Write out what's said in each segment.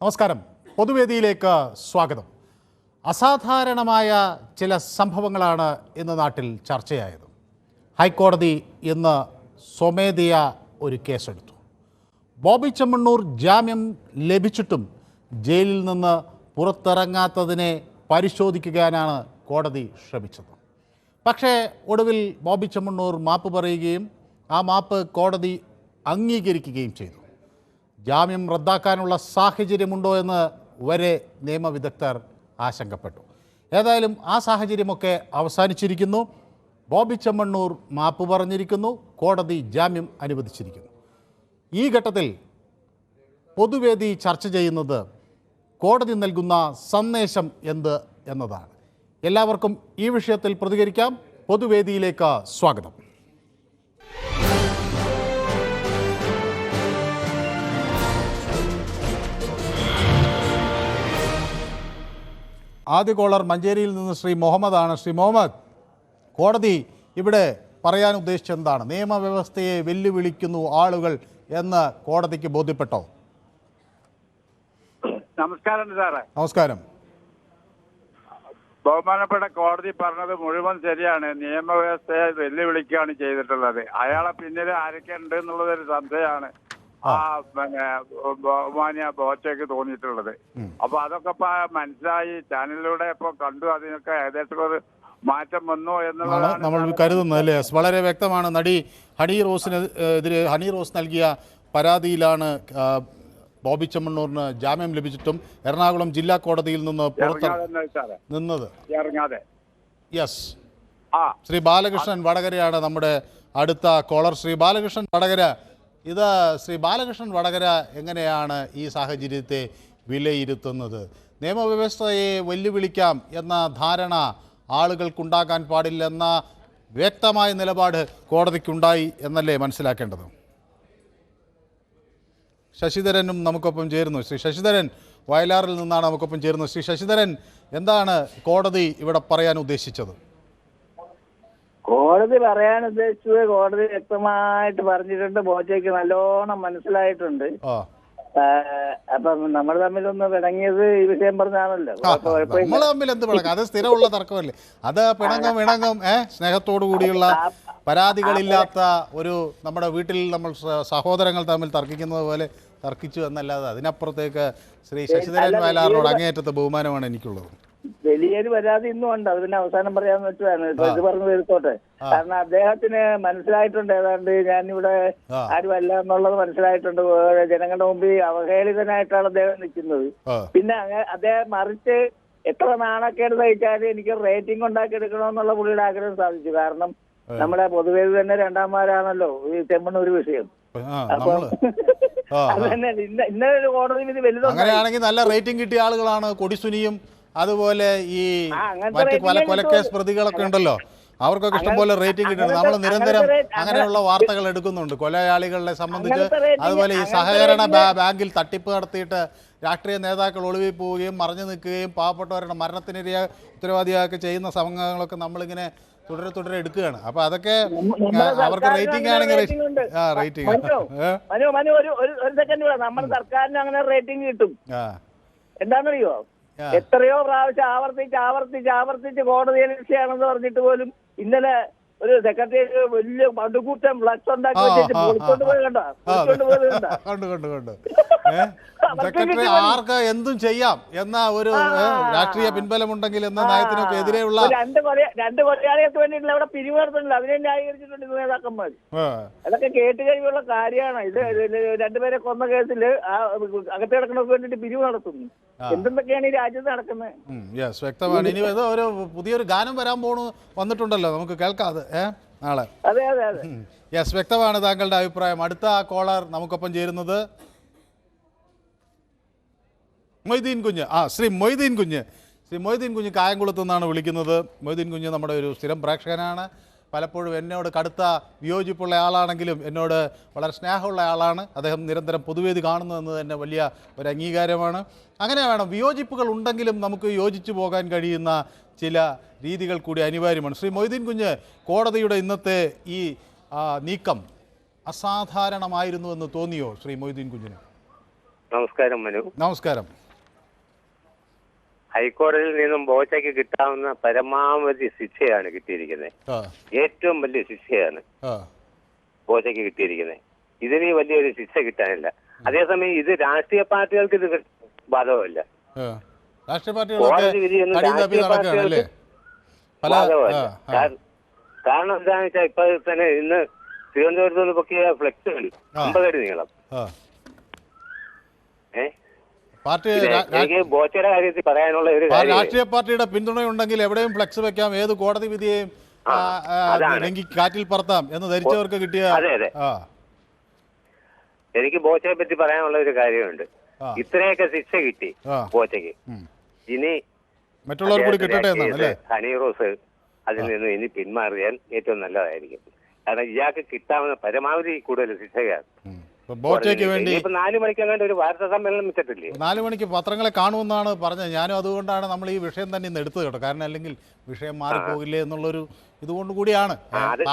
നമസ്കാരം. പൊതുവേദിയിലേക്ക് സ്വാഗതം. അസാധാരണമായ ചില സംഭവങ്ങളാണ് ഇന്ന് നാട്ടിൽ ചർച്ചയായത്. ഹൈക്കോടതി ഇന്ന് സ്വമേധയാ ഒരു കേസെടുത്തു. ബോബി ചെമ്മണ്ണൂർ ജാമ്യം ലഭിച്ചിട്ടും ജയിലിൽ നിന്ന് പുറത്തിറങ്ങാത്തതിനെ പരിശോധിക്കാനാണ് കോടതി ശ്രമിച്ചത്. പക്ഷേ ഒടുവിൽ ബോബി ചെമ്മണ്ണൂർ മാപ്പ് പറയുകയും ആ മാപ്പ് കോടതി അംഗീകരിക്കുകയും ചെയ്തു. ജാമ്യം റദ്ദാക്കാനുള്ള സാഹചര്യമുണ്ടോ എന്ന് വരെ നിയമവിദഗ്ധർ ആശങ്കപ്പെട്ടു. ഏതായാലും ആ സാഹചര്യമൊക്കെ അവസാനിച്ചിരിക്കുന്നു. ബോബി ചെമ്മണ്ണൂർ മാപ്പ് പറഞ്ഞിരിക്കുന്നു. കോടതി ജാമ്യം അനുവദിച്ചിരിക്കുന്നു. ഈ ഘട്ടത്തിൽ പൊതുവേദി ചർച്ച ചെയ്യുന്നത് കോടതി നൽകുന്ന സന്ദേശം എന്ത് എന്നതാണ്. എല്ലാവർക്കും ഈ വിഷയത്തിൽ പ്രതികരിക്കാം. പൊതുവേദിയിലേക്ക് സ്വാഗതം. ആദ്യ കോളർ മഞ്ചേരിയിൽ നിന്ന് ശ്രീ മുഹമ്മദാണ്. ശ്രീ മുഹമ്മദ്, കോടതി ഇവിടെ പറയാൻ ഉദ്ദേശിച്ചത് എന്താണ്? നിയമവ്യവസ്ഥയെ വെല്ലുവിളിക്കുന്നു ആളുകൾ എന്ന് കോടതിക്ക് ബോധ്യപ്പെട്ടോ? നമസ്കാരം സാറേ. നമസ്കാരം. ബഹുമാനപ്പെട്ട കോടതി പറഞ്ഞത് മുഴുവൻ ശരിയാണ്. നിയമവ്യവസ്ഥയെ വെല്ലുവിളിക്കുകയാണ് ചെയ്തിട്ടുള്ളത്. അയാളെ പിന്നിൽ ആരൊക്കെ ഉണ്ട് എന്നുള്ളതൊരു സംശയമാണ് ബഹുമാനിയ ബോച്ചയ്ക്ക് തോന്നിയിട്ടുള്ളത്. അപ്പൊ അതൊക്കെ മനസ്സിലായി, ചാനലിലൂടെ ഇപ്പൊ കണ്ടു. അതിനൊക്കെ ഏകദേശം ഒരു മാറ്റം വന്നു എന്നുള്ളതാണ് നമ്മൾ കരുതുന്നത് അല്ലേ? വളരെ വ്യക്തമാണ്. നടി ഹണി റോസ് നൽകിയ പരാതിയിലാണ് ബോബി ചെമ്മണ്ണൂറിന് ജാമ്യം ലഭിച്ചിട്ടും എറണാകുളം ജില്ലാ കോടതിയിൽ നിന്ന് നിന്നത്. യെസ്. ശ്രീ ബാലകൃഷ്ണൻ വടകരയാണ് നമ്മുടെ അടുത്ത കോളർ. ശ്രീ ബാലകൃഷ്ണൻ വടകര, ശ്രീ ബാലകൃഷ്ണൻ വടകര എങ്ങനെയാണ് ഈ സാഹചര്യത്തെ വിലയിരുത്തുന്നത്? നിയമവ്യവസ്ഥയെ വെല്ലുവിളിക്കാം എന്ന ധാരണ ആളുകൾക്കുണ്ടാകാൻ പാടില്ലെന്ന വ്യക്തമായ നിലപാട് കോടതിക്കുണ്ടായി എന്നല്ലേ മനസ്സിലാക്കേണ്ടത്? ശശിധരനും നമുക്കൊപ്പം ചേരുന്നു. ശ്രീ ശശിധരൻ വയലാറിൽ നിന്നാണ് നമുക്കൊപ്പം ചേരുന്നത്. ശ്രീ ശശിധരൻ, എന്താണ് കോടതി ഇവിടെ പറയാൻ ഉദ്ദേശിച്ചത്? കോടതി പറയാൻ ഉദ്ദേശിച്ചത് കോടതി വ്യക്തമായിട്ട് പറഞ്ഞിട്ടുണ്ട്. ബോച്ചയ്ക്ക് നല്ലോണം മനസ്സിലായിട്ടുണ്ട്. അപ്പം നമ്മൾ തമ്മിലൊന്ന് പിണങ്ങിയത് ഈ വിഷയം പറഞ്ഞാണല്ലോ. നമ്മൾ തമ്മിൽ എന്ത് പിണക്കം? അത് സ്ഥിരമുള്ള തർക്കമല്ലേ? അത് പിണങ്ങും സ്നേഹത്തോടു കൂടിയുള്ള പരാതികളില്ലാത്ത ഒരു നമ്മുടെ വീട്ടിൽ നമ്മൾ സഹോദരങ്ങൾ തമ്മിൽ തർക്കിക്കുന്നത് പോലെ തർക്കിച്ചു എന്നല്ലാതെ അതിനപ്പുറത്തേക്ക് ശ്രീ ശശിധരൻ വയലാറിനോട് അങ്ങേയറ്റത്തെ ബഹുമാനമാണ് എനിക്കുള്ളത്. വലിയൊരു പരാതി ഇന്നും ഉണ്ട്. അത് പിന്നെ അവസാനം പറയാന്ന് വെച്ചാണ് ഇത് പറഞ്ഞു വരുത്തോട്ടെ. കാരണം അദ്ദേഹത്തിന് മനസ്സിലായിട്ടുണ്ട് ഏതാണ്ട് ഞാനിവിടെ ആരുമല്ല എന്നുള്ളത് മനസ്സിലായിട്ടുണ്ട്. ജനങ്ങളുടെ മുമ്പിൽ അവഹേളിതനായിട്ടാണ് അദ്ദേഹം നിൽക്കുന്നത്. പിന്നെ അദ്ദേഹം മറിച്ച് എത്ര നാണക്കേട് സഹിച്ചാലും എനിക്ക് റേറ്റിംഗ് ഉണ്ടാക്കി എടുക്കണമെന്നുള്ള പുള്ളിയുടെ ആഗ്രഹം സാധിച്ചു. കാരണം നമ്മുടെ പൊതുവേദി തന്നെ രണ്ടാമതാണല്ലോ ഈ ചെമ്മണ്ണൂർ വിഷയം. അപ്പൊ അത് തന്നെ ഇന്നലെ ഒരു കോടതി വിധി വലുതും. അങ്ങനെയാണെങ്കിൽ നല്ല റേറ്റിംഗ് കിട്ടിയ ആളുകളാണ് കൊടിസുനിയും അതുപോലെ ഈ മറ്റു പല കൊലക്കേസ് പ്രതികളൊക്കെ ഉണ്ടല്ലോ, അവർക്കൊക്കെ ഇഷ്ടംപോലെ റേറ്റിംഗ് കിട്ടുന്നുണ്ട്. നമ്മൾ നിരന്തരം അങ്ങനെയുള്ള വാർത്തകൾ എടുക്കുന്നുണ്ട് കൊലയാളികളെ സംബന്ധിച്ച്. അതുപോലെ ഈ സഹകരണ ബാങ്കിൽ തട്ടിപ്പ് നടത്തിയിട്ട് രാഷ്ട്രീയ നേതാക്കൾ ഒളിവിൽ പോവുകയും മറഞ്ഞു നിൽക്കുകയും പാവപ്പെട്ടവരുടെ മരണത്തിനിരയ ഉത്തരവാദിയാക്കി ചെയ്യുന്ന സംഭവങ്ങളൊക്കെ നമ്മളിങ്ങനെ തുടരെ എടുക്കുകയാണ്. അപ്പൊ അതൊക്കെ അവർക്ക് റേറ്റിംഗ് ആണെങ്കിൽ റേറ്റിംഗ് ഒരു സെക്കൻഡ് നമ്മുടെ സർക്കാരിന് അങ്ങനെ റേറ്റിംഗ് കിട്ടും. എന്താണെന്നറിയോ? എത്രയോ പ്രാവശ്യം ആവർത്തിച്ച് കോടതിയിൽ വിഷയമാണെന്ന് പറഞ്ഞിട്ട് പോലും ഇന്നലെ ഒരു സെക്രട്ടറി വലിയ പടുകൂട്ടം ഫ്ലക്സ് ഉണ്ടാക്കി സെക്രട്ടറി ആർക്ക് എന്തും ചെയ്യാം എന്ന ഒരു രാഷ്ട്രീയ പിൻബലമുണ്ടെങ്കിൽ എന്ന നയത്തിനൊക്കെ എതിരെയുള്ള രണ്ട് കൊലയാളികൾക്ക് വേണ്ടിയിട്ടില്ല അവിടെ പിരിവ് നടത്തുന്നില്ല. അതിനെ ന്യായീകരിച്ചിട്ടുണ്ട് നേതാക്കന്മാർ. അതൊക്കെ കേട്ട് കഴിവുള്ള കാര്യമാണ്. ഇത് രണ്ടുപേരെ കൊന്ന കേസിൽ അകത്ത് കിടക്കുന്നവർക്ക് വേണ്ടിയിട്ട് പിരിവ് നടത്തുന്നു. എന്തൊക്കെയാണ് ഈ രാജ്യത്ത് നടക്കുന്നത്? വ്യക്തമാണ്. ഇനി ഒരു പുതിയൊരു ഗാനം വന്നിട്ടുണ്ടല്ലോ, നമുക്ക് കേൾക്കാതെ നാളെ. അതെ. യെസ്, വ്യക്തമാണ് താങ്കളുടെ അഭിപ്രായം. അടുത്ത കോളർ നമുക്കൊപ്പം ചേരുന്നത് മൊയ്തീൻ കുഞ്ഞ്. ശ്രീ മൊയ്തീൻ കുഞ്ഞ് കായംകുളത്തു നിന്നാണ് വിളിക്കുന്നത്. മൊയ്തീൻ കുഞ്ഞ് നമ്മുടെ ഒരു സ്ഥിരം പ്രേക്ഷകനാണ്. പലപ്പോഴും എന്നോട് കടുത്ത വിയോജിപ്പുള്ള ആളാണെങ്കിലും എന്നോട് വളരെ സ്നേഹമുള്ള ആളാണ്. അദ്ദേഹം നിരന്തരം പൊതുവേദി കാണുന്നതെന്ന് തന്നെ വലിയ ഒരു അംഗീകാരമാണ്. അങ്ങനെ വേണം. വിയോജിപ്പുകൾ ഉണ്ടെങ്കിലും നമുക്ക് യോജിച്ചു പോകാൻ കഴിയുന്ന ചില രീതികൾ കൂടി അനിവാര്യമാണ്. ശ്രീ മൊയ്തീൻ കുഞ്ഞ്, കോടതിയുടെ ഇന്നത്തെ ഈ നീക്കം അസാധാരണമായിരുന്നു എന്ന് തോന്നിയോ ശ്രീ മൊയ്തീൻ കുഞ്ഞിന്? നമസ്കാരം മനു. നമസ്കാരം. ഹൈക്കോടതിയിൽ നിന്നും ബോച്ചയ്ക്ക് കിട്ടാവുന്ന പരമാവധി ശിക്ഷയാണ് കിട്ടിയിരിക്കുന്നത്. ഏറ്റവും വലിയ ശിക്ഷയാണ് ബോച്ചയ്ക്ക് കിട്ടിയിരിക്കുന്നത്. ഇതിന് വലിയൊരു ശിക്ഷ കിട്ടാനില്ല. അതേസമയം ഇത് രാഷ്ട്രീയ പാർട്ടികൾക്ക് ഇത് ബാധകമല്ല. കോടതി വിധിയൊന്നും രാഷ്ട്രീയ പാർട്ടികൾക്ക് ബാധകമല്ല. കാരണം എന്താണെന്ന് വെച്ചാൽ ഇപ്പൊ തന്നെ ഇന്ന് തിരുവനന്തപുരത്ത് നിന്ന് പൊക്കിയ ഫ്ലെക്സുകൾ 50 അടി നീളം. എനിക്ക് ബോച്ചയുടെ കാര്യത്തിൽ പറയാനുള്ള ഒരു രാഷ്ട്രീയ പാർട്ടിയുടെ പിന്തുണയുണ്ടെങ്കിൽ എവിടെയും ഫ്ലെക്സ് വെക്കാം, ഏത് കോടതി വിധിയെയും കാറ്റിൽ പറത്താം എന്ന് ധരിച്ചവർക്ക് കിട്ടിയ. അതെ അതെ, എനിക്ക് ബോച്ചയെ പറ്റി പറയാനുള്ള ഒരു കാര്യമുണ്ട്. ഇത്രയൊക്കെ ശിക്ഷ കിട്ടി ബോച്ചയ്ക്ക്, ഇനി മറ്റുള്ളവർ കൂടി കിട്ടട്ടെ എന്നാണ്. ഹണി റോസ് അതിൽ നിന്ന് ഇനി പിന്മാറിയാൽ ഏറ്റവും നല്ലതായിരിക്കും. കാരണം ഇയാൾക്ക് കിട്ടാവുന്ന പരമാവധി കൂടുതൽ ശിക്ഷയാണ്. ബോച്ചയ്ക്ക് വേണ്ടി 4 മണിക്ക് അങ്ങോട്ട് ഒരു വാർത്താ സമ്മേളനം വെച്ചിട്ടില്ലേ? 4 മണിക്ക് പത്രങ്ങളെ കാണുമെന്നാണ് പറഞ്ഞത്. ഞാനും അതുകൊണ്ടാണ് നമ്മൾ ഈ വിഷയം തന്നെ ഇന്ന് എടുത്തത് കേട്ടോ. കാരണം അല്ലെങ്കിൽ വിഷയം മാറിപ്പോകില്ലേ എന്നുള്ളൊരു ഇതുകൊണ്ട് കൂടിയാണ്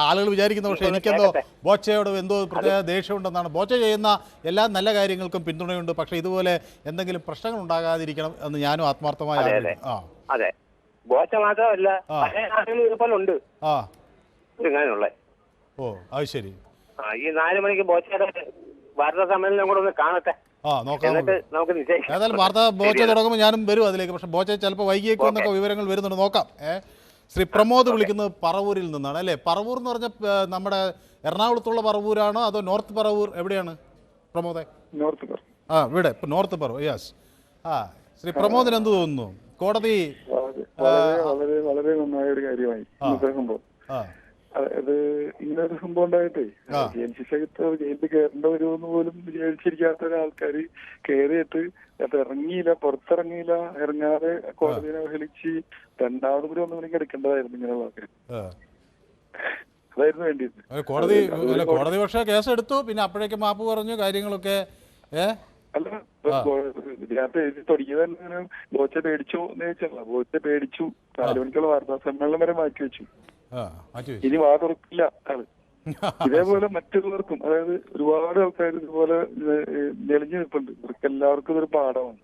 ആളുകൾ വിചാരിക്കുന്നത്. പക്ഷേ എനിക്കെന്തോ ബോച്ചയോട് എന്തോ പ്രത്യേക ദേഷ്യമുണ്ടെന്നാണ്. ബോച്ച ചെയ്യുന്ന എല്ലാ നല്ല കാര്യങ്ങൾക്കും പിന്തുണയുണ്ട്. പക്ഷേ ഇതുപോലെ എന്തെങ്കിലും പ്രശ്നങ്ങൾ ഉണ്ടാകാതിരിക്കണം എന്ന് ഞാനും ആത്മാർത്ഥമായി. അതെ, ബോച്ച മാത്രമല്ല ഇതുപോലുണ്ട് ഇങ്ങനെയുള്ള. ഓ അത് ശരി. ഈ 4 മണിക്ക് ബോച്ചയുടെ വാർത്താ സമ്മേളനം കൂടെ ഒന്ന് കാണട്ടെ. നമുക്ക് ഏതായാലും വാർത്താ ബോച്ച തുടങ്ങുമ്പോൾ ഞാനും വരും അതിലേക്ക്. പക്ഷെ ബോച്ച ചിലപ്പോൾ വൈകിയേക്കും എന്നൊക്കെ വിവരങ്ങൾ വരുന്നുണ്ട്, നോക്കാം. ശ്രീ പ്രമോദ് വിളിക്കുന്നത് പറവൂരിൽ നിന്നാണ് അല്ലേ? പറവൂർ എന്ന് പറഞ്ഞ നമ്മുടെ എറണാകുളത്തുള്ള പറവൂരാണോ അതോ നോർത്ത് പറവൂർ എവിടെയാണ് പ്രമോദേ? നോർത്ത് പറവൂർ. ഇവിടെ ഇപ്പം നോർത്ത് പറവൂർ. യെസ്. ശ്രീ പ്രമോദിന് എന്ത് തോന്നുന്നു? കോടതി വളരെ വളരെ നന്നായ ഒരു കാര്യമായി സംഭവം. അതായത് ഇങ്ങനൊരു സംഭവം ഉണ്ടായിട്ടേ ജയിൽ ശിക്ഷ കിട്ടാതെ ജയിലിൽ കയറേണ്ട വരുമെന്ന് പോലും വിചാരിച്ചിരിക്കാത്ത ഒരാൾക്കാർ കയറിയിട്ട് അത് ഇറങ്ങിയില്ല, പുറത്തിറങ്ങിയില്ല, ഇറങ്ങാതെ കോടതിയെ അവഹേളിച്ച് രണ്ടാമത് കൂടി 1 മണിക്ക് എടുക്കേണ്ടതായിരുന്നു ഇങ്ങനെയുള്ള ആൾക്കാർ. അതായിരുന്നു വേണ്ടിയത്. കോടതി പക്ഷേ കേസ് എടുത്തു, പിന്നെ അപ്പോഴേക്കും മാപ്പ് പറഞ്ഞു കാര്യങ്ങളൊക്കെ. അല്ല, ഇതിനകത്ത് എഴുതി തുടങ്ങിയത് തന്നെ ബോച്ച പേടിച്ചോ എന്ന് ചോദിച്ചല്ല. ബോച്ച പേടിച്ചു. 4 മണിക്കുള്ള വാർത്താ സമ്മേളനം വരെ മാറ്റിവെച്ചു. ഇനി വാ തുറക്കില്ല ആള്. ഇതേപോലെ മറ്റുള്ളവർക്കും, അതായത് ഒരുപാട് ആൾക്കാർ ഇതുപോലെ ഞെളിഞ്ഞു നിൽപ്പുണ്ട്. ഇവർക്ക് എല്ലാവർക്കും ഇതൊരു പാഠമാണ്.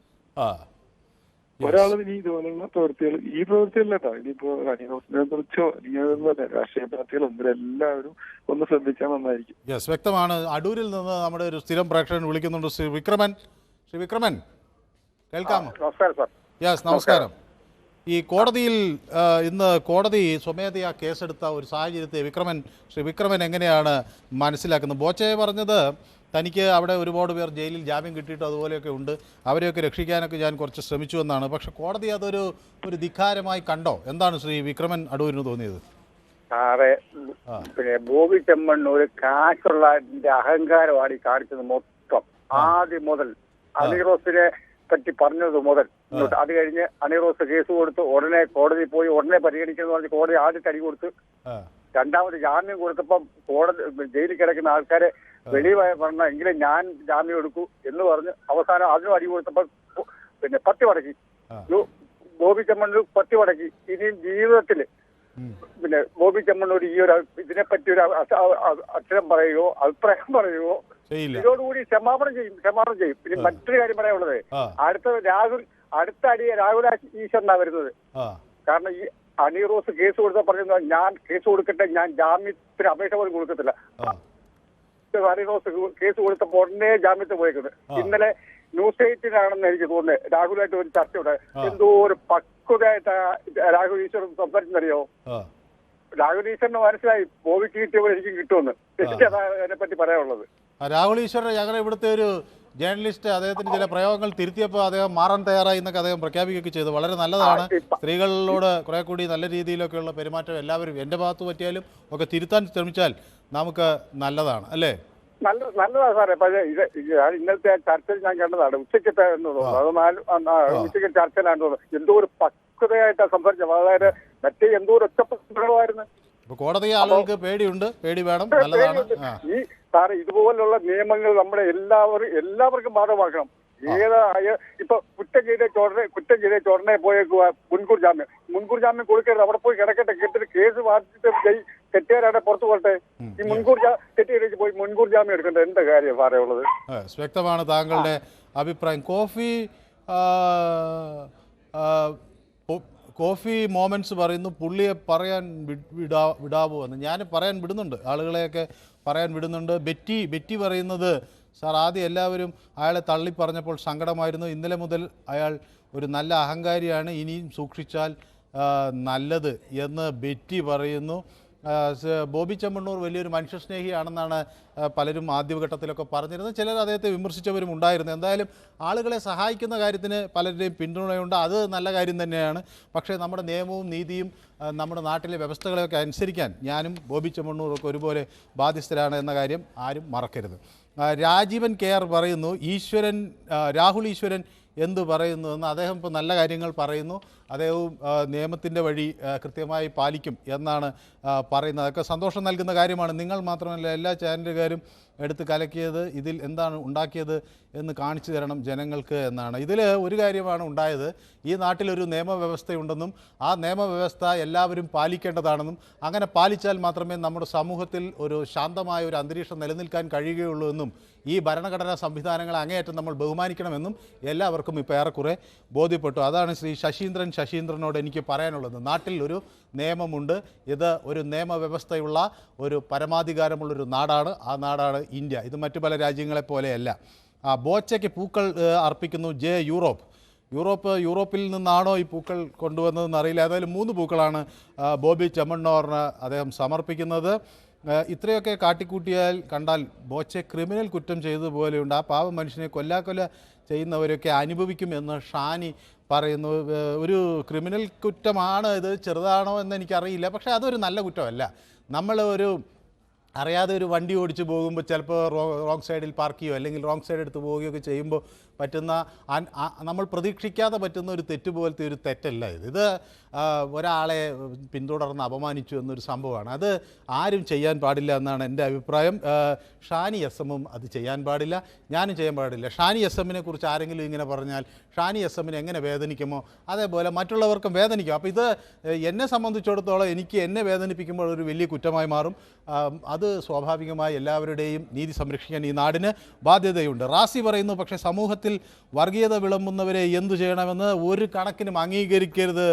ഒരാളും ഇനി ഇതുപോലെയുള്ള പ്രവൃത്തികൾ, ഈ പ്രവൃത്തികളിലേട്ടാ ഇനിയിപ്പോ ഹണി റോസിനെ കുറിച്ചോ അല്ലെങ്കിൽ രാഷ്ട്രീയ പാർട്ടികളും ഇവരെല്ലാവരും ഒന്ന് ശ്രദ്ധിച്ചാൽ നന്നായിരിക്കും. യെസ്, വ്യക്തമാണ്. അടൂരിൽ നിന്ന് നമ്മുടെ ഒരു സ്ഥിരം പ്രേക്ഷകൻ വിളിക്കുന്നുണ്ട്, ശ്രീ വിക്രമൻ. ശ്രീ വിക്രമൻ കേൾക്കാമോ? നമസ്കാരം സാർ. യെസ്, നമസ്കാരം. ഈ കോടതിയിൽ ഇന്ന് കോടതി സ്വമേധയാ കേസെടുത്ത ഒരു സാഹചര്യത്തെ ശ്രീ വിക്രമൻ എങ്ങനെയാണ് മനസ്സിലാക്കുന്നത്? ബോച്ചയെ പറഞ്ഞത് തനിക്ക് അവിടെ ഒരുപാട് പേർ ജയിലിൽ ജാമ്യം കിട്ടിയിട്ട് അതുപോലെയൊക്കെ ഉണ്ട്, അവരെയൊക്കെ രക്ഷിക്കാനൊക്കെ ഞാൻ കുറച്ച് ശ്രമിച്ചു എന്നാണ്. പക്ഷെ കോടതി അതൊരു ധിക്കാരമായി കണ്ടോ? എന്താണ് ശ്രീ വിക്രമൻ അടൂരിന് തോന്നിയത്? സാറേ, പിന്നെ ബോബി ചെമ്മണ്ണൂർ കാശുള്ള അഹങ്കാരമാണ് ഈ കാണിച്ചത് മൊത്തം. ആദ്യം മുതൽ അണിറോസിനെ പറ്റി പറഞ്ഞത് മുതൽ അത് കഴിഞ്ഞ് അണിറോസ് കേസ് കൊടുത്ത് ഉടനെ കോടതി പോയി ഉടനെ പരിഗണിക്കുന്നു പറഞ്ഞ് കോടതി ആദ്യത്തെ അടി കൊടുത്ത് രണ്ടാമത് ജാമ്യം കൊടുത്തപ്പം കോടതി ജയിലിൽ കിടക്കുന്ന ആൾക്കാരെ വെളിയിൽ പറഞ്ഞ എങ്കിലും ഞാൻ ജാമ്യം എടുക്കൂ എന്ന് പറഞ്ഞ് അവസാനം അതിനും അടി കൊടുത്തപ്പോൾ പിന്നെ 10 മടക്കി ബോബി ചെമ്മണ്ണൂർ 10 മടക്കി. ഇനിയും ജീവിതത്തിൽ പിന്നെ ബോബി ചെമ്മണ്ണൂർ ഈ ഒരു ഇതിനെപ്പറ്റി ഒരു അക്ഷരം പറയുകയോ അഭിപ്രായം പറയുകയോ ഇതോടുകൂടി ക്ഷമാപണം ചെയ്യും. പിന്നെ മറ്റൊരു കാര്യം പറയാനുള്ളത്, അടുത്ത അടിയെ രാഹുൽ ഈശ്വരനാ വരുന്നത്. കാരണം ഈ ഹണി റോസ് കേസ് കൊടുത്ത പറഞ്ഞത് ഞാൻ കേസ് കൊടുക്കട്ടെ, ഞാൻ ജാമ്യത്തിന് അപേക്ഷ പോലും കൊടുക്കത്തില്ല. ഹണി റോസ് കേസ് കൊടുത്തപ്പോൾ ഉടനെ ജാമ്യത്തിൽ പോയേക്കുന്നത്. ഇന്നലെ ന്യൂസ് 8-നാണെന്ന് എനിക്ക് തോന്നുന്നത് രാഹുലായിട്ട് ഒരു ചർച്ചയുടെ എന്തോ ഒരു പക്വതയായിട്ട് രാഹുൽ ഈശ്വരൻ സംസാരിച്ചറിയോ? രാഹുൽ ഈശ്വരന് മനസ്സിലായി ബോബിക്ക് കിട്ടിയപ്പോൾ എനിക്കും കിട്ടുമെന്ന്. എനിക്കതാ അതിനെപ്പറ്റി പറയാനുള്ളത്. രാഹുൽ ഈശ്വരൻ ഞങ്ങളുടെ ഇവിടുത്തെ ഒരു ജേർണലിസ്റ്റ് അദ്ദേഹത്തിന് ചില പ്രയോഗങ്ങൾ തിരുത്തിയപ്പോൾ അദ്ദേഹം മാറാൻ തയ്യാറായി എന്നൊക്കെ അദ്ദേഹം പ്രഖ്യാപിക്കുകയൊക്കെ ചെയ്തു. വളരെ നല്ലതാണ്. സ്ത്രീകളോട് കുറെ കൂടി നല്ല രീതിയിലൊക്കെയുള്ള പെരുമാറ്റം എല്ലാവരും എൻ്റെ ഭാഗത്ത് പറ്റിയാലും ഒക്കെ തിരുത്താൻ ശ്രമിച്ചാൽ നമുക്ക് നല്ലതാണ് അല്ലേ? നല്ലതാണ് സാറേ. പക്ഷേ ഇന്നത്തെ ചർച്ചയിൽ ഞാൻ കണ്ടതാണ് ഉച്ചക്കത്തെ എന്ന് തോന്നുന്നു. അത് ഉച്ചയ്ക്ക് ചർച്ചയിലാണെന്ന് തോന്നുന്നു. എന്തോ ഒരു പക്വതയായിട്ടാണ് സംസാരിച്ചത്. വളരെ മറ്റേ എന്തോ ഒരു ഒറ്റപ്പെടുമായിരുന്നു. കോടതി ആളുകൾക്ക് പേടിയുണ്ട്, പേടി വേണം, നല്ലതാണ്. ഈ സാറ് ഇതുപോലുള്ള നിയമങ്ങൾ നമ്മുടെ എല്ലാവർക്കും ബാധകമാക്കണം. ഇപ്പൊ കുറ്റം ചെയ്ത ചോടനെ പോയേക്കുക മുൻകൂർ ജാമ്യം കൊടുക്കരുത്. അവിടെ പോയി കിടക്കട്ടെ, കെട്ടിട്ട് കേസ് വാദിച്ചിട്ട് തെറ്റുകാരാണ് പുറത്തു പോകട്ടെ. ഈ തെറ്റിയിട്ട് പോയി മുൻകൂർ ജാമ്യം എടുക്കണ്ടേ? എന്താ കാര്യം സാറേ ഉള്ളത്? വ്യക്തമാണ് താങ്കളുടെ അഭിപ്രായം. കോഫി മോമെൻറ്റ്സ് പറയുന്നു പുള്ളിയെ പറയാൻ വിടാവോ എന്ന്. ഞാൻ പറയാൻ വിടുന്നുണ്ട്, ആളുകളെയൊക്കെ പറയാൻ വിടുന്നുണ്ട്. ബെറ്റി പറയുന്നത്, സാർ ആദ്യം എല്ലാവരും അയാളെ തള്ളി പറഞ്ഞപ്പോൾ സങ്കടമായിരുന്നു, ഇന്നലെ മുതൽ അയാൾ ഒരു നല്ല അഹങ്കാരിയാണ്, ഇനിയും സൂക്ഷിച്ചാൽ നല്ലത് എന്ന് ബെറ്റി പറയുന്നു. ബോബി ചെമ്മണ്ണൂർ വലിയൊരു മനുഷ്യസ്നേഹിയാണെന്നാണ് പലരും ആദ്യഘട്ടത്തിലൊക്കെ പറഞ്ഞിരുന്നത്. ചിലർ അദ്ദേഹത്തെ വിമർശിച്ചവരും ഉണ്ടായിരുന്നു. എന്തായാലും ആളുകളെ സഹായിക്കുന്ന കാര്യത്തിന് പലരുടെയും പിന്തുണയുണ്ട്, അത് നല്ല കാര്യം തന്നെയാണ്. പക്ഷേ നമ്മുടെ നിയമവും നീതിയും നമ്മുടെ നാട്ടിലെ വ്യവസ്ഥകളെയൊക്കെ അനുസരിക്കാൻ ഞാനും ബോബി ചെമ്മണ്ണൂറൊക്കെ ഒരുപോലെ ബാധ്യസ്ഥരാണ് എന്ന കാര്യം ആരും മറക്കരുത്. രാജീവൻ കെയർ പറയുന്നു, രാഹുൽ ഈശ്വരൻ എന്തു പറയുന്നു എന്ന്. അദ്ദേഹം ഇപ്പോൾ നല്ല കാര്യങ്ങൾ പറയുന്നു, അദ്ദേഹവും നിയമത്തിൻ്റെ വഴി കൃത്യമായി പാലിക്കും എന്നാണ് പറയുന്നത്. അതൊക്കെ സന്തോഷം നൽകുന്ന കാര്യമാണ്. നിങ്ങൾ മാത്രമല്ല, എല്ലാ ചാനലുകാരും എടുത്ത് കലക്കിയത് ഇതിൽ എന്താണ് ഉണ്ടാക്കിയത് എന്ന് കാണിച്ചു തരണം ജനങ്ങൾക്ക് എന്നാണ്. ഇതിൽ ഒരു കാര്യമാണ് ഉണ്ടായത്, ഈ നാട്ടിലൊരു നിയമവ്യവസ്ഥയുണ്ടെന്നും ആ നിയമവ്യവസ്ഥ എല്ലാവരും പാലിക്കേണ്ടതാണെന്നും അങ്ങനെ പാലിച്ചാൽ മാത്രമേ നമ്മുടെ സമൂഹത്തിൽ ഒരു ശാന്തമായ ഒരു അന്തരീക്ഷം നിലനിൽക്കാൻ കഴിയുകയുള്ളൂ എന്നും ഈ ഭരണഘടനാ സംവിധാനങ്ങളെ അങ്ങേയറ്റം നമ്മൾ ബഹുമാനിക്കണമെന്നും എല്ലാവർക്കും ഇപ്പോൾ ഏറെക്കുറെ ബോധ്യപ്പെട്ടു. അതാണ് ശ്രീ ശശീന്ദ്രനോട് എനിക്ക് പറയാനുള്ളത്. നാട്ടിൽ ഒരു നിയമമുണ്ട്, ഇത് ഒരു നിയമവ്യവസ്ഥയുള്ള ഒരു പരമാധികാരമുള്ളൊരു നാടാണ്, ആ നാടാണ് ഇന്ത്യ. ഇത് മറ്റു പല രാജ്യങ്ങളെ പോലെയല്ല. ബോച്ചയ്ക്ക് പൂക്കൾ അർപ്പിക്കുന്നു യൂറോപ്പിൽ നിന്നാണോ ഈ പൂക്കൾ കൊണ്ടുവന്നതെന്ന് അറിയില്ല. ഏതായാലും 3 പൂക്കളാണ് ബോബി ചെമ്മണ്ണൂറിന് അദ്ദേഹം സമർപ്പിക്കുന്നത്. ഇത്രയൊക്കെ കാട്ടിക്കൂട്ടിയാൽ കണ്ടാൽ ബോച്ചെ ക്രിമിനൽ കുറ്റം ചെയ്തതുപോലെയുണ്ട്. ആ പാവം മനുഷ്യനെ കൊല്ലാക്കൊല ചെയ്യുന്നവരൊക്കെ അനുഭവിക്കും എന്ന് ഷാനി പറയുന്നു. ഒരു ക്രിമിനൽ കുറ്റമാണ് ഇത്, ചെറുതാണോ എന്ന് എനിക്കറിയില്ല, പക്ഷേ അതൊരു നല്ല കുറ്റമല്ല. നമ്മൾ അറിയാതെ ഒരു വണ്ടി ഓടിച്ച് പോകുമ്പോൾ ചിലപ്പോൾ റോങ് സൈഡിൽ പാർക്ക് ചെയ്യുകയോ അല്ലെങ്കിൽ റോങ് സൈഡ് എടുത്ത് പോവുകയൊക്കെ ചെയ്യുമ്പോൾ പറ്റുന്ന നമ്മൾ പ്രതീക്ഷിക്കാതെ പറ്റുന്ന ഒരു തെറ്റ് പോലത്തെ ഒരു തെറ്റല്ല ഇത് ഒരാളെ പിന്തുടർന്ന് അപമാനിച്ചു എന്നൊരു സംഭവമാണ്. അത് ആരും ചെയ്യാൻ പാടില്ല എന്നാണ് എൻ്റെ അഭിപ്രായം. ഷാനി എസ് എമ്മും അത് ചെയ്യാൻ പാടില്ല, ഞാനും ചെയ്യാൻ പാടില്ല. ഷാനി എസ് എമ്മിനെ കുറിച്ച് ആരെങ്കിലും ഇങ്ങനെ പറഞ്ഞാൽ ഷാനി എസ് എമ്മിനെ എങ്ങനെ വേദനിക്കുമോ അതേപോലെ മറ്റുള്ളവർക്കും വേദനിക്കും. അപ്പോൾ ഇത് എന്നെ സംബന്ധിച്ചിടത്തോളം എന്നെ വേദനിപ്പിക്കുമ്പോൾ ഒരു വലിയ കുറ്റമായി മാറും. അത് സ്വാഭാവികമായി എല്ലാവരുടെയും നീതി സംരക്ഷിക്കാൻ ഈ നാടിന് ബാധ്യതയുണ്ട്. റാസി പറയുന്നു, പക്ഷേ സമൂഹത്തിൽ വർഗീയത വിളമ്പുന്നവരെ എന്തു ചെയ്യണമെന്ന് ഒരു കണക്കിനും അംഗീകരിക്കരുത്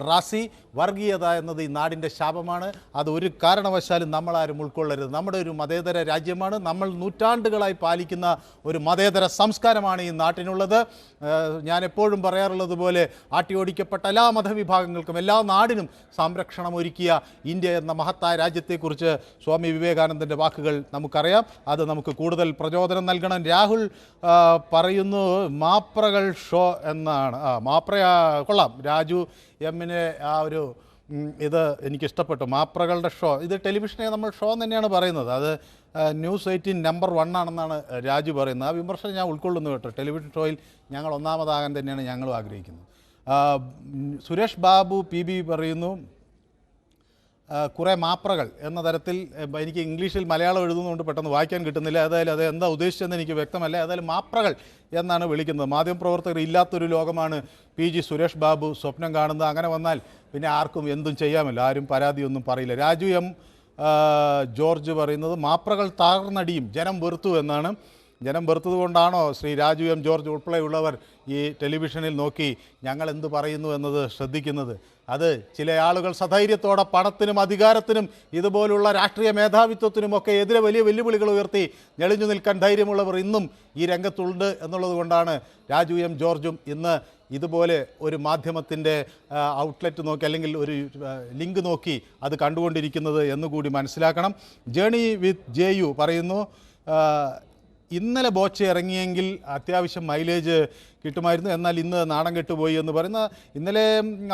റാസി. വർഗീയത എന്നത് ഈ നാടിൻ്റെ ശാപമാണ്, അത് ഒരു കാരണവശാലും നമ്മളാരും ഉൾക്കൊള്ളരുത്. നമ്മുടെ ഒരു മതേതര രാജ്യമാണ്, നമ്മൾ നൂറ്റാണ്ടുകളായി പാലിക്കുന്ന ഒരു മതേതര സംസ്കാരമാണ് ഈ നാട്ടിനുള്ളത്. ഞാൻ എപ്പോഴും പറയാറുള്ളത് പോലെ ആട്ടിയോടിക്കപ്പെട്ട എല്ലാ മതവിഭാഗങ്ങൾക്കും എല്ലാ നാടിനും സംരക്ഷണം ഒരുക്കിയ ഇന്ത്യ എന്ന മഹത്തായ രാജ്യത്തെക്കുറിച്ച് സ്വാമി വിവേകാനന്ദൻ്റെ വാക്കുകൾ നമുക്കറിയാം. അത് നമുക്ക് കൂടുതൽ പ്രചോദനം നൽകണം. രാഹുൽ പറയുന്നു മാപ്രകൾ ഷോ എന്നാണ്. കൊള്ളാം, രാജു എമ്മിനെ ആ ഒരു ഇത് എനിക്കിഷ്ടപ്പെട്ടു, മാപ്രകളുടെ ഷോ. ഇത് ടെലിവിഷനെ നമ്മൾ ഷോ തന്നെയാണ് പറയുന്നത്, അത് ന്യൂസ് 18 നമ്പർ 1 ആണെന്നാണ് രാജു പറയുന്നത്. ആ വിമർശനം ഞാൻ ഉൾക്കൊള്ളുന്നു കേട്ടോ. ടെലിവിഷൻ ഷോയിൽ ഞങ്ങൾ ഒന്നാമതാകാൻ തന്നെയാണ് ഞങ്ങളും ആഗ്രഹിക്കുന്നത്. സുരേഷ് ബാബു PB പറയുന്നു, കുറേ മാപ്രകൾ എന്ന തരത്തിൽ. എനിക്ക് ഇംഗ്ലീഷിൽ മലയാളം എഴുതുന്നതുകൊണ്ട് പെട്ടെന്ന് വായിക്കാൻ കിട്ടുന്നില്ല. ഏതായാലും അത് എന്താ ഉദ്ദേശിച്ചതെന്ന് എനിക്ക് വ്യക്തമല്ല. ഏതായാലും മാപ്രകൾ എന്നാണ് വിളിക്കുന്നത്. മാധ്യമപ്രവർത്തകർ ഇല്ലാത്തൊരു ലോകമാണ് PG സുരേഷ് ബാബു സ്വപ്നം കാണുന്നത്. അങ്ങനെ വന്നാൽ പിന്നെ ആർക്കും എന്തും ചെയ്യാമല്ലോ, ആരും പരാതിയൊന്നും പറയില്ല. രാജു M ജോർജ് പറയുന്നത് മാപ്രകൾ താർന്നടിയും, ജനം വെറുത്തു എന്നാണ്. ജനം വെറുത്തതുകൊണ്ടാണോ ശ്രീ രാജു M ജോർജ് ഉൾപ്പെടെയുള്ളവർ ഈ ടെലിവിഷനിൽ നോക്കി ഞങ്ങൾ എന്ത് പറയുന്നു എന്നത് ശ്രദ്ധിക്കുന്നത്? അത് ചില ആളുകൾ സധൈര്യത്തോടെ പണത്തിനും അധികാരത്തിനും ഇതുപോലുള്ള രാഷ്ട്രീയ മേധാവിത്വത്തിനുമൊക്കെ എതിരെ വലിയ വെല്ലുവിളികൾ ഉയർത്തി ഞെളിഞ്ഞു നിൽക്കാൻ ധൈര്യമുള്ളവർ ഇന്നും ഈ രംഗത്തുണ്ട് എന്നുള്ളത് കൊണ്ടാണ് രാജു M ജോർജും ഇന്ന് ഇതുപോലെ ഒരു മാധ്യമത്തിൻ്റെ ഔട്ട്ലെറ്റ് നോക്കി അല്ലെങ്കിൽ ഒരു ലിങ്ക് നോക്കി അത് കണ്ടുകൊണ്ടിരിക്കുന്നത് എന്നുകൂടി മനസ്സിലാക്കണം. ജേണി വിത്ത് JU പറയുന്നു, ഇന്നലെ ബോച്ച ഇറങ്ങിയെങ്കിൽ അത്യാവശ്യം മൈലേജ് കിട്ടുമായിരുന്നു, എന്നാൽ ഇന്ന് നാണം കെട്ടുപോയി എന്ന് പറയുന്ന. ഇന്നലെ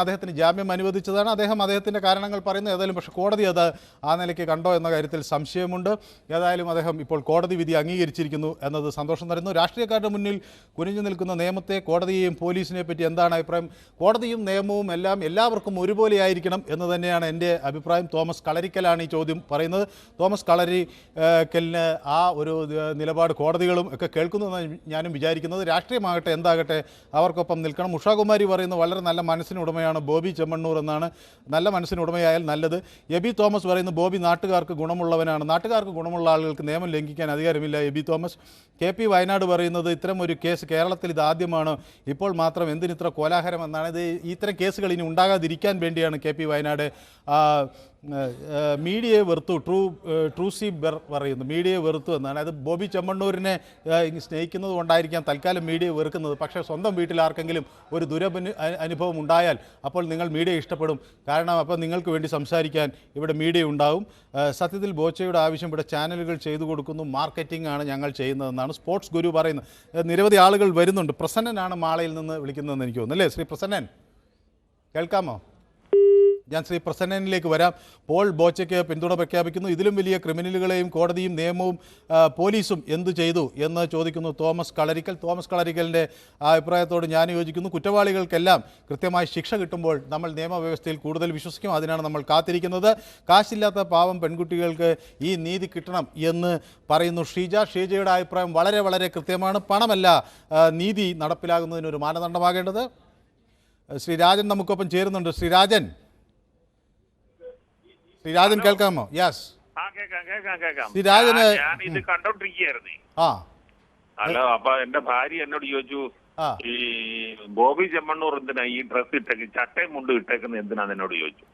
അദ്ദേഹത്തിന് ജാമ്യം അനുവദിച്ചതാണ്, അദ്ദേഹത്തിൻ്റെ കാരണങ്ങൾ പറയുന്നത്. ഏതായാലും പക്ഷേ കോടതി അത് ആ നിലയ്ക്ക് കണ്ടോ എന്ന കാര്യത്തിൽ സംശയമുണ്ട്. ഏതായാലും അദ്ദേഹം ഇപ്പോൾ കോടതി വിധി അംഗീകരിച്ചിരിക്കുന്നു എന്നത് സന്തോഷം തരുന്നു. രാഷ്ട്രീയക്കാരുടെ മുന്നിൽ കുനിഞ്ഞു നിൽക്കുന്ന നിയമത്തെ, കോടതിയെയും പോലീസിനെ പറ്റി എന്താണ് അഭിപ്രായം? കോടതിയും നിയമവും എല്ലാം എല്ലാവർക്കും ഒരുപോലെയായിരിക്കണം എന്ന് തന്നെയാണ് എൻ്റെ അഭിപ്രായം. തോമസ് കളരിക്കലാണ് ഈ ചോദ്യം പറയുന്നത്. തോമസ് കളരിക്കലിന് ആ ഒരു നിലപാട് കോടതികളും ഒക്കെ കേൾക്കുന്നതെന്ന് ഞാനും വിചാരിക്കുന്നത്. രാഷ്ട്രീയമാകട്ടെ എന്താകട്ടെ ഉണ്ടാകട്ടെ, അവർക്കൊപ്പം നിൽക്കണം. ഉഷാകുമാരി പറയുന്നത് വളരെ നല്ല മനസ്സിനുടമയാണ് ബോബി ചെമ്മണ്ണൂർ എന്നാണ്. നല്ല മനസ്സിനുടമയായാൽ നല്ലത്. എബി തോമസ് പറയുന്നത് ബോബി നാട്ടുകാർക്ക് ഗുണമുള്ളവനാണ്. നാട്ടുകാർക്ക് ഗുണമുള്ള ആളുകൾക്ക് നിയമം ലംഘിക്കാൻ അധികാരമില്ല. AB Thomas. KP വയനാട് പറയുന്നത് ഇത്തരം ഒരു കേസ് കേരളത്തിൽ ഇതാദ്യമാണ്, ഇപ്പോൾ മാത്രം എന്തിനിത്ര കോലാഹലം എന്നാണ്. ഇത് ഇത്തരം കേസുകൾ ഇനി ഉണ്ടാകാതിരിക്കാൻ വേണ്ടിയാണ് KP വയനാട്. മീഡിയയെ വെറുത്തു, ട്രൂസി പറയുന്നു മീഡിയയെ വെറുത്തു എന്നാണ്. അത് ബോബി ചെമ്മണ്ണൂരിനെ സ്നേഹിക്കുന്നത് കൊണ്ടായിരിക്കാം തൽക്കാലം മീഡിയ വെറുക്കുന്നത്. പക്ഷേ സ്വന്തം വീട്ടിൽ ആർക്കെങ്കിലും ഒരു അനുഭവം ഉണ്ടായാൽ അപ്പോൾ നിങ്ങൾ മീഡിയ ഇഷ്ടപ്പെടും. കാരണം അപ്പോൾ നിങ്ങൾക്ക് വേണ്ടി സംസാരിക്കാൻ ഇവിടെ മീഡിയ ഉണ്ടാവും. സത്യത്തിൽ ബോച്ചയുടെ ആവശ്യം ഇവിടെ ചാനലുകൾ ചെയ്തു കൊടുക്കുന്നു, മാർക്കറ്റിംഗ് ആണ് ഞങ്ങൾ ചെയ്യുന്നതെന്നാണ് സ്പോർട്സ് ഗുരു പറയുന്നത്. നിരവധി ആളുകൾ വരുന്നുണ്ട്. പ്രസന്നനാണ് മാളയിൽ നിന്ന് വിളിക്കുന്നതെന്ന് എനിക്ക് തോന്നുന്നു, അല്ലേ ശ്രീ പ്രസന്നൻ? കേൾക്കാമോ? ഞാൻ ശ്രീ പ്രസന്നനിലേക്ക് വരാം. പോൾ ബോച്ചയ്ക്ക് പിന്തുണ പ്രഖ്യാപിക്കുന്നു. ഇതിലും വലിയ ക്രിമിനലുകളെയും കോടതിയും നിയമവും പോലീസും എന്തു ചെയ്തു എന്ന് ചോദിക്കുന്നു തോമസ് കളരിക്കൽ. തോമസ് കളരിക്കലിൻ്റെ അഭിപ്രായത്തോട് ഞാൻ യോജിക്കുന്നു. കുറ്റവാളികൾക്കെല്ലാം കൃത്യമായി ശിക്ഷ കിട്ടുമ്പോൾ നമ്മൾ നിയമവ്യവസ്ഥയിൽ കൂടുതൽ വിശ്വസിക്കും. അതിനാണ് നമ്മൾ കാത്തിരിക്കുന്നത്. കാശില്ലാത്ത പാവം പെൺകുട്ടികൾക്ക് ഈ നീതി കിട്ടണം എന്ന് പറയുന്നു ഷീജയുടെ അഭിപ്രായം വളരെ വളരെ കൃത്യമാണ്. പണമല്ല നീതി നടപ്പിലാകുന്നതിനൊരു മാനദണ്ഡമാകേണ്ടത്. ശ്രീ രാജൻ നമുക്കൊപ്പം ചേരുന്നുണ്ട്. ശ്രീരാജൻ കേൾക്കാമോ? യെസ്, ശ്രീരാജന് ഇത് കണ്ടോണ്ടിരിക്കുകയായിരുന്നേ. ഹലോ, അപ്പൊ എന്റെ ഭാര്യ എന്നോട് ചോദിച്ചു, ഈ ബോബി ചെമ്മണ്ണൂർ എന്തിനാ ഈ ഡ്രസ് ഇട്ടേക്ക്, ചട്ടയും മുണ്ട് ഇട്ടേക്കുന്നത് എന്തിനാന്ന് എന്നോട് ചോദിച്ചു.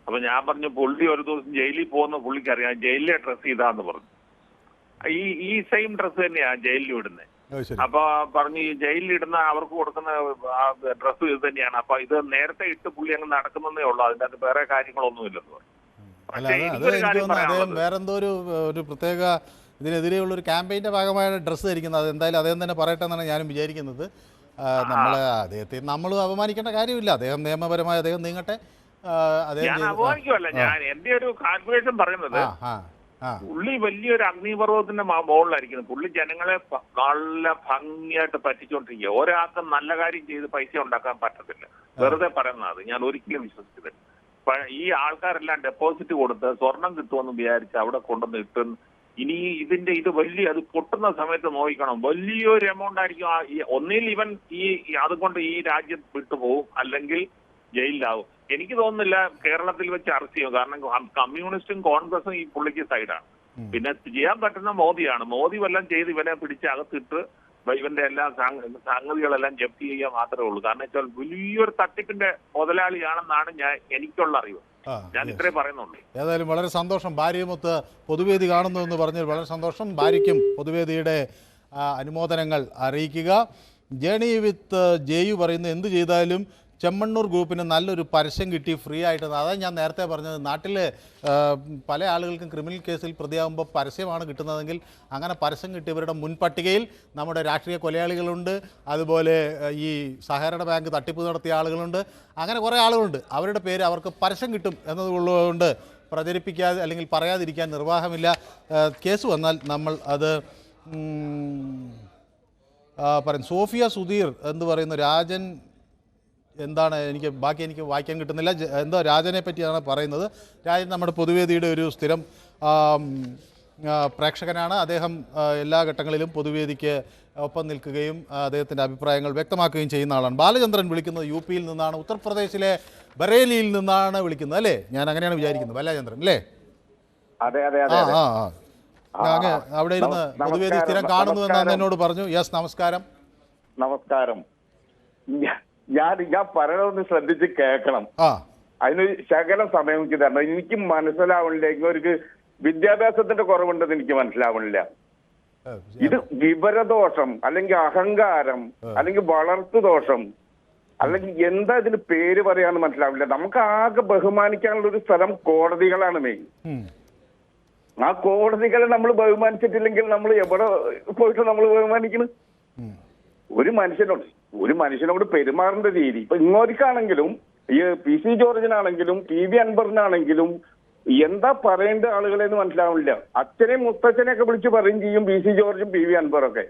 അപ്പൊ ഞാൻ പറഞ്ഞു, പുള്ളി ഒരു ദിവസം ജയിലിൽ പോകുന്ന പുള്ളിക്കറിയാം, ജയിലിലെ ഡ്രസ് ഇതാന്ന് പറഞ്ഞു. ഈ സെയിം ഡ്രസ് തന്നെയാ ജയിലിൽ ഇടുന്നത്. അപ്പൊ പറഞ്ഞു, ഈ ജയിലിൽ ഇടുന്ന അവർക്ക് കൊടുക്കുന്ന ഡ്രസ് ഇത് തന്നെയാണ്. അപ്പൊ ഇത് നേരത്തെ ഇട്ട് പുള്ളി അങ്ങ് നടക്കുന്നതേ ഉള്ളൂ, അതിന്റെ അകത്ത് വേറെ കാര്യങ്ങളൊന്നുമില്ലെന്ന് പറഞ്ഞു. അല്ല, അത് എനിക്ക് തോന്നുന്നു അദ്ദേഹം വേറെന്തോ ഒരു പ്രത്യേക ഇതിനെതിരെയുള്ള ഒരു ക്യാമ്പയിൻ്റെ ഭാഗമായ ഡ്രസ്സ് ധരിക്കുന്നത്. അത് എന്തായാലും അദ്ദേഹം തന്നെ പറയട്ടെ എന്നാണ് ഞാനും വിചാരിക്കുന്നത്. അദ്ദേഹത്തെ നമ്മൾ അപമാനിക്കേണ്ട കാര്യമില്ല. അദ്ദേഹം നിയമപരമായി അദ്ദേഹം നീങ്ങട്ടെ. ഞാൻ അപമാനിക്കുമല്ല, ഞാൻ എന്റെ ഒരു കാൽക്കുലേഷൻ പറയുന്നത്, പുള്ളി വലിയൊരു അഗ്നിപർവ്വതത്തിന്റെ മുകളിലായിരിക്കുന്നത്. പുള്ളി ജനങ്ങളെ നല്ല ഭംഗിയായിട്ട് പറ്റിച്ചോണ്ടിരിക്കുക. ഒരാൾക്ക് നല്ല കാര്യം ചെയ്ത് പൈസ ഉണ്ടാക്കാൻ പറ്റത്തില്ല, വെറുതെ പറയുന്നത്. ഞാൻ ഒരിക്കലും വിശ്വസിക്കുന്നില്ല. ഈ ആൾക്കാരെല്ലാം ഡെപ്പോസിറ്റ് കൊടുത്ത് സ്വർണം കിട്ടുമെന്ന് വിചാരിച്ച് അവിടെ കൊണ്ടുവന്ന് ഇട്ടും ഇനി ഇത് വലിയ അത് പൊട്ടുന്ന സമയത്ത് നോക്കണം, വലിയൊരു എമൗണ്ട് ആയിരിക്കും. ഒന്നിൽ ഇവൻ അതുകൊണ്ട് ഈ രാജ്യം വിട്ടുപോകും, അല്ലെങ്കിൽ ജയിലിലാവും. എനിക്ക് തോന്നുന്നില്ല കേരളത്തിൽ വെച്ച് അറസ്റ്റ് ചെയ്യും. കാരണം കമ്മ്യൂണിസ്റ്റും കോൺഗ്രസും ഈ പുള്ളിക്ക് സൈഡാണ്. പിന്നെ ചെയ്യാൻ പറ്റുന്ന മോദിയാണ്. മോദി വല്ലതും ചെയ്ത് ഇവനെ പിടിച്ച് അകത്തിട്ട് ഇവന്റെ എല്ലാ സംഗതികളെല്ലാം ജപ്തി ചെയ്യാൻ മാത്രമേ ഉള്ളൂ. കാരണം വെച്ചാൽ വലിയൊരു തട്ടിപ്പിന്റെ മുതലാളിയാണെന്നാണ് എനിക്കുള്ള അറിവ്. ഞാൻ ഇത്രേ പറയുന്നുള്ളൂ. ഏതായാലും വളരെ സന്തോഷം. ഭാര്യയുമൊത്ത് പൊതുവേദി കാണുന്നു എന്ന് പറഞ്ഞാൽ വളരെ സന്തോഷം. ഭാര്യയ്ക്കും പൊതുവേദിയുടെ അനുമോദനങ്ങൾ അറിയിക്കുക. ജേണി വിത്ത് ജെയു പറയുന്നു, എന്ത് ചെയ്താലും ചെമ്മണ്ണൂർ ഗ്രൂപ്പിന് നല്ലൊരു പരസ്യം കിട്ടി ഫ്രീ ആയിട്ട്. അതാണ് ഞാൻ നേരത്തെ പറഞ്ഞത്. നാട്ടിൽ പല ആളുകൾക്കും ക്രിമിനൽ കേസിൽ പ്രതിയാകുമ്പോൾ പരസ്യമാണ് കിട്ടുന്നതെങ്കിൽ അങ്ങനെ പരസ്യം കിട്ടിയവരുടെ മുൻപട്ടികയിൽ നമ്മുടെ രാഷ്ട്രീയ കൊലയാളികളുണ്ട്, അതുപോലെ ഈ സഹകരണ ബാങ്ക് തട്ടിപ്പ് നടത്തിയ ആളുകളുണ്ട്, അങ്ങനെ കുറേ ആളുകളുണ്ട്. അവരുടെ പേര് അവർക്ക് പരസ്യം കിട്ടും എന്നതുകൊണ്ട് പ്രചരിപ്പിക്കാതെ അല്ലെങ്കിൽ പറയാതിരിക്കാൻ നിർവാഹമില്ല. കേസ് വന്നാൽ നമ്മൾ അത് പറയും. സോഫിയ സുധീർ എന്ന് പറയുന്ന രാജൻ എന്താണ് എനിക്ക് വായിക്കാൻ കിട്ടുന്നില്ല. എന്തോ രാജനെ പറ്റിയാണ് പറയുന്നത്. രാജൻ നമ്മുടെ പൊതുവേദിയുടെ ഒരു സ്ഥിരം പ്രേക്ഷകനാണ്. അദ്ദേഹം എല്ലാ ഘട്ടങ്ങളിലും പൊതുവേദിക്ക് ഒപ്പം നിൽക്കുകയും അദ്ദേഹത്തിൻ്റെ അഭിപ്രായങ്ങൾ വ്യക്തമാക്കുകയും ചെയ്യുന്ന ആളാണ്. ബാലചന്ദ്രൻ വിളിക്കുന്നത് UP യിൽ നിന്നാണ്, ഉത്തർപ്രദേശിലെ ബറേലിയിൽ നിന്നാണ് വിളിക്കുന്നത്, അല്ലേ? ഞാൻ അങ്ങനെയാണ് വിചാരിക്കുന്നത്. ബാലചന്ദ്രൻ അല്ലേ? അവിടെ ഇരുന്ന് പൊതുവേദി സ്ഥിരം കാണുന്നു എന്നാണ് എന്നോട് പറഞ്ഞു. യെസ്, നമസ്കാരം. നമസ്കാരം. ഞാൻ പറയണമെന്ന് ശ്രദ്ധിച്ച് കേൾക്കണം. അതിന് ശകലം സമയം എനിക്ക് തരണം. എനിക്ക് മനസ്സിലാവണില്ല. ഇങ്ങോട്ട് വിദ്യാഭ്യാസത്തിന്റെ കുറവുണ്ടെന്ന് എനിക്ക് മനസ്സിലാവണില്ല. ഇത് വിവരദോഷം, അല്ലെങ്കിൽ അഹങ്കാരം, അല്ലെങ്കിൽ വളർത്തു ദോഷം, അല്ലെങ്കിൽ എന്താ ഇതിന് പേര് പറയാന്ന് മനസ്സിലാവില്ല. നമുക്ക് ആകെ ബഹുമാനിക്കാനുള്ള ഒരു സ്ഥലം കോടതികളാണ് മെയിൻ. ആ കോടതികളെ നമ്മൾ ബഹുമാനിച്ചിട്ടില്ലെങ്കിൽ നമ്മൾ എവിടെ പോയിട്ട് നമ്മൾ ബഹുമാനിക്കണം? ഒരു മനുഷ്യനോട് പെരുമാറേണ്ട രീതി ഇപ്പൊ ഇങ്ങോട്ടാണെങ്കിലും ഈ PC ജോർജിനാണെങ്കിലും PV അൻവറിനാണെങ്കിലും എന്താ പറയേണ്ട ആളുകളെന്ന് മനസ്സിലാവില്ല. അച്ഛനെയും മുത്തച്ഛനെയൊക്കെ വിളിച്ച് പറയും ചെയ്യും PC ജോർജും PV അൻവറൊക്കെ.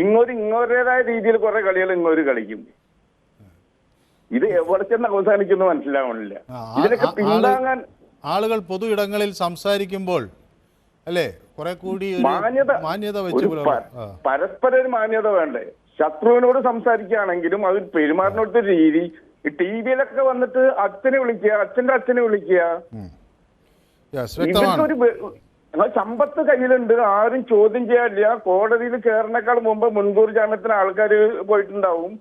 ഇങ്ങോട്ടേതായ രീതിയിൽ കുറെ കളികൾ ഇങ്ങോട്ട് കളിക്കും. ഇത് എവിടെ ചെന്ന് അവസാനിക്കുന്നു മനസ്സിലാവണില്ല. ഇതിനൊക്കെ പിന്താങ്ങാൻ ആളുകൾ പൊതു ഇടങ്ങളിൽ സംസാരിക്കുമ്പോൾ അല്ലേ കുറെ കൂടി മാന്യത വെച്ച് പരസ്പര ഒരു മാന്യത വേണ്ടേ? ശത്രുവിനോട് സംസാരിക്കുകയാണെങ്കിലും അത് പെരുമാറുന്ന രീതി, ഈ ടി വിയിലൊക്കെ വന്നിട്ട് അച്ഛനെ വിളിക്കുക, അച്ഛന്റെ അച്ഛനെ വിളിക്കുക. ഇവർക്കൊരു സമ്പത്ത് കയ്യിലുണ്ട്, ആരും ചോദ്യം ചെയ്യാനില്ല. കോടതിയിൽ കയറിനേക്കാൾ മുമ്പ് മുൻകൂർ ജാമ്യത്തിന് ആൾക്കാർ പോയിട്ടുണ്ടാവും.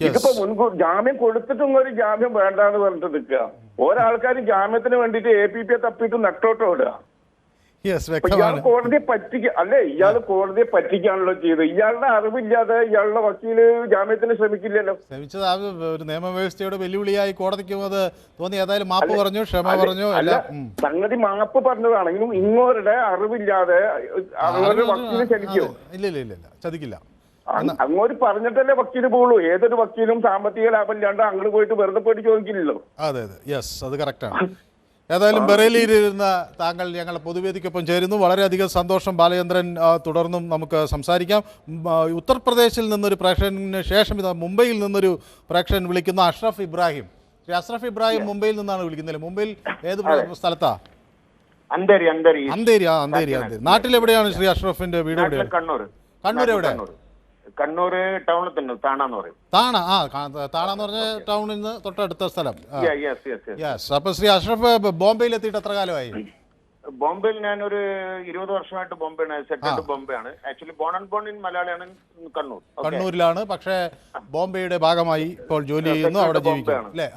ഇതിപ്പോ മുൻകൂർ ജാമ്യം കൊടുത്തിട്ടും ഒരു ജാമ്യം വേണ്ടാന്ന് പറഞ്ഞിട്ട് നിൽക്കുക. ഒരാൾക്കാർ ജാമ്യത്തിന് വേണ്ടിയിട്ട് APP തപ്പിയിട്ട് നട്ടോട്ട് ഓടുക. ഇയാൾ കോടതിയെ ഇയാൾ കോടതിയെ പറ്റിക്കാണല്ലോ ചെയ്തത്. ഇയാളുടെ അറിവില്ലാതെ ഇയാളുടെ വക്കീല് ജാമ്യത്തിന് ശ്രമിക്കില്ലല്ലോ. ശ്രമിച്ചത് ആ ഒരു നിയമവ്യവസ്ഥയുടെ വെല്ലുവിളിയായി കോടതിക്ക് അത് തോന്നി. ഏതായാലും മാപ്പ് പറഞ്ഞു, ക്ഷമ പറഞ്ഞു. സംഗതി മാപ്പ് പറഞ്ഞതാണെങ്കിലും ഇങ്ങോരുടെ അറിവില്ലാതെ വക്കീല് ചതിക്കോ? ഇല്ല ചതിക്കില്ല. അങ്ങോട്ട് പറഞ്ഞിട്ടല്ലേ വക്കീല് പോകുള്ളൂ. ഏതൊരു വക്കീലും സാമ്പത്തിക ലാഭം ഇല്ലാണ്ട് അങ്ങോട്ട് പോയിട്ട് വെറുതെ പോയിട്ട് ചോദിക്കില്ലല്ലോ. അതെ അത് കറക്റ്റാണ്. ഏതായാലും ബറേലിയിലിരുന്ന താങ്കൾ ഞങ്ങളുടെ പൊതുവേദിക്കൊപ്പം ചേരുന്നു. വളരെയധികം സന്തോഷം ബാലചന്ദ്രൻ. തുടർന്നും നമുക്ക് സംസാരിക്കാം. ഉത്തർപ്രദേശിൽ നിന്നൊരു പ്രേക്ഷകന് ശേഷം ഇത് മുംബൈയിൽ നിന്നൊരു പ്രേക്ഷകൻ വിളിക്കുന്ന അഷ്റഫ് ഇബ്രാഹിം. ശ്രീ അഷ്റഫ് ഇബ്രാഹിം മുംബൈയിൽ നിന്നാണ് വിളിക്കുന്നത്. മുംബൈയിൽ ഏത് സ്ഥലത്താ? അന്തേരി. നാട്ടിലെവിടെയാണ് ശ്രീ അഷ്റഫിന്റെ വീട്? എവിടെയാണ്? കണ്ണൂർ. എവിടെ? കണ്ണൂർ ടൗണിൽ തന്നെ താണെന്ന് പറയും. താണെന്ന് പറഞ്ഞ ടൗണിൽ നിന്ന് തൊട്ടടുത്ത സ്ഥലം. അപ്പൊ ശ്രീ അഷ്റഫ് ബോംബെയിൽ എത്തിയിട്ട് എത്ര കാലമായി? ബോംബെയിൽ ഞാനൊരു 20 വർഷമായിട്ട് ബോംബെയാണ്. സെറ്റിൽഡ് ബോംബെയാണ്. Actually born and born in മലയാളിയാണ്. കണ്ണൂരിലാണ്, പക്ഷേ ബോംബെയുടെ ഭാഗമായി ഇപ്പോൾ ജോലി ചെയ്യുന്നു, അവിടെ ജീവിക്കുന്നു അല്ലേ?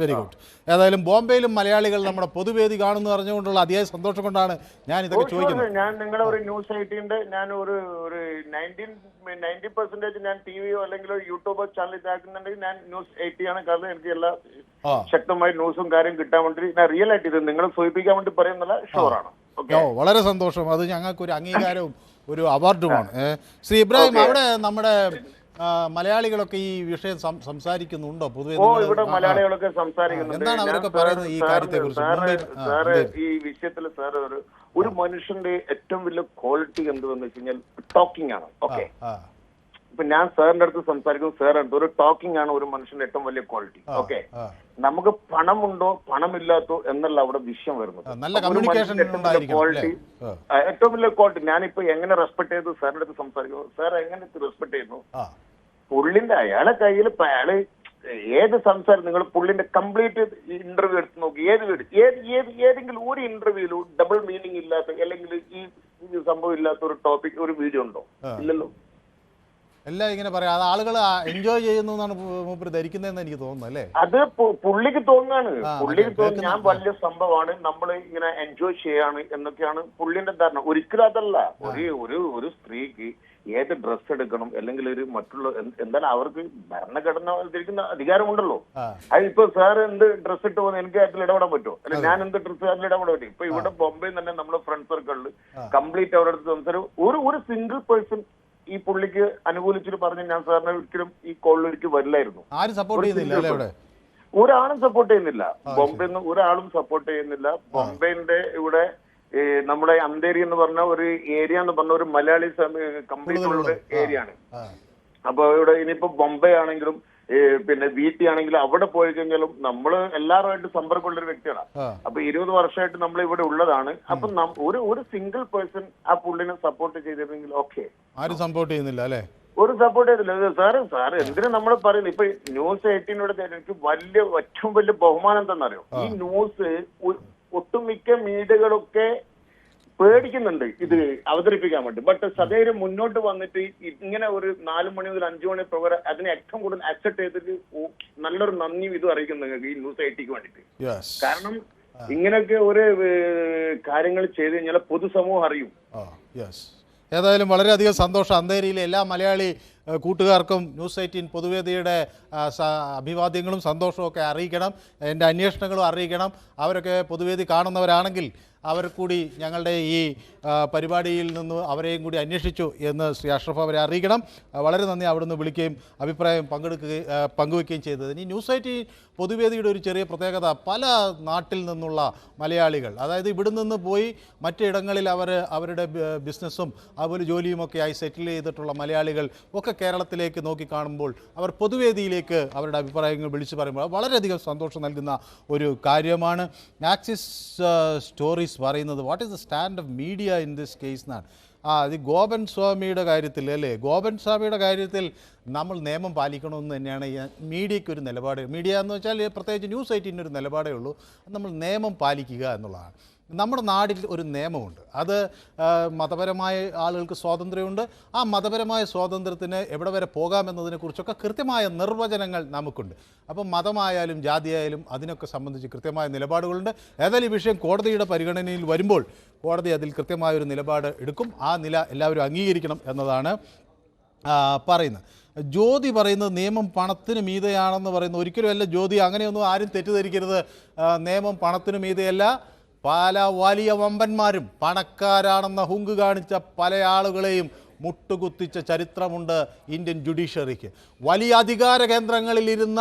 Very good. ഏതായാലും ബോംബെയിലും മലയാളികൾ നമ്മുടെ പൊതുവേദി കാണുന്നു അറിഞ്ഞുകൊണ്ടുള്ള അതിയായ സന്തോഷം കൊണ്ടാണ് ഞാൻ ഇതൊക്കെ ചോദിക്കുന്നത്. ഞാൻ നിങ്ങളെ ഒരു ന്യൂസ് 18 ഞാൻ ഒരു 90% ഞാൻ ടിവിയോ അല്ലെങ്കിൽ ഒരു യൂട്യൂബ് ചാനൽ ഇതാക്കുന്നുണ്ടെങ്കിൽ ഞാൻ ന്യൂസ് 80 ആണ്. കാരണം എനിക്ക് എല്ലാ ശക്തമായ ന്യൂസും കാര്യം കിട്ടാൻ വേണ്ടി ഞാൻ റിയൽ ആയിട്ട് ഇത് നിങ്ങളെ സൂചിപ്പിക്കാൻ വേണ്ടി പറയുന്നില്ല. ഷുവറാണ്. വളരെ സന്തോഷം. അത് ഞങ്ങൾക്ക് ഒരു അംഗീകാരവും ഒരു അവാർഡുമാണ്. ശ്രീ ഇബ്രാഹിം, അവിടെ നമ്മുടെ മലയാളികളൊക്കെ ഈ വിഷയം സംസാരിക്കുന്നുണ്ടോ പൊതുവെ? ഇവിടെ മലയാളികളൊക്കെ സംസാരിക്കുന്നുണ്ട്. എന്താണ് അവരൊക്കെ പറയുന്നത് ഈ കാര്യത്തെ കുറിച്ച്? ഈ വിഷയത്തിൽ സാർ ഒരു മനുഷ്യന്റെ ഏറ്റവും വലിയ ക്വാളിറ്റി എന്തുവെന്ന് വെച്ച് കഴിഞ്ഞാൽ ടോക്കിംഗ് ആണ്. ഓക്കെ, ഇപ്പൊ ഞാൻ സാറിന്റെ അടുത്ത് സംസാരിക്കുന്നു, സാർ അടുത്ത് ഒരു ടോക്കിംഗ് ആണ് ഒരു മനുഷ്യന്റെ ഏറ്റവും വലിയ ക്വാളിറ്റി. ഓക്കെ, നമുക്ക് പണമുണ്ടോ പണമില്ലാത്തോ എന്നല്ല അവിടെ വിഷയം വരുന്നത്. ക്വാളിറ്റി ഏറ്റവും വലിയ ക്വാളിറ്റി. ഞാനിപ്പോ എങ്ങനെ റെസ്പെക്ട് ചെയ്തു സാറിന്റെ അടുത്ത് സംസാരിക്കുന്നു, സാർ എങ്ങനെ റെസ്പെക്ട് ചെയ്യുന്നു? പുള്ളിന്റെ അയാളെ കയ്യിൽ അയാള് ഏത് സംസാരം നിങ്ങൾ പുള്ളിന്റെ കംപ്ലീറ്റ് ഇന്റർവ്യൂ എടുത്ത് നോക്കി, ഏതെങ്കിലും ഒരു ഇന്റർവ്യൂവിലും ഡബിൾ മീനിങ് ഇല്ലാത്ത അല്ലെങ്കിൽ ഈ സംഭവം ഇല്ലാത്ത ഒരു ടോപ്പിക് ഒരു വീഡിയോ ഉണ്ടോ? ഇല്ലല്ലോ. എല്ലാം ഇങ്ങനെ പറയാം. അത് ആളുകൾ എൻജോയ് ചെയ്യുന്നു എന്നാണ് മൂപ്പര് ധരിക്കുന്നതെന്ന് എനിക്ക് തോന്നുന്നു അല്ലേ? അത് പുള്ളിക്ക് തോന്നാണ്. ഞാൻ വലിയ സംഭവമാണ്, നമ്മൾ ഇങ്ങനെ എൻജോയ് ചെയ്യാണ് എന്നൊക്കെയാണ് പുള്ളിന്റെ ധാരണ. ഒരിക്കലും അതല്ല. ഒരു സ്ത്രീക്ക് ഏത് ഡ്രസ് എടുക്കണം അല്ലെങ്കിൽ ഒരു മറ്റുള്ള എന്താണ് അവർക്ക് ഭരണഘടന ധരിക്കുന്ന അധികാരമുണ്ടല്ലോ. അതിപ്പോ സാർ എന്ത് ഡ്രസ് ഇട്ട് പോകുന്നത് എനിക്ക് അതിൽ ഇടപെടാൻ പറ്റുമോ? അല്ലെ ഞാൻ എന്ത് ഡ്രസ് അതിൽ ഇടപെടാൻ പറ്റും? ഇപ്പൊ ഇവിടെ ബോംബെയിൽ തന്നെ നമ്മുടെ ഫ്രണ്ട് സർക്കിളിൽ കംപ്ലീറ്റ് അവരുടെ അടുത്ത് സംസാരം ഒരു സിംഗിൾ പേഴ്സൺ ഈ പുള്ളിക്ക് അനുകൂലിച്ചിട്ട് പറഞ്ഞ് ഞാൻ സാറിനെ ഒരിക്കലും ഈ കോളിലേക്ക് വരില്ലായിരുന്നു. ആരും സപ്പോർട്ട് ചെയ്യുന്നില്ല, ഒരാളും സപ്പോർട്ട് ചെയ്യുന്നില്ല. ബോംബെന്ന് ഒരാളും സപ്പോർട്ട് ചെയ്യുന്നില്ല. ബോംബെന്റെ ഇവിടെ നമ്മുടെ അന്തേരി എന്ന് പറഞ്ഞ ഒരു ഏരിയ എന്ന് പറഞ്ഞ ഒരു മലയാളി കംപ്ലീറ്റ് ഉള്ള ഏരിയ ആണ്. അപ്പൊ ഇവിടെ ഇനിയിപ്പോ ബോംബെ ആണെങ്കിലും പിന്നെ വീട്ടി ആണെങ്കിലും അവിടെ പോയി കഴിഞ്ഞാലും നമ്മള് എല്ലാവരുമായിട്ട് സമ്പർക്കമുള്ള ഒരു വ്യക്തിയാണ്. അപ്പൊ 20 വർഷമായിട്ട് നമ്മൾ ഇവിടെ ഉള്ളതാണ്. അപ്പൊ ഒരു സിംഗിൾ പേഴ്സൺ ആ പുള്ളിനെ സപ്പോർട്ട് ചെയ്തിരുന്നെങ്കിൽ ഓക്കെ. ആരും സപ്പോർട്ട് ചെയ്യുന്നില്ല അല്ലെ? ഒരു സപ്പോർട്ട് ചെയ്തില്ല. സാറ് എന്തിനാ നമ്മൾ പറയുന്നത്? ഇപ്പൊ ന്യൂസ് 18 എനിക്ക് ഏറ്റവും വലിയ ബഹുമാനം എന്താണെന്നറിയോ? ഈ ന്യൂസ് ഒട്ടുമിക്ക മീഡിയകളൊക്കെ പേടിക്കുന്നുണ്ട് ഇത് അവതരിപ്പിക്കാൻ വേണ്ടി. ബട്ട് സദൈര്യം മുന്നോട്ട് വന്നിട്ട് ഇങ്ങനെ ഒരു 4 മണി മുതൽ 5 മണി പ്രോഗ്രാം അതിനെ ഏറ്റവും കൂടുതൽ അക്സെപ്റ്റ് ചെയ്തിട്ട് നല്ലൊരു നന്ദി ഇത് അറിയിക്കുന്നു നിങ്ങൾക്ക് ഈ ന്യൂസ് 18 വേണ്ടിട്ട്. കാരണം ഇങ്ങനെയൊക്കെ ഒരു കാര്യങ്ങൾ ചെയ്ത് കഴിഞ്ഞാൽ പൊതുസമൂഹം അറിയും. ഏതായാലും വളരെയധികം സന്തോഷം. അന്തേരിയിലെ എല്ലാ മലയാളി കൂട്ടുകാർക്കും ന്യൂസ് 18 പൊതുവേദിയുടെ അഭിവാദ്യങ്ങളും സന്തോഷവും ഒക്കെ അറിയിക്കണം. എൻ്റെ അന്വേഷണങ്ങളും അറിയിക്കണം. അവരൊക്കെ പൊതുവേദി കാണുന്നവരാണെങ്കിൽ അവർ കൂടി ഞങ്ങളുടെ ഈ പരിപാടിയിൽ നിന്ന് അവരെയും കൂടി അന്വേഷിച്ചു എന്ന് ശ്രീ അഷ്റഫ് അവരെ അറിയിക്കണം. വളരെ നന്ദി അവിടുന്ന് വിളിക്കുകയും അഭിപ്രായം പങ്കുവയ്ക്കുകയും ചെയ്തതിന്. ഈ ന്യൂസ് 18 പൊതുവേദിയുടെ ഒരു ചെറിയ പ്രത്യേകത, പല നാട്ടിൽ നിന്നുള്ള മലയാളികൾ, അതായത് ഇവിടെ നിന്ന് പോയി മറ്റിടങ്ങളിൽ അവരുടെ ബിസിനസ്സും അതുപോലെ ജോലിയുമൊക്കെയായി സെറ്റിൽ ചെയ്തിട്ടുള്ള മലയാളികൾ ഒക്കെ കേരളത്തിലേക്ക് നോക്കിക്കാണുമ്പോൾ അവർ പൊതുവേദിയിലേക്ക് അവരുടെ അഭിപ്രായങ്ങൾ വിളിച്ചു പറയുമ്പോൾ വളരെയധികം സന്തോഷം നൽകുന്ന ഒരു കാര്യമാണ്. ആക്സിസ് സ്റ്റോറീസ് പറയുന്നത് what is the stand of media in this case എന്നാണ്. ഇത് ഗോപൻ സ്വാമിയുടെ കാര്യത്തിൽ അല്ലേ, ഗോപൻ സ്വാമിയുടെ കാര്യത്തിൽ നമ്മൾ നിയമം പാലിക്കണമെന്ന് തന്നെയാണ് മീഡിയയ്ക്ക് ഒരു നിലപാട്. മീഡിയ എന്ന് വെച്ചാൽ പ്രത്യേകിച്ച് ന്യൂസ് 18 ഒരു നിലപാടേ ഉള്ളൂ. നമ്മൾ നിയമം പാലിക്കുക എന്നുള്ളതാണ്. നമ്മുടെ നാട്ടിൽ ഒരു നിയമമുണ്ട്. അത് മതപരമായ ആളുകൾക്ക് സ്വാതന്ത്ര്യമുണ്ട്. ആ മതപരമായ സ്വാതന്ത്ര്യത്തിന് എവിടെ വരെ പോകാമെന്നതിനെക്കുറിച്ചൊക്കെ കൃത്യമായ നിർവചനങ്ങൾ നമുക്കുണ്ട്. അപ്പം മതമായാലും ജാതിയായാലും അതിനൊക്കെ സംബന്ധിച്ച് കൃത്യമായ നിലപാടുകളുണ്ട്. ഏതായാലും ഈ വിഷയം കോടതിയുടെ പരിഗണനയിൽ വരുമ്പോൾ കോടതി അതിൽ കൃത്യമായൊരു നിലപാട് എടുക്കും. ആ നില എല്ലാവരും അംഗീകരിക്കണം എന്നതാണ് പറയുന്നത്. ജ്യോതി പറയുന്നത് നിയമം പണത്തിന് മീതെയാണെന്ന് പറയുന്നു. ഒരിക്കലുമല്ല ജ്യോതി, അങ്ങനെയൊന്നും ആരും തെറ്റിദ്ധരിക്കരുത്. നിയമം പണത്തിന് മീതെയല്ല. പല വലിയ വമ്പന്മാരും പണക്കാരാണെന്ന ഹുങ്ക് കാണിച്ച പല ആളുകളെയും മുട്ടുകുത്തിച്ച ചരിത്രമുണ്ട് ഇന്ത്യൻ ജുഡീഷ്യറിക്ക്. വലിയ അധികാര കേന്ദ്രങ്ങളിലിരുന്ന,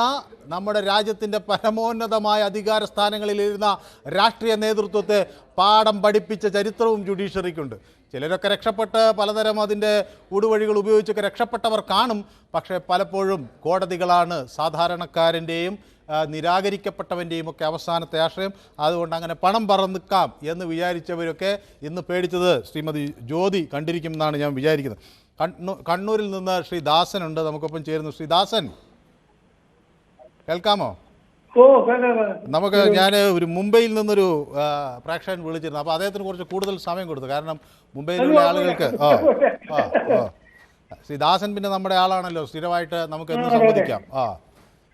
നമ്മുടെ രാജ്യത്തിൻ്റെ പരമോന്നതമായ അധികാര സ്ഥാനങ്ങളിലിരുന്ന രാഷ്ട്രീയ നേതൃത്വത്തെ പാഠം പഠിപ്പിച്ച ചരിത്രവും ജുഡീഷ്യറിക്കുണ്ട്. ചിലരൊക്കെ രക്ഷപ്പെട്ട് പലതരം അതിൻ്റെ ഊടുവഴികൾ ഉപയോഗിച്ചൊക്കെ രക്ഷപ്പെട്ടവർ കാണും. പക്ഷേ പലപ്പോഴും കോടതികളാണ് സാധാരണക്കാരൻ്റെയും നിരാകരിക്കപ്പെട്ടവൻ്റെയും ഒക്കെ അവസാനത്തെ ആശ്രയം. അതുകൊണ്ട് അങ്ങനെ പണം പറന്നിക്കാം എന്ന് വിചാരിച്ചവരൊക്കെ ഇന്ന് പേടിച്ചത് ശ്രീമതി ജ്യോതി കണ്ടിരിക്കുമെന്നാണ് ഞാൻ വിചാരിക്കുന്നത്. കണ്ണൂരിൽ നിന്ന് ശ്രീ ദാസനുണ്ട് നമുക്കൊപ്പം ചേരുന്നു. ശ്രീ ദാസൻ, കേൾക്കാമോ? നമുക്ക് ഞാൻ ഒരു മുംബൈയിൽ നിന്നൊരു പ്രേക്ഷകൻ വിളിച്ചിരുന്നു. അപ്പോൾ അദ്ദേഹത്തിന് കുറച്ച് കൂടുതൽ സമയം കൊടുത്തു. കാരണം മുംബൈയിലുള്ള ആളുകൾക്ക് ശ്രീ ദാസൻ പിന്നെ നമ്മുടെ ആളാണല്ലോ, സ്ഥിരമായിട്ട് നമുക്ക് എന്ന് സമ്മതിക്കാം.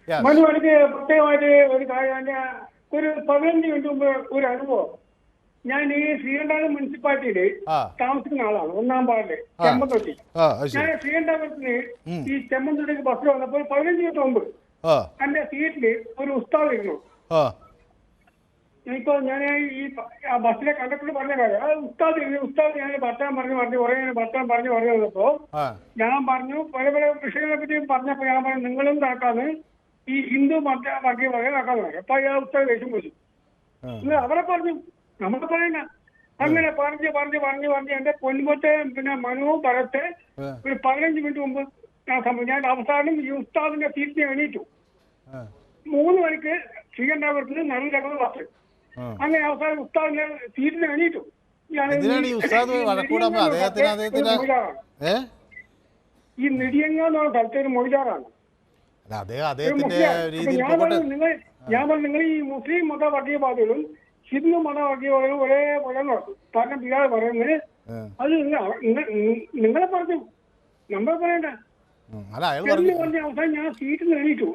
എനിക്ക് പ്രത്യേകമായിട്ട് ഒരു കാര്യം, ഒരു 15 മിനിറ്റ് മുമ്പ് ഒരു അനുഭവം. ഞാൻ ഈ ശ്രീകണ്ഠാപുരം മുനിസിപ്പാലിറ്റിയില് താമസിക്കുന്ന ആളാണ്, 1-ാം വാർഡില് ചെമ്മന്തൊട്ടി. ഞാൻ ശ്രീകണ്ഠാപുരത്തിന് ഈ ചെമ്മന്തൊട്ടിക്ക് ബസ്സിൽ വന്നപ്പോൾ 15 മിനിറ്റ് മുമ്പ് എന്റെ സീറ്റില് ഒരു ഉസ്താദ് ഇരുന്നു. ഇപ്പൊ ഞാൻ ഈ ബസ്സിലെ കണ്ടക്ടർ പറഞ്ഞ കാര്യം, ഉസ്താദ് ഞാൻ ഭർത്താൻ പറഞ്ഞു വന്നപ്പോ ഞാൻ പറഞ്ഞു, പല പല വിഷയങ്ങളെ പറ്റി പറഞ്ഞപ്പോ ഞാൻ പറഞ്ഞു നിങ്ങളും കാക്കാന്ന് ഈ ഹിന്ദു വർഗീയത കാക്കാന്ന് പറഞ്ഞു. അപ്പൊ ആ ഉസ്താദ് ദേഷ്യം പോയി. അവരെ പറഞ്ഞു, നമ്മളെ പറയണ്ട. അങ്ങനെ പറഞ്ഞു എന്റെ പൊന്മുത്തെ പിന്നെ മനു പറത്തെ ഒരു 15 മിനിറ്റ് മുമ്പ് ഞാൻ അവസാനം ഈ ഉസ്താദിന്റെ സീറ്റിനെ എണീറ്റു. 3 മണിക്ക് ശ്രീകണ്ഠാപുരത്തിന് നടുവിലൊക്കെ ബസ്. അങ്ങനെ അവസാനം ഉസ്താദിന്റെ സീറ്റിനെ എണീറ്റു. ഈ നെടിയങ്ങ എന്ന് പറഞ്ഞ സ്ഥലത്തെ ഒരു മൊഴിലാറാണ്. ഞാൻ പറഞ്ഞു നിങ്ങൾ ഈ മുസ്ലിം മതവർഗീയവാദികളും ഹിന്ദു മതവർഗീയവാദികളും ഒരേപോലെ പറഞ്ഞ പിതാവ് പറയുന്നത് അത് നിങ്ങളെ പറഞ്ഞു, നമ്മളെ പറയണ്ട. അവസാനം ഞാൻ സീറ്റിൽ നിന്ന് എണീറ്റു.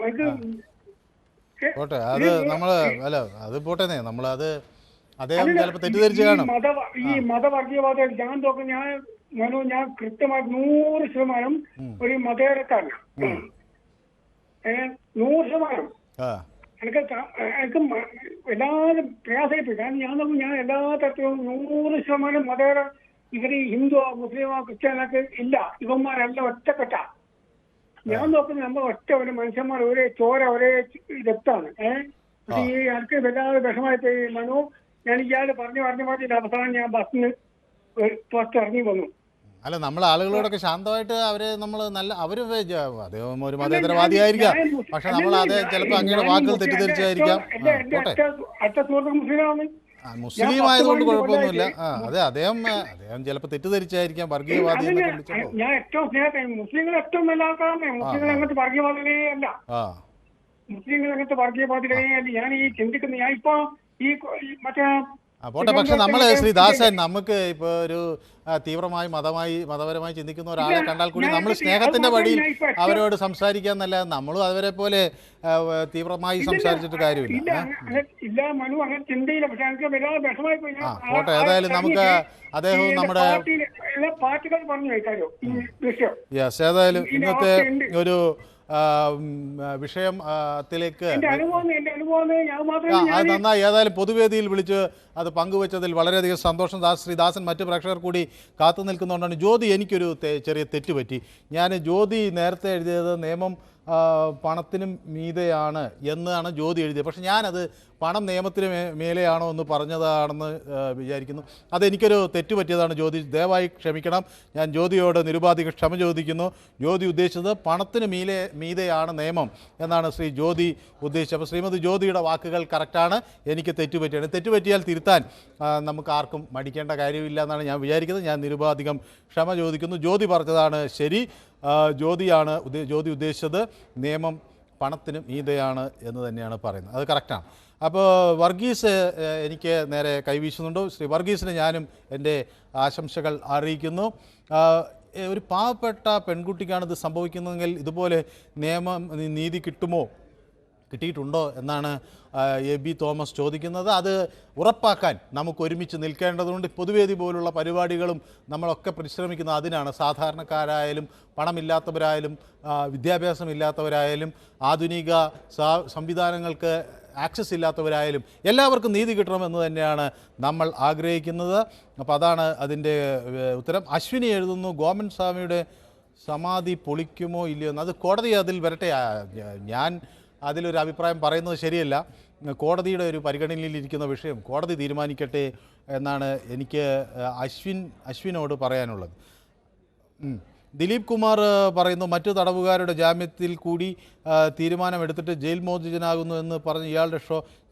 ഈ മതവർഗീയവാദികൾ ഞാൻ കൃത്യമായി 100% ഒരു മതേതരക്കാരനാണ്. 100%. എനിക്ക് എല്ലാവരും പ്രയാസപ്പെട്ടു. ഞാൻ എല്ലാ തരത്തിലും 100% മതേതര. ഇവര് ഹിന്ദുവോ മുസ്ലിമോ ക്രിസ്ത്യാനൊക്കെ ഇല്ല. ഇവന്മാരെല്ലാം ഒറ്റപ്പെട്ട. ഞാൻ നോക്കുന്നത് നമ്മൾ ഒരു മനുഷ്യന്മാർ ഒരേ ചോര ഒരേ രക്തമാണ്. ഈ എനിക്ക് വല്ലാതെ വിഷമായിട്ട് മനു ഞാൻ ഇയാള് പറഞ്ഞു അവസാനം ഞാൻ ബസ്സിന് പുറത്ത് ഇറങ്ങി വന്നു. അല്ല, നമ്മൾ ആളുകളോടൊക്കെ ശാന്തമായിട്ട് അവരെ നമ്മൾ അദ്ദേഹം ഒരു മതേതരവാദിയായിരിക്കാം. പക്ഷെ നമ്മൾ അത് ചിലപ്പോൾ അങ്ങയുടെ വാക്കുകൾ തെറ്റിദ്ധരിച്ചായിരിക്കാം. മുസ്ലിം ആയതുകൊണ്ട് കുഴപ്പമൊന്നുമില്ല. അദ്ദേഹം ചിലപ്പോൾ തെറ്റിദ്ധരിച്ചായിരിക്കാം വർഗീയവാദി എന്ന് വിളിച്ചപ്പോൾ. ഞാൻ ഏറ്റവും സ്നേഹം മുസ്ലിങ്ങൾ ഏറ്റവും നല്ല ആൾക്കാരാണ്. മുസ്ലിങ്ങൾ അങ്ങനത്തെ വർഗീയവാദികളേ അല്ല. മുസ്ലിങ്ങൾ അങ്ങനത്തെ വർഗീയവാദികളേ അല്ല. ഞാൻ ഈ ചിന്തിക്കുന്നത്, ഞാൻ ഇപ്പൊ ഈ മറ്റേ പോട്ടെ. പക്ഷെ നമ്മൾ ശ്രീ ദാസൻ, നമുക്ക് ഇപ്പോൾ ഒരു തീവ്രമായി മതപരമായി ചിന്തിക്കുന്ന ഒരാളെ കണ്ടാൽ കൂടി നമ്മൾ സ്നേഹത്തിന്റെ വഴിയിൽ അവരോട് സംസാരിക്കാന്നല്ല, നമ്മളും അവരെ പോലെ തീവ്രമായി സംസാരിച്ചിട്ട് കാര്യമില്ല. പോട്ടെ, ഏതായാലും നമുക്ക് അദ്ദേഹവും നമ്മുടെ ഏതായാലും ഇന്നത്തെ ഒരു വിഷയത്തിലേക്ക് നന്നായി ഏതായാലും പൊതുവേദിയിൽ വിളിച്ച് അത് പങ്കുവച്ചതിൽ വളരെയധികം സന്തോഷം. ശ്രീ ദാസൻ, മറ്റു പ്രേക്ഷകർ കൂടി കാത്തു നിൽക്കുന്നതുകൊണ്ടാണ്. ജ്യോതി, എനിക്കൊരു ചെറിയ തെറ്റുപറ്റി. ഞാൻ ജ്യോതി നേരത്തെ എഴുതിയത് നിയമം പണത്തിനും മീതെയാണ് എന്നാണ് ജ്യോതി എഴുതിയത്. പക്ഷെ ഞാനത് പണം നിയമത്തിന് മേലെയാണോ എന്ന് പറഞ്ഞതാണെന്ന് വിചാരിക്കുന്നു. അതെനിക്കൊരു തെറ്റ് പറ്റിയതാണ്. ജ്യോതി ദയവായി ക്ഷമിക്കണം. ഞാൻ ജ്യോതിയോട് നിരുപാധിക ക്ഷമ ചോദിക്കുന്നു. ജ്യോതി ഉദ്ദേശിച്ചത് പണത്തിന് മീതെയാണ് നിയമം എന്നാണ് ശ്രീ ജ്യോതി ഉദ്ദേശിച്ചത്. അപ്പോൾ ശ്രീമതി ജ്യോതിയുടെ വാക്കുകൾ കറക്റ്റാണ്. എനിക്ക് തെറ്റുപറ്റിയാണ്. തെറ്റുപറ്റിയാൽ തിരുത്താൻ നമുക്ക് ആർക്കും മടിക്കേണ്ട കാര്യമില്ല എന്നാണ് ഞാൻ വിചാരിക്കുന്നത്. ഞാൻ നിരുപാധികം ക്ഷമ ചോദിക്കുന്നു. ജ്യോതി പറഞ്ഞതാണ് ശരി. ജ്യോതി ഉദ്ദേശിച്ചത് നിയമം പണത്തിന് മീതെയാണ് എന്ന് തന്നെയാണ് പറയുന്നത്. അത് കറക്റ്റാണ്. അപ്പോൾ വർഗീസ് എനിക്ക് നേരെ കൈവീശുന്നുണ്ട്. ശ്രീ വർഗീസിന് ഞാനും എൻ്റെ ആശംസകൾ അറിയിക്കുന്നു. ഒരു പാവപ്പെട്ട പെൺകുട്ടിക്കാണിത് സംഭവിക്കുന്നതെങ്കിൽ ഇതുപോലെ നീതി കിട്ടിയിട്ടുണ്ടോ എന്നാണ് എബി തോമസ് ചോദിക്കുന്നത്. അത് ഉറപ്പാക്കാൻ നമുക്ക് ഒരുമിച്ച് നിൽക്കേണ്ടതുണ്ട്. പൊതുവേദി പോലുള്ള പരിപാടികളും നമ്മളൊക്കെ പരിശ്രമിക്കുന്നത് അതിനാണ്. സാധാരണക്കാരായാലും പണമില്ലാത്തവരായാലും വിദ്യാഭ്യാസമില്ലാത്തവരായാലും ആധുനിക സംവിധാനങ്ങൾക്ക് ആക്സസ് ഇല്ലാത്തവരായാലും എല്ലാവർക്കും നീതി കിട്ടണമെന്ന് തന്നെയാണ് നമ്മൾ ആഗ്രഹിക്കുന്നത്. അപ്പോൾ അതാണ് അതിൻ്റെ ഉത്തരം. അശ്വിനി എഴുതുന്നു, ഗോവിന്ദ സ്വാമിയുടെ സമാധി പൊളിക്കുമോ ഇല്ലയോ എന്ന്. അത് കോടതി അതിൽ വരട്ടെ. ഞാൻ അതിലൊരു അഭിപ്രായം പറയുന്നത് ശരിയല്ല. കോടതിയുടെ ഒരു പരിഗണനയിലിരിക്കുന്ന വിഷയം കോടതി തീരുമാനിക്കട്ടെ എന്നാണ് എനിക്ക് അശ്വിനോട് പറയാനുള്ളത്. ദിലീപ് കുമാർ പറയുന്നു, മറ്റു തടവുകാരുടെ ജാമ്യത്തിൽ കൂടി തീരുമാനമെടുത്തിട്ട് ജയിൽ മോചിതനാകുന്നു എന്ന് പറഞ്ഞ് ഇയാളുടെ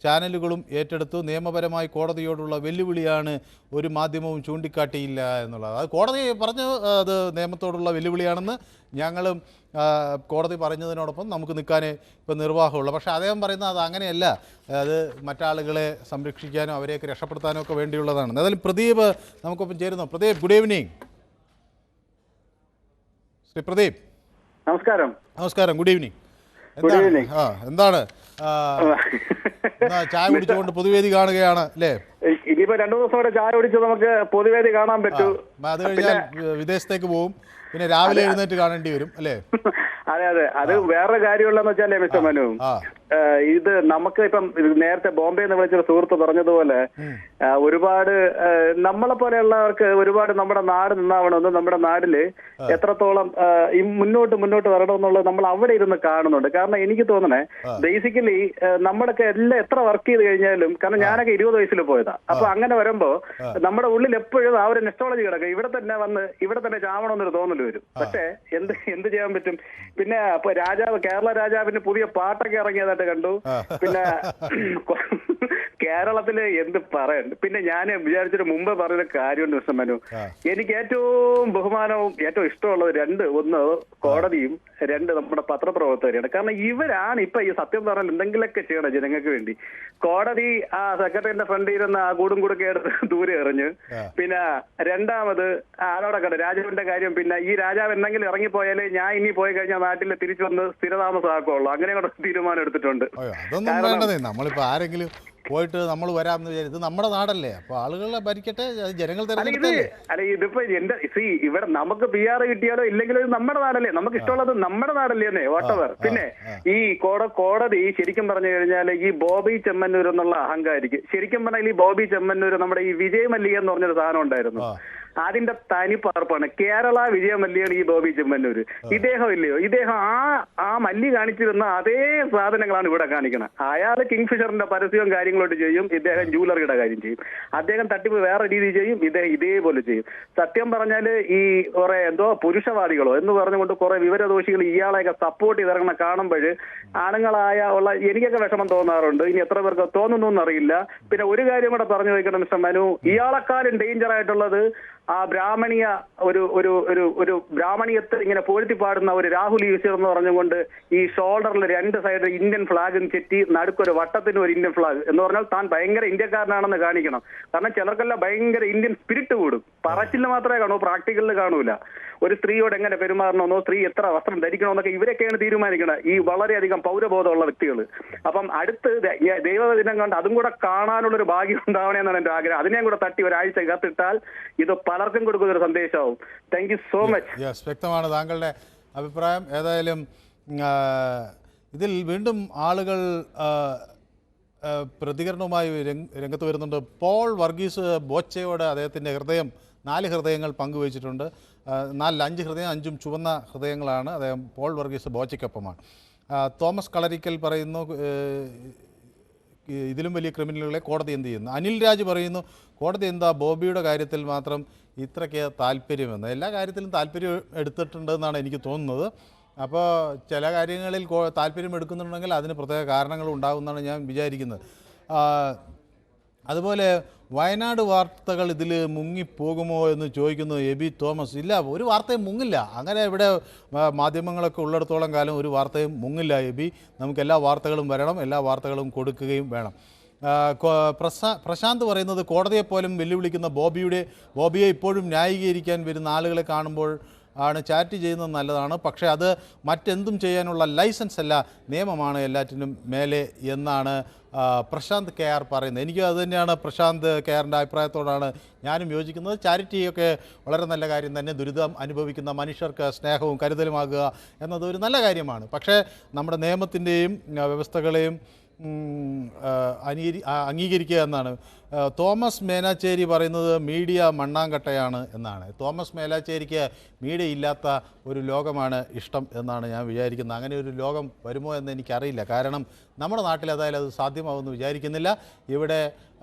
ചാനലുകളും ഏറ്റെടുത്തു. നിയമപരമായി കോടതിയോടുള്ള വെല്ലുവിളിയാണ് ഒരു മാധ്യമവും ചൂണ്ടിക്കാട്ടിയില്ല എന്നുള്ളത്. അത് കോടതി പറഞ്ഞു അത് നിയമത്തോടുള്ള വെല്ലുവിളിയാണെന്ന്. ഞങ്ങളും കോടതി പറഞ്ഞതിനോടൊപ്പം നമുക്ക് നിൽക്കാനേ ഇപ്പം നിർവാഹമുള്ളൂ. പക്ഷേ അദ്ദേഹം പറയുന്നത് അത് അങ്ങനെയല്ല. അത് മറ്റാളുകളെ സംരക്ഷിക്കാനോ അവരെയൊക്കെ രക്ഷപ്പെടുത്താനോ ഒക്കെ വേണ്ടിയുള്ളതാണ്. ഏതായാലും പ്രദീപ് നമുക്കൊപ്പം ചേരുന്നു. Pradeep, good evening. ശ്രീ പ്രദീപ് നമസ്കാരം. Good evening. എന്താണ് ചായ കുടിച്ചുകൊണ്ട് പൊതുവേദി കാണുകയാണ് അല്ലേ? ഇനിയിപ്പോ 2 ദിവസം കൂടെ ചായ കുടിച്ച് നമുക്ക് പൊതുവേദി കാണാൻ പറ്റും. അത് കഴിഞ്ഞാൽ വിദേശത്തേക്ക് പോകും. പിന്നെ രാവിലെ എഴുന്നേറ്റ് കാണേണ്ടി വരും അല്ലേ? അതെ. അത് വേറെ കാര്യമുള്ളതെന്ന് വെച്ചാലേ മിസ്റ്റർ മനു, ഇത് നമുക്ക് ഇപ്പം നേരത്തെ ബോംബെ എന്ന് വിളിച്ചൊരു സുഹൃത്ത് പറഞ്ഞതുപോലെ ഒരുപാട് നമ്മളെ പോലെയുള്ളവർക്ക് ഒരുപാട് നമ്മുടെ നാട് നിന്നാവണമെന്ന്, നമ്മുടെ നാട്ടില് എത്രത്തോളം മുന്നോട്ട് വരണമെന്നുള്ളത് നമ്മൾ അവിടെ ഇരുന്ന് കാണുന്നുണ്ട്. കാരണം എനിക്ക് തോന്നണേ ബേസിക്കലി നമ്മളൊക്കെ എല്ലാം എത്ര വർക്ക് ചെയ്ത് കഴിഞ്ഞാലും, കാരണം ഞാനൊക്കെ 20 വയസ്സിൽ പോയതാ. അപ്പൊ അങ്ങനെ വരുമ്പോ നമ്മുടെ ഉള്ളിൽ എപ്പോഴും ആ ഒരു നെസ്റ്റോളജി കിടക്കും. ഇവിടെ തന്നെ ചാവണമെന്നൊരു തോന്നല് വരും. പക്ഷേ എന്ത് ചെയ്യാൻ പറ്റും? പിന്നെ കേരള രാജാവിന് പുതിയ പാട്ടൊക്കെ ഇറങ്ങിയതായിട്ട് കണ്ടു. പിന്നെ കേരളത്തില് എന്ത് പറയണ്ട്. പിന്നെ ഞാൻ വിചാരിച്ചിട്ട് മുമ്പ് പറഞ്ഞൊരു കാര്യമുണ്ട് മിസ്റ്റർ മനു, എനിക്ക് ഏറ്റവും ബഹുമാനവും ഏറ്റവും ഇഷ്ടമുള്ളത് ഒന്ന് കോടതിയും, 2 നമ്മുടെ പത്രപ്രവർത്തകരെയാണ്. കാരണം ഇവരാണ് ഇപ്പൊ ഈ സത്യം പറഞ്ഞാൽ എന്തെങ്കിലുമൊക്കെ ചെയ്യണം ജനങ്ങൾക്ക് വേണ്ടി. കോടതി ആ സെക്രട്ടറിന്റെ ഫ്രണ്ടിൽ ഇരുന്ന് ആ കൂടും കൂടൊക്കെ എടുത്ത് ദൂരെ എറിഞ്ഞ്, പിന്നെ രണ്ടാമത് ആരോടൊക്കെ രാജാവിന്റെ കാര്യം, പിന്നെ ഈ രാജാവ് എന്തെങ്കിലും ഇറങ്ങിപ്പോയാല് ഞാൻ ഇനി പോയി കഴിഞ്ഞാൽ നാട്ടിൽ തിരിച്ചു വന്ന് സ്ഥിരതാമസമാക്കുള്ളൂ, അങ്ങനെ കൂടെ തീരുമാനം എടുത്തിട്ടുണ്ട്. നമ്മളിപ്പോ ആരെങ്കിലും പോയിട്ട് നമ്മൾ വരാമെന്ന് വിചാരിച്ചു. ഇത് നമ്മുടെ നാടല്ലേ, അപ്പൊ ആളുകളെ ഭരിക്കട്ടെ, ജനങ്ങൾ ഇതിപ്പോ ഇവിടെ നമുക്ക് PR കിട്ടിയാലോ ഇല്ലെങ്കിലോ ഇത് നമ്മുടെ നാടല്ലേ, നമുക്ക് ഇഷ്ടമുള്ളത് നമ്മുടെ നാടല്ലേ വാട്ടവർ. പിന്നെ ഈ കോടതി ശരിക്കും പറഞ്ഞു കഴിഞ്ഞാൽ ഈ ബോബി ചെമ്മന്നൂർ എന്നുള്ള അഹങ്കാരിക്ക് ശരിക്കും പറഞ്ഞാൽ ഈ ബോബി ചെമ്മന്നൂർ നമ്മുടെ ഈ വിജയ് മല്യ എന്ന് പറഞ്ഞൊരു സാധനം ഉണ്ടായിരുന്നു, അതിന്റെ തനി പകർപ്പാണ്. കേരള വിജയ മല്യാണ് ഈ ബോബി ചെമ്മന്നൂര്. ഇദ്ദേഹം ആ മല്ലി കാണിച്ചിരുന്ന അതേ സാധനങ്ങളാണ് ഇവിടെ കാണിക്കുന്നത്. അയാള് കിങ്ഫിഷറിന്റെ പരസ്യവും കാര്യങ്ങളോട്ട് ചെയ്യും, ഇദ്ദേഹം ജൂവലറിയുടെ കാര്യം ചെയ്യും. അദ്ദേഹം തട്ടിപ്പ് വേറെ രീതി ചെയ്യും, ഇദ്ദേഹം ഇതേപോലെ ചെയ്യും. സത്യം പറഞ്ഞാല് ഈ കുറെ പുരുഷവാദികളോ എന്ന് പറഞ്ഞുകൊണ്ട് കുറെ വിവരദോഷികൾ ഇയാളെയൊക്കെ സപ്പോർട്ട് ചെയ്തിറങ്ങണ കാണുമ്പോൾ എനിക്കൊക്കെ വിഷമം തോന്നാറുണ്ട്. ഇനി എത്ര പേർക്ക് തോന്നുന്നു എന്നറിയില്ല. പിന്നെ ഒരു കാര്യം കൂടെ പറഞ്ഞു വയ്ക്കണം മിസ്റ്റർ മനു, ഇയാളെക്കാളും ഡേഞ്ചർ ആയിട്ടുള്ളത് ആ ബ്രാഹ്മണീയ ഒരു ബ്രാഹ്മണീയത്തെ ഇങ്ങനെ പോഴ്ത്തി പാടുന്ന ഒരു രാഹുൽ ഈശ്വർ എന്ന് പറഞ്ഞുകൊണ്ട് ഈ ഷോൾഡറിൽ 2 സൈഡിൽ ഇന്ത്യൻ ഫ്ലാഗും ചെറ്റി നടുക്കൊരു വട്ടത്തിന് ഒരു ഇന്ത്യൻ ഫ്ലാഗ് എന്ന് പറഞ്ഞാൽ താൻ ഭയങ്കര ഇന്ത്യക്കാരനാണെന്ന് കാണിക്കണം. കാരണം ചിലർക്കെല്ലാം ഭയങ്കര ഇന്ത്യൻ സ്പിരിറ്റ് കൂടും. പറച്ചിൽ മാത്രമേ കാണൂ, പ്രാക്ടിക്കലിൽ കാണൂല. ഒരു സ്ത്രീയോട് എങ്ങനെ പെരുമാറണമെന്നോ സ്ത്രീ എത്ര വസ്ത്രം ധരിക്കണമെന്നൊക്കെ ഇവരൊക്കെയാണ് തീരുമാനിക്കണം, ഈ വളരെയധികം പൗരബോധമുള്ള വ്യക്തികൾ. അപ്പം അടുത്ത് ദൈവദിനം കണ്ട് അതും കൂടെ കാണാനുള്ളൊരു ഭാഗ്യം ഉണ്ടാവണമെന്നാണ് എന്റെ ആഗ്രഹം. അതിനെയും കൂടെ തട്ടി ഒരാഴ്ച കത്തിട്ടാൽ ഇത് പലർക്കും കൊടുക്കുന്ന ഒരു സന്ദേശമാവും. Thank you so much. വ്യക്തമാണ് താങ്കളുടെ അഭിപ്രായം. ഏതായാലും ഇതിൽ വീണ്ടും ആളുകൾ പ്രതികരണവുമായി രംഗത്ത് വരുന്നുണ്ട്. പോൾ വർഗീസ് ബോച്ചയോട് അദ്ദേഹത്തിൻ്റെ 4 ഹൃദയങ്ങൾ പങ്കുവച്ചിട്ടുണ്ട്. 5 ഹൃദയം, 5ഉം ചുവന്ന ഹൃദയങ്ങളാണ്. അദ്ദേഹം പോൾ വർഗീസ് ബോച്ചയ്ക്കൊപ്പമാണ്. തോമസ് കളരിക്കൽ പറയുന്നു, ഇതിലും വലിയ ക്രിമിനലുകളെ കോടതി എന്ത് ചെയ്യുന്നു? അനിൽ രാജ് പറയുന്നു കോടതി എന്താ ബോബിയുടെ കാര്യത്തിൽ മാത്രം ഇത്രയ്ക്ക് താല്പര്യമെന്ന്. എല്ലാ കാര്യത്തിലും താല്പര്യം എടുത്തിട്ടുണ്ടെന്നാണ് എനിക്ക് തോന്നുന്നത്. അപ്പോൾ ചില കാര്യങ്ങളിൽ താല്പര്യം എടുക്കുന്നുണ്ടെങ്കിൽ അതിന് പ്രത്യേക കാരണങ്ങൾ ഉണ്ടാകുമെന്നാണ് ഞാൻ വിചാരിക്കുന്നത്. അതുപോലെ വയനാട് വാർത്തകൾ ഇതിൽ മുങ്ങിപ്പോകുമോ എന്ന് ചോദിക്കുന്നു എബി തോമസ്. ഇല്ല, ഒരു വാർത്തയും മുങ്ങില്ല. അങ്ങനെ ഇവിടെ മാധ്യമങ്ങളൊക്കെ ഉള്ളിടത്തോളം കാലം ഒരു വാർത്തയും മുങ്ങില്ല എബി. നമുക്ക് എല്ലാ വാർത്തകളും വരണം, എല്ലാ വാർത്തകളും കൊടുക്കുകയും വേണം. പ്രശാന്ത് പറയുന്നത് കോടതിയെപ്പോലും വെല്ലുവിളിക്കുന്ന ബോബിയെ ഇപ്പോഴും ന്യായീകരിക്കാൻ വരുന്ന ആളുകളെ കാണുമ്പോൾ ആണ് ചാറ്റ് ചെയ്യുന്നത് നല്ലതാണ്. പക്ഷേ അത് മറ്റെന്തും ചെയ്യാനുള്ള ലൈസൻസ് അല്ല, നിയമമാണ് എല്ലാറ്റിനും മേലെ എന്നാണ് പ്രശാന്ത് കെ ആർ പറയുന്നത്. എനിക്ക് അത് തന്നെയാണ് പ്രശാന്ത് കെ ആറിൻ്റെ അഭിപ്രായത്തോടാണ് ഞാനും യോജിക്കുന്നത്. ചാരിറ്റിയൊക്കെ വളരെ നല്ല കാര്യം തന്നെ. ദുരിതം അനുഭവിക്കുന്ന മനുഷ്യർക്ക് സ്നേഹവും കരുതലുമാകുക എന്നത് ഒരു നല്ല കാര്യമാണ്. പക്ഷേ നമ്മുടെ നിയമത്തിൻ്റെയും വ്യവസ്ഥകളെയും അംഗീകരിക്കുക എന്നാണ്. തോമസ് മേനാച്ചേരി പറയുന്നത് മീഡിയ മണ്ണാങ്കട്ടയാണ് എന്നാണ്. തോമസ് മേനാച്ചേരിക്ക് മീഡിയ ഇല്ലാത്ത ഒരു ലോകമാണ് ഇഷ്ടം എന്നാണ് ഞാൻ വിചാരിക്കുന്നത്. അങ്ങനെ ഒരു ലോകം വരുമോ എന്ന് എനിക്കറിയില്ല. കാരണം നമ്മുടെ നാട്ടിൽ അതായാലും അത് സാധ്യമാവുമെന്ന് വിചാരിക്കുന്നില്ല. ഇവിടെ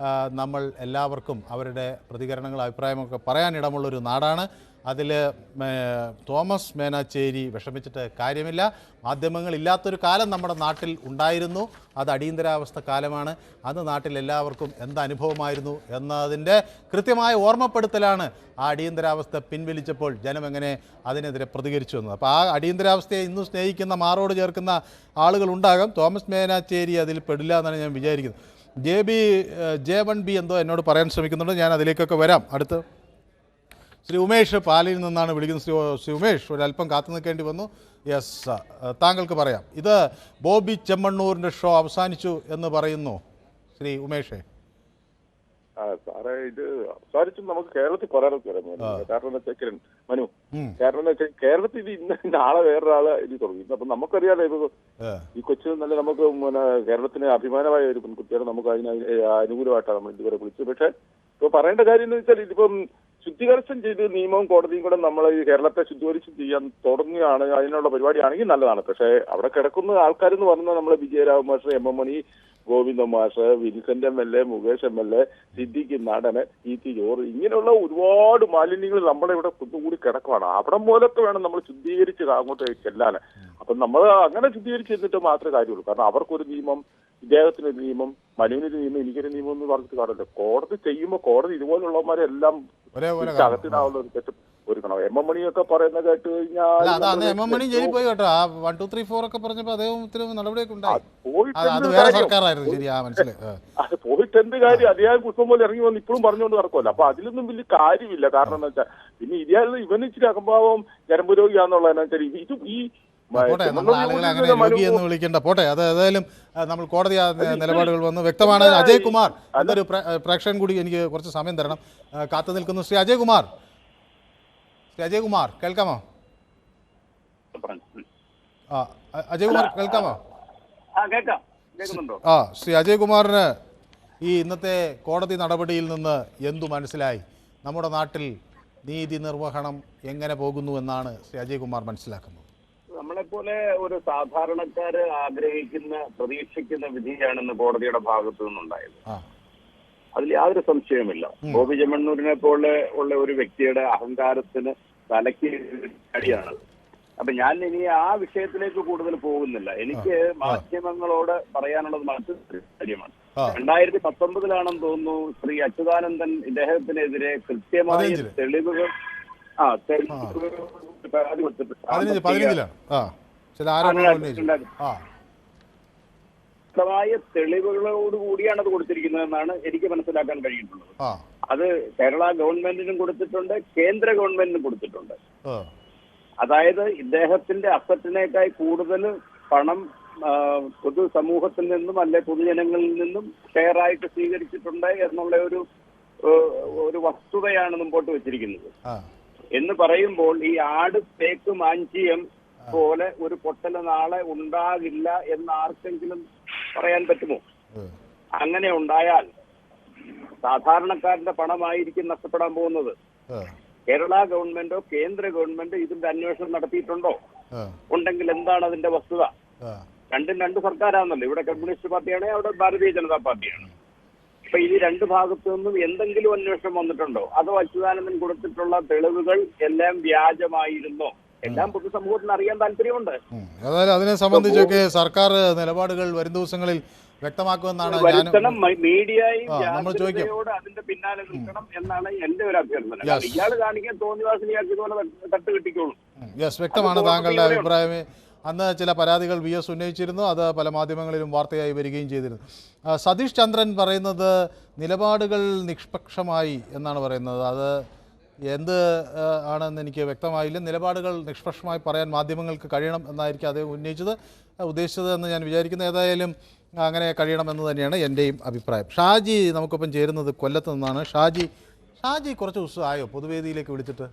നമ്മൾ എല്ലാവർക്കും അവരുടെ പ്രതികരണങ്ങൾ അഭിപ്രായമൊക്കെ പറയാനിടമുള്ളൊരു നാടാണ്. അതിൽ തോമസ് മേനാച്ചേരി വിഷമിച്ചിട്ട് കാര്യമില്ല. മാധ്യമങ്ങളില്ലാത്തൊരു കാലം നമ്മുടെ നാട്ടിൽ ഉണ്ടായിരുന്നു. അത് അടിയന്തരാവസ്ഥ കാലമാണ്. അത് നാട്ടിൽ എല്ലാവർക്കും എന്തനുഭവമായിരുന്നു എന്നതിൻ്റെ കൃത്യമായ ഓർമ്മപ്പെടുത്തലാണ് ആ അടിയന്തരാവസ്ഥ പിൻവലിച്ചപ്പോൾ ജനം എങ്ങനെ അതിനെതിരെ പ്രതികരിച്ചു എന്നത്. അപ്പോൾ ആ അടിയന്തരാവസ്ഥയെ ഇന്നും സ്നേഹിക്കുന്ന മാറോട് ചേർക്കുന്ന ആളുകളുണ്ടാകാം. തോമസ് മേനാച്ചേരി അതിൽ പെടില്ല എന്നാണ് ഞാൻ വിചാരിക്കുന്നത്. J1B എന്തോ എന്നോട് പറയാൻ ശ്രമിക്കുന്നുണ്ട്. ഞാൻ അതിലേക്കൊക്കെ വരാം. അടുത്ത് ശ്രീ ഉമേഷ് പാലയിൽ നിന്നാണ് വിളിക്കുന്നത്. ശ്രീ ഉമേഷ്, ഒരല്പം കാത്തു നിൽക്കേണ്ടി വന്നു. യെസ്, താങ്കൾക്ക് പറയാം. ഇത് ബോബി ചെമ്മണ്ണൂരിൻ്റെ ഷോ അവസാനിച്ചു എന്ന് പറയുന്നു ശ്രീ ഉമേഷേ. സാറേ, ഇത് അവസാനിച്ചും നമുക്ക് കേരളത്തിൽ പറയാനൊക്കെ കാരണം എന്താ വെച്ചാൽ മനു, കാരണം എന്താ വെച്ചാൽ കേരളത്തിൽ ഇത് ഇന്ന് നാളെ വേറൊരാള് ഇത് തുടങ്ങി. അപ്പൊ നമുക്കറിയാലോ, ഇപ്പൊ ഈ കൊച്ചു നല്ല നമുക്ക് കേരളത്തിന് അഭിമാനമായ ഒരു പെൺകുട്ടിയാണ്. നമുക്ക് അതിന് അനുകൂലമായിട്ടാണ് നമ്മൾ ഇതുവരെ വിളിച്ചത്. പക്ഷെ ഇപ്പൊ പറയേണ്ട കാര്യം എന്ന് വെച്ചാൽ ഇതിപ്പം ശുദ്ധീകരണം ചെയ്ത് നിയമവും കോടതിയും കൂടെ നമ്മൾ ഈ കേരളത്തെ ശുദ്ധീകരിച്ച് ചെയ്യാൻ തുടങ്ങുകയാണ്. അതിനുള്ള പരിപാടിയാണെങ്കിൽ നല്ലതാണ്. പക്ഷെ അവിടെ കിടക്കുന്ന ആൾക്കാരെന്ന് പറഞ്ഞാൽ നമ്മളെ വിജയരാഘവൻ മാഷ്, എം എം മണി, ഗോവിന്ദ മാഷ്, Vincent MLA, Mukesh MLA, Siddique നടന്, PT ജോർജ്, ഇങ്ങനെയുള്ള ഒരുപാട് മാലിന്യങ്ങൾ നമ്മളെ ഇവിടെ കുന്നുകൂടി കിടക്കുവാണ്. അവിടെ മൂലമൊക്കെ വേണം നമ്മൾ ശുദ്ധീകരിച്ച് അങ്ങോട്ട് ചെല്ലാൻ. അപ്പൊ നമ്മൾ അങ്ങനെ ശുദ്ധീകരിച്ച് ചെന്നിട്ട് മാത്രമേ കാര്യമുള്ളൂ. കാരണം അവർക്കൊരു നിയമം, ഇദ്ദേഹത്തിനൊരു നിയമം, മനുവിനൊരു നിയമം, എനിക്കൊരു നിയമം എന്ന് പറഞ്ഞിട്ട് കാണില്ല. കോടതി ചെയ്യുമ്പോൾ കോടതി ഇതുപോലുള്ളവന്മാരെ എല്ലാം അകത്തിടാനുള്ള ഒരു തെറ്റ് ഒരുക്കണം. എം എം മണിയൊക്കെ പറയുന്ന കേട്ട് കഴിഞ്ഞാൽ അത് പോയിട്ട് എന്ത് കാര്യം? അദ്ദേഹം പുഷ്പം പോലെ ഇറങ്ങി വന്ന് ഇപ്പോഴും പറഞ്ഞുകൊണ്ട് നടക്കുമല്ലോ. അപ്പൊ അതിലൊന്നും വലിയ കാര്യമില്ല. കാരണം എന്താ വെച്ചാൽ പിന്നെ ഇവന് ഇച്ചിരി അകംഭാവം ഞരമ്പ് രോഗിയാന്നുള്ളതെന്നു വെച്ചാൽ ഇതും ഈ ആളുകളെ അങ്ങനെ രോഗി എന്ന് വിളിക്കേണ്ട. പോട്ടെ, അത് ഏതായാലും നമ്മൾ കോടതി നിലപാടുകൾ വന്ന് വ്യക്തമാണ്. അജയ് കുമാർ എന്നൊരു പ്രേക്ഷകൻ കൂടി എനിക്ക് കുറച്ച് സമയം തരണം, കാത്തു നിൽക്കുന്നു. ശ്രീ അജയ് കുമാർ, കേൾക്കാമോ? അജയ് കുമാർ കേൾക്കാമോ? ശ്രീ അജയ് കുമാറിന് ഈ ഇന്നത്തെ കോടതി നടപടിയിൽ നിന്ന് എന്തു മനസ്സിലായി? നമ്മുടെ നാട്ടിൽ നീതി നിർവഹണം എങ്ങനെ പോകുന്നു എന്നാണ് ശ്രീ അജയ് കുമാർ മനസ്സിലാക്കുന്നത്? നമ്മളെപ്പോലെ ഒരു സാധാരണക്കാര് ആഗ്രഹിക്കുന്ന, പ്രതീക്ഷിക്കുന്ന വിധിയാണെന്ന് കോടതിയുടെ ഭാഗത്തു നിന്നുണ്ടായത്. അതിൽ യാതൊരു സംശയവുമില്ല. ബോബി ചെമ്മണ്ണൂരിനെ പോലെ ഉള്ള ഒരു വ്യക്തിയുടെ അഹങ്കാരത്തിന് തലയ്ക്ക് അടിയാണ്. അപ്പൊ ഞാൻ ഇനി ആ വിഷയത്തിലേക്ക് കൂടുതൽ പോകുന്നില്ല. എനിക്ക് മാധ്യമങ്ങളോട് പറയാനുള്ളത് മറ്റൊരു കാര്യമാണ്. 2019 തോന്നുന്നു ശ്രീ അച്യുതാനന്ദൻ ഇദ്ദേഹത്തിനെതിരെ കൃത്യമായ തെളിവുകൾ വ്യക്തമായ തെളിവുകളോടുകൂടിയാണ് അത് കൊടുത്തിരിക്കുന്നതെന്നാണ് എനിക്ക് മനസ്സിലാക്കാൻ കഴിയിട്ടുള്ളത്. അത് കേരള ഗവൺമെന്റിനും കൊടുത്തിട്ടുണ്ട്, കേന്ദ്ര ഗവൺമെന്റിനും കൊടുത്തിട്ടുണ്ട്. അതായത് ഇദ്ദേഹത്തിന്റെ അസറ്റിനേക്കായി കൂടുതൽ പണം പൊതുസമൂഹത്തിൽ നിന്നും അല്ലെ പൊതുജനങ്ങളിൽ നിന്നും ഷെയറായിട്ട് സ്വീകരിച്ചിട്ടുണ്ട് എന്നുള്ള ഒരു വസ്തുതയാണ് മുമ്പോട്ട് വെച്ചിരിക്കുന്നത്. എന്ന് പറയുമ്പോൾ ഈ ആട് തേക്ക് മാഞ്ചിയം പോലെ ഒരു പൊട്ടൽ നാളെ ഉണ്ടാകില്ല എന്ന് ആർക്കെങ്കിലും പറയാൻ പറ്റുമോ? അങ്ങനെ ഉണ്ടായാൽ സാധാരണക്കാരന്റെ പണമായിരിക്കും നഷ്ടപ്പെടാൻ പോകുന്നത്. കേരള ഗവൺമെന്റോ കേന്ദ്ര ഗവൺമെന്റോ ഇതിന്റെ അന്വേഷണം നടത്തിയിട്ടുണ്ടോ? ഉണ്ടെങ്കിൽ എന്താണ് അതിന്റെ വസ്തുത? രണ്ടും രണ്ട് സർക്കാരാണല്ലോ. ഇവിടെ കമ്മ്യൂണിസ്റ്റ് പാർട്ടിയാണ്, അവിടെ ഭാരതീയ ജനതാ പാർട്ടിയാണ്. അപ്പൊ ഈ രണ്ട് ഭാഗത്തു നിന്നും എന്തെങ്കിലും അന്വേഷണം വന്നിട്ടുണ്ടോ? അതോ അച്യുതാനന്ദൻ കൊടുത്തിട്ടുള്ള തെളിവുകൾ എല്ലാം വ്യാജമായിരുന്നോ? എല്ലാം പൊതുസമൂഹത്തിന് അറിയാൻ താല്പര്യമുണ്ട്. അതായത് അതിനെ സംബന്ധിച്ചൊക്കെ സർക്കാർ നിലപാടുകൾ വരും ദിവസങ്ങളിൽ വ്യക്തമാക്കുമെന്നാണ് മീഡിയയും ജാഗ്രതയോട് അതിന്റെ പിന്നാലെ നിൽക്കണം എന്നാണ് എന്റെ ഒരു അഭ്യർത്ഥന. ഇയാൾ കാണിക്കാൻ തോന്നിവാസിനി ഇതുപോലെ തട്ട് കിട്ടിക്കോളും. വ്യക്തമാണ് താങ്കളുടെ അഭിപ്രായം. അന്ന് ചില പരാതികൾ VS ഉന്നയിച്ചിരുന്നു, അത് പല മാധ്യമങ്ങളിലും വാർത്തയായി വരികയും ചെയ്തിരുന്നു. സതീഷ് ചന്ദ്രൻ പറയുന്നത് നിലപാടുകൾ നിഷ്പക്ഷമായി എന്നാണ് പറയുന്നത്. അത് എന്ത് ആണെന്ന് എനിക്ക് വ്യക്തമായില്ല. നിലപാടുകൾ നിഷ്പക്ഷമായി പറയാൻ മാധ്യമങ്ങൾക്ക് കഴിയണം എന്നായിരിക്കും അദ്ദേഹം ഉദ്ദേശിച്ചത് എന്ന് ഞാൻ വിചാരിക്കുന്നു. ഏതായാലും അങ്ങനെ കഴിയണമെന്ന് തന്നെയാണ് എൻ്റെയും അഭിപ്രായം. ഷാജി നമുക്കൊപ്പം ചേരുന്നത് കൊല്ലത്ത് നിന്നാണ്. ഷാജി കുറച്ച് ദിവസമായോ പൊതുവേദിയിലേക്ക് വിളിച്ചിട്ട്?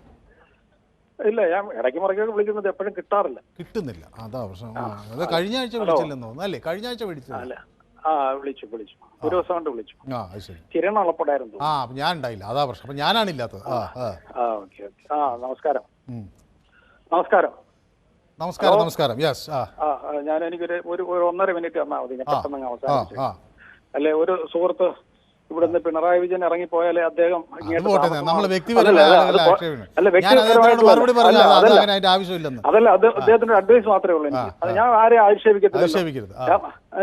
ഇല്ല, ഞാൻ ഇടയ്ക്ക് മറിക്കൊക്കെ വിളിക്കുന്നത് എപ്പോഴും കിട്ടുന്നില്ല. അതാ പ്രശ്നം. അത് കഴിഞ്ഞ ആഴ്ച വിളിച്ചില്ലെന്ന് തോന്നുന്നു അല്ലേ? കഴിഞ്ഞ ആഴ്ച വിളിച്ചില്ല. വിളിച്ചു ഒരു ദിവസം കൊണ്ട് വിളിച്ചു. കിരൺ ഉളപ്പെടായിരുന്നു. ഞാൻ ഉണ്ടായില്ല, അതാ പ്രശ്നം. അപ്പൊ ഞാനാണില്ലാത്തത്. നമസ്കാരം. നമസ്കാരം. യെസ്. ഞാൻ എനിക്കൊരു 1.5 മിനിറ്റ് തന്നാൽ മതി, ഞാൻ പെട്ടെന്ന് അവസാനിച്ചു. അല്ലെ, ഒരു സുഹൃത്ത് ഇവിടുന്ന് പിണറായി വിജയൻ ഇറങ്ങിപ്പോയാലേ അദ്ദേഹം അതല്ല, അത് അദ്ദേഹത്തിന്റെ അഡ്വൈസ് മാത്രമേ ഉള്ളൂ എനിക്ക്. അത് ഞാൻ ആരെയും ആക്ഷേപിക്കത്തില്ല.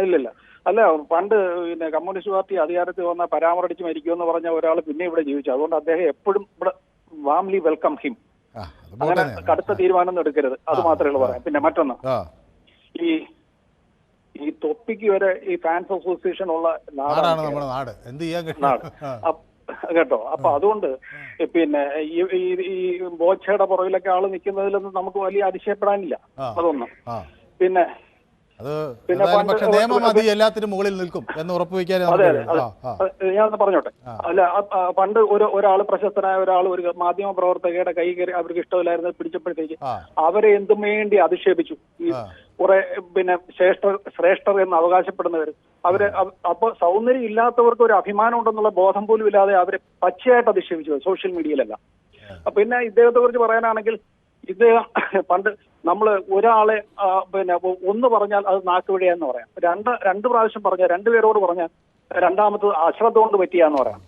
ഇല്ലില്ല. അല്ല, പണ്ട് പിന്നെ കമ്മ്യൂണിസ്റ്റ് പാർട്ടി അധികാരത്തിൽ വന്ന പരാമർശിച്ച് മരിക്കുമെന്ന് പറഞ്ഞ ഒരാൾ പിന്നെ ഇവിടെ ജീവിച്ചു. അതുകൊണ്ട് അദ്ദേഹം എപ്പോഴും ഇവിടെ വാംലി വെൽക്കം ഹിം. അങ്ങനെ കടുത്ത തീരുമാനം എടുക്കരുത്, അത് മാത്രമേ ഉള്ളൂ പറയാം. പിന്നെ മറ്റൊന്ന്, ഈ തൊപ്പിക്ക് വരെ ഈ ഫാൻസ് അസോസിയേഷൻ ഉള്ള നാട് കേട്ടോ. അപ്പൊ അതുകൊണ്ട് പിന്നെ ഈ ബോച്ചയുടെ പുറകിലൊക്കെ ആള് നിൽക്കുന്നതിലൊന്നും നമുക്ക് വലിയ അതിശയപ്പെടാനില്ല. അതൊന്നും. പിന്നെ എല്ലാത്തിനും മുകളിൽ നിൽക്കും എന്ന് ഉറപ്പുവെക്കാൻ ഞാൻ പറഞ്ഞോട്ടെ. അല്ല, പണ്ട് ഒരാള് പ്രശസ്തനായ ഒരാൾ ഒരു മാധ്യമ പ്രവർത്തകയുടെ കൈ കയറി അവർക്ക് ഇഷ്ടമില്ലായിരുന്നത് പിടിച്ചപ്പോഴത്തേക്ക് അവരെ എന്തും വേണ്ടി അധിക്ഷേപിച്ചു. ഈ കുറെ പിന്നെ ശ്രേഷ്ഠർ എന്ന് അവകാശപ്പെടുന്നവർ അവര് അപ്പൊ സൗന്ദര്യം ഇല്ലാത്തവർക്ക് ഒരു അഭിമാനം ഉണ്ടെന്നുള്ള ബോധം പോലും ഇല്ലാതെ അവരെ പച്ചയായിട്ട് അധിക്ഷേപിച്ചു സോഷ്യൽ മീഡിയയിലല്ല. പിന്നെ ഇദ്ദേഹത്തെ കുറിച്ച് പറയാനാണെങ്കിൽ, ഇദ്ദേഹം പണ്ട് നമ്മൾ ഒരാളെ പിന്നെ ഒന്ന് പറഞ്ഞാൽ അത് നാക്കുപിഴയെന്ന് പറയാം. രണ്ട് പ്രാവശ്യം പറഞ്ഞാൽ, രണ്ടുപേരോട് പറഞ്ഞാൽ രണ്ടാമത് അശ്രദ്ധ കൊണ്ട് പറ്റിയാന്ന് പറയാം.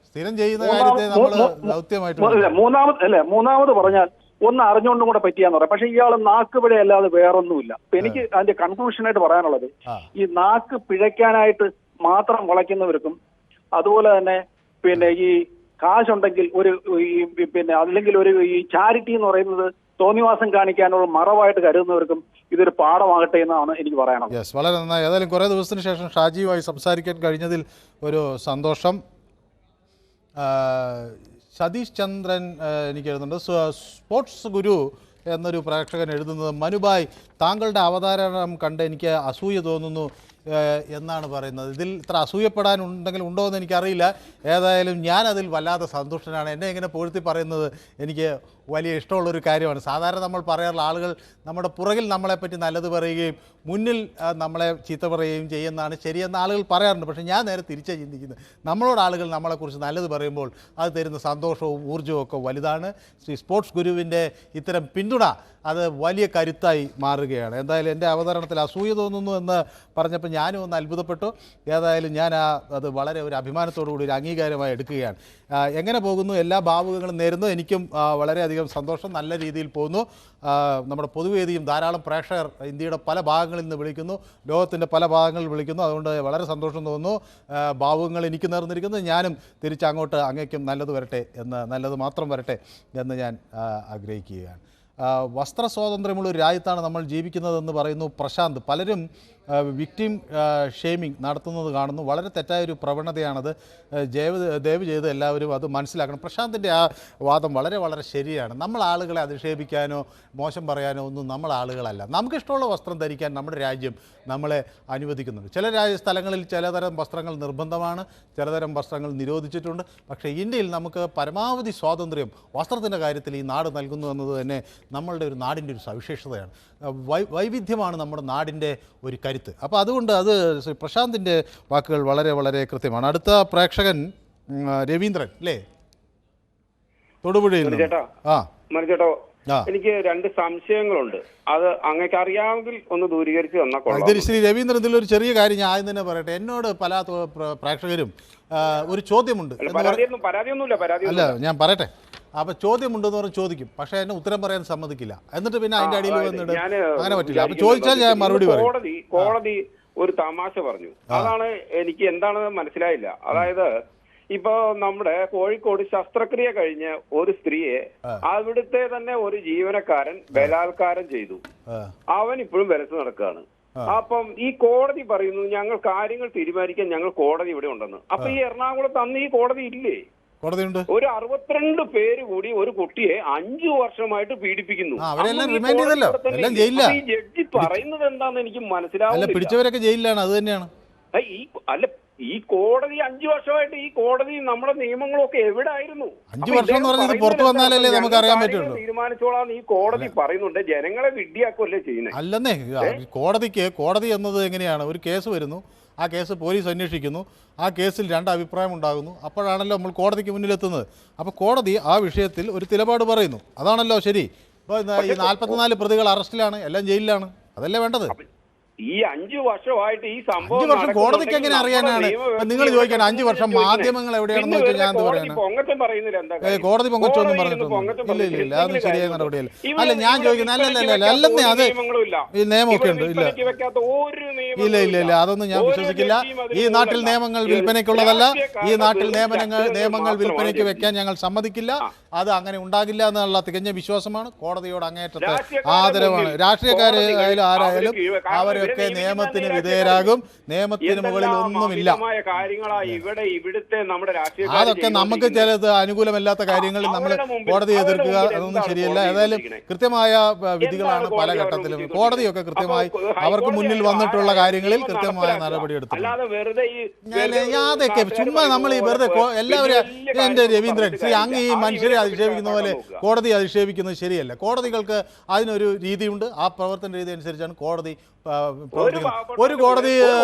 മൂന്നാമത് പറഞ്ഞാൽ ഒന്ന് അറിഞ്ഞുകൊണ്ടും കൂടെ പറ്റിയാന്ന് പറയാം. പക്ഷെ ഇയാൾ നാക്ക് പിഴയല്ലാതെ വേറൊന്നുമില്ല. അപ്പൊ എനിക്ക് അതിന്റെ കൺക്ലൂഷനായിട്ട് പറയാനുള്ളത്, ഈ നാക്ക് പിഴയ്ക്കാനായിട്ട് മാത്രം വളയ്ക്കുന്നവർക്കും അതുപോലെ തന്നെ പിന്നെ ഈ കാശുണ്ടെങ്കിൽ ഒരു പിന്നെ അല്ലെങ്കിൽ ഒരു ഈ ചാരിറ്റി എന്ന് പറയുന്നത് തോന്നിവാസം കാണിക്കാനുള്ള മറവായിട്ട് കരുതുന്നവർക്കും ഇതൊരു പാഠമാകട്ടെ എന്നാണ് എനിക്ക് പറയാനുള്ളത്. യെസ്, വളരെ നന്നായി. ഏതായാലും കുറേ ദിവസത്തിന് ശേഷം ഷാജിയുമായി സംസാരിക്കാൻ കഴിഞ്ഞതിൽ ഒരു സന്തോഷം. സതീഷ് ചന്ദ്രൻ എനിക്ക് എഴുതുന്നുണ്ട്. സ്പോർട്സ് ഗുരു എന്നൊരു പ്രേക്ഷകൻ എഴുതുന്നത്, മനുഭായ് താങ്കളുടെ അവതാരണം കണ്ട് എനിക്ക് അസൂയ തോന്നുന്നു എന്നാണ് പറയുന്നത്. ഇതിൽ ഇത്ര അസൂയപ്പെടാനുണ്ടെങ്കിൽ ഉണ്ടോ എന്ന് എനിക്കറിയില്ല. ഏതായാലും ഞാനതിൽ വല്ലാതെ സന്തുഷ്ടനാണ്. എന്നെ ഇങ്ങനെ പൊഴുത്തി പറയുന്നത് എനിക്ക് വലിയ ഇഷ്ടമുള്ളൊരു കാര്യമാണ്. സാധാരണ നമ്മൾ പറയാറുള്ള ആളുകൾ നമ്മുടെ പുറകിൽ നമ്മളെപ്പറ്റി നല്ലത് പറയുകയും മുന്നിൽ നമ്മളെ ചീത്ത പറയുകയും ചെയ്യുന്നതാണ് ശരിയെന്ന് ആളുകൾ പറയാറുണ്ട്. പക്ഷേ ഞാൻ നേരെ തിരിച്ചാണ് ചിന്തിക്കുന്നത്. നമ്മളോട് ആളുകൾ നമ്മളെക്കുറിച്ച് നല്ലത് പറയുമ്പോൾ അത് തരുന്ന സന്തോഷവും ഊർജ്ജവും ഒക്കെ വലുതാണ്. ശ്രീ സ്പോർട്സ് ഗുരുവിൻ്റെ ഇത്തരം പിന്തുണ അത് വലിയ കരുത്തായി മാറുകയാണ്. എന്തായാലും എൻ്റെ അവതരണത്തിൽ അസൂയ തോന്നുന്നു എന്ന് പറഞ്ഞപ്പോൾ ഞാനും ഒന്ന് അത്ഭുതപ്പെട്ടു. ഏതായാലും ഞാൻ അത് വളരെ ഒരു അഭിമാനത്തോടു കൂടി ഒരു അംഗീകാരമായി എടുക്കുകയാണ്. എങ്ങനെ പോകുന്നു? എല്ലാ ഭാവുകങ്ങളും നേരുന്നു. എനിക്കും വളരെയധികം സന്തോഷം. നല്ല രീതിയിൽ പോകുന്നു. നമ്മുടെ പൊതുവേദിയും ധാരാളം പ്രേക്ഷകർ ഇന്ത്യയുടെ പല ഭാഗങ്ങളിൽ നിന്ന് വിളിക്കുന്നു, ലോകത്തിൻ്റെ പല ഭാഗങ്ങളിൽ വിളിക്കുന്നു. അതുകൊണ്ട് വളരെ സന്തോഷം തോന്നുന്നു. ഭാവുകങ്ങൾ എനിക്ക് നേർന്നിരിക്കുന്നു. ഞാനും തിരിച്ചങ്ങോട്ട് അങ്ങേക്കും നല്ലത് വരട്ടെ എന്ന്, നല്ലത് മാത്രം വരട്ടെ എന്ന് ഞാൻ ആഗ്രഹിക്കുകയാണ്. വസ്ത്ര സ്വാതന്ത്ര്യമുള്ള ഒരു രാജ്യത്താണ് നമ്മൾ ജീവിക്കുന്നതെന്ന് പറയുന്നു പ്രശാന്ത്. പലരും വിക്ടിം ഷെയ്മിങ് നടത്തുന്നത് കാണുന്നു. വളരെ തെറ്റായൊരു പ്രവണതയാണത്. ദയവ് ചെയ്ത് എല്ലാവരും അത് മനസ്സിലാക്കണം. പ്രശാന്തിൻ്റെ ആ വാദം വളരെ വളരെ ശരിയാണ്. നമ്മൾ ആളുകളെ അധിക്ഷേപിക്കാനോ മോശം പറയാനോ ഒന്നും നമ്മൾ ആളുകളല്ല. നമുക്കിഷ്ടമുള്ള വസ്ത്രം ധരിക്കാൻ നമ്മുടെ രാജ്യം നമ്മളെ അനുവദിക്കുന്നുണ്ട്. ചില സ്ഥലങ്ങളിൽ ചിലതരം വസ്ത്രങ്ങൾ നിർബന്ധമാണ്, ചിലതരം വസ്ത്രങ്ങൾ നിരോധിച്ചിട്ടുണ്ട്. പക്ഷേ ഇന്ത്യയിൽ നമുക്ക് പരമാവധി സ്വാതന്ത്ര്യം വസ്ത്രത്തിൻ്റെ കാര്യത്തിൽ ഈ നാട് നൽകുന്നു എന്നത് തന്നെ നമ്മളുടെ ഒരു നാടിൻ്റെ ഒരു സവിശേഷതയാണ്. വൈവിധ്യമാണ് നമ്മുടെ നാടിൻ്റെ ഒരു കരുത്ത്. അപ്പോൾ അതുകൊണ്ട് അത് പ്രശാന്തിൻ്റെ വാക്കുകൾ വളരെ വളരെ കൃത്യമാണ്. അടുത്ത പ്രേക്ഷകൻ രവീന്ദ്രൻ അല്ലേ, തൊടുപുഴയിൽ. എനിക്ക് 2 സംശയങ്ങളുണ്ട്. അത് അങ്ങക്ക് അറിയാമെങ്കിൽ ഒന്ന് ദൂരീകരിച്ച് തന്നാൽ കൊള്ളാം. ഇതിൽ ശ്രീ രവീന്ദ്രൻ, ഇതിലൊരു ചെറിയ കാര്യം ഞാൻ ആദ്യം തന്നെ പറയട്ടെ. എന്നോട് പല പ്രേക്ഷകരും ഒരു ചോദ്യമുണ്ട്. അല്ല, ഞാൻ പറയട്ടെ. അപ്പൊ ചോദ്യമുണ്ടെന്ന് പറഞ്ഞ് ചോദിക്കും, പക്ഷെ എന്നെ ഉത്തരം പറയാൻ സമ്മതിക്കില്ല. എന്നിട്ട് പിന്നെ അതിന്റെ അടിയിൽ വന്നിട്ട് അങ്ങനെ പറ്റില്ല. അപ്പൊ ചോദിച്ചാൽ ഞാൻ മറുപടി പറയും. കോടതി ഒരു തമാശ പറഞ്ഞു. അതാണ് എനിക്ക് എന്താണെന്ന് മനസ്സിലായില്ല. അതായത് ഇപ്പൊ നമ്മുടെ കോഴിക്കോട് ശസ്ത്രക്രിയ കഴിഞ്ഞ ഒരു സ്ത്രീയെ അവിടുത്തെ തന്നെ ഒരു ജീവനക്കാരൻ ബലാത്കാരം ചെയ്തു. അവൻ ഇപ്പോഴും വിലസ് നടക്കുകയാണ്. അപ്പം ഈ കോടതി പറയുന്നു ഞങ്ങൾ കാര്യങ്ങൾ തീരുമാനിക്കാൻ ഞങ്ങൾ കോടതി ഇവിടെ ഉണ്ടെന്ന്. അപ്പൊ ഈ എറണാകുളത്ത് അന്ന് ഈ കോടതി ഇല്ലേ? ഒരു 62 പേര് കൂടി ഒരു കുട്ടിയെ 5 വർഷമായിട്ട് പീഡിപ്പിക്കുന്നു. ഈ ജഡ്ജി പറയുന്നത് എന്താന്ന് എനിക്ക് മനസ്സിലാവില്ല. പിടിച്ചവരൊക്കെ ജയിലിലാണ്. അത് തന്നെയാണ്. ഈ കോടതി 5 വർഷമായിട്ട് ഈ കോടതി നമ്മുടെ നിയമങ്ങളൊക്കെ എവിടെ ആയിരുന്നു? 5 വർഷം എന്ന് പറഞ്ഞത് പുറത്തു വന്നാലല്ലേ നമുക്ക് അറിയാൻ പറ്റുള്ളൂ. തീരുമാനിച്ചോളാം ഈ കോടതി പറയുന്നുണ്ട്. ജനങ്ങളെ വിഡ്ഢിയാക്കുമല്ലേ ചെയ്യുന്നത്? അല്ലെന്നേ, കോടതി എന്നത് എങ്ങനെയാണ്? ഒരു കേസ് വരുന്നു, ആ കേസ് പോലീസ് അന്വേഷിക്കുന്നു, ആ കേസിൽ 2 അഭിപ്രായം ഉണ്ടാകുന്നു. അപ്പോഴാണല്ലോ നമ്മൾ കോടതിക്ക് മുന്നിലെത്തുന്നത്. അപ്പോൾ കോടതി ആ വിഷയത്തിൽ ഒരു നിലപാട് പറയുന്നു. അതാണല്ലോ ശരി. ഇപ്പോൾ ഈ 44 പ്രതികൾ അറസ്റ്റിലാണ്, എല്ലാം ജയിലിലാണ്. അതല്ലേ വേണ്ടത്? ഈ 5 വർഷമായിട്ട് ഈ സംഭവം 5 വർഷം കോടതിക്ക് എങ്ങനെ അറിയാനാണ്? നിങ്ങൾ ചോദിക്കാൻ 5 വർഷം മാധ്യമങ്ങൾ എവിടെയാണെന്ന് ചോദിച്ചാൽ ഞാൻ എന്താ പറയാനാണ്? കോടതി പൊങ്ങച്ചൊന്നും പറഞ്ഞിട്ടൊന്നും ഇല്ല. അതൊന്നും ശരിയായ നടപടിയല്ല. അല്ല, ഞാൻ ചോദിക്കുന്നത് അല്ലെന്നേ, അത് ഈ നിയമമൊക്കെ ഉണ്ട്. ഇല്ല, അതൊന്നും ഞാൻ വിശ്വസിക്കില്ല. ഈ നാട്ടിൽ നിയമങ്ങൾ വിൽപ്പനയ്ക്കുള്ളതല്ല. ഈ നാട്ടിൽ നിയമങ്ങൾ വിൽപ്പനയ്ക്ക് വെക്കാൻ ഞങ്ങൾ സമ്മതിക്കില്ല. അത് അങ്ങനെ ഉണ്ടാകില്ല എന്നുള്ള തികഞ്ഞ വിശ്വാസമാണ്. കോടതിയോട് അങ്ങേയറ്റത്തെ ആദരവാണ്. രാഷ്ട്രീയക്കാർ ആയാലും ആരായാലും അവരൊക്കെ നിയമത്തിന് വിധേയരാകും. നിയമത്തിന് മുകളിൽ ഒന്നുമില്ല. അതൊക്കെ നമുക്ക് ചിലത് അനുകൂലമല്ലാത്ത കാര്യങ്ങളിൽ നമ്മൾ കോടതിയെ എതിർക്കുക, അതൊന്നും ശരിയല്ല. ഏതായാലും കൃത്യമായ വിധികളാണ് പല ഘട്ടത്തിലും. കോടതിയൊക്കെ കൃത്യമായി അവർക്ക് മുന്നിൽ വന്നിട്ടുള്ള കാര്യങ്ങളിൽ കൃത്യമായ നടപടിയെടുത്തു. അതൊക്കെ ചുമ്മാ നമ്മൾ ഈ വെറുതെ എല്ലാവരും എന്റെ രവീന്ദ്രൻ, അങ്ങ് ഈ മനുഷ്യരെ അധിക്ഷേപിക്കുന്ന പോലെ കോടതി അധിക്ഷേപിക്കുന്നത് ശരിയല്ല. കോടതികൾക്ക് അതിനൊരു രീതിയുണ്ട്. ആ പ്രവർത്തന രീതി അനുസരിച്ചാണ് കോടതി പ്രവർത്തിക്കുന്നത്. ഒരു കോടതി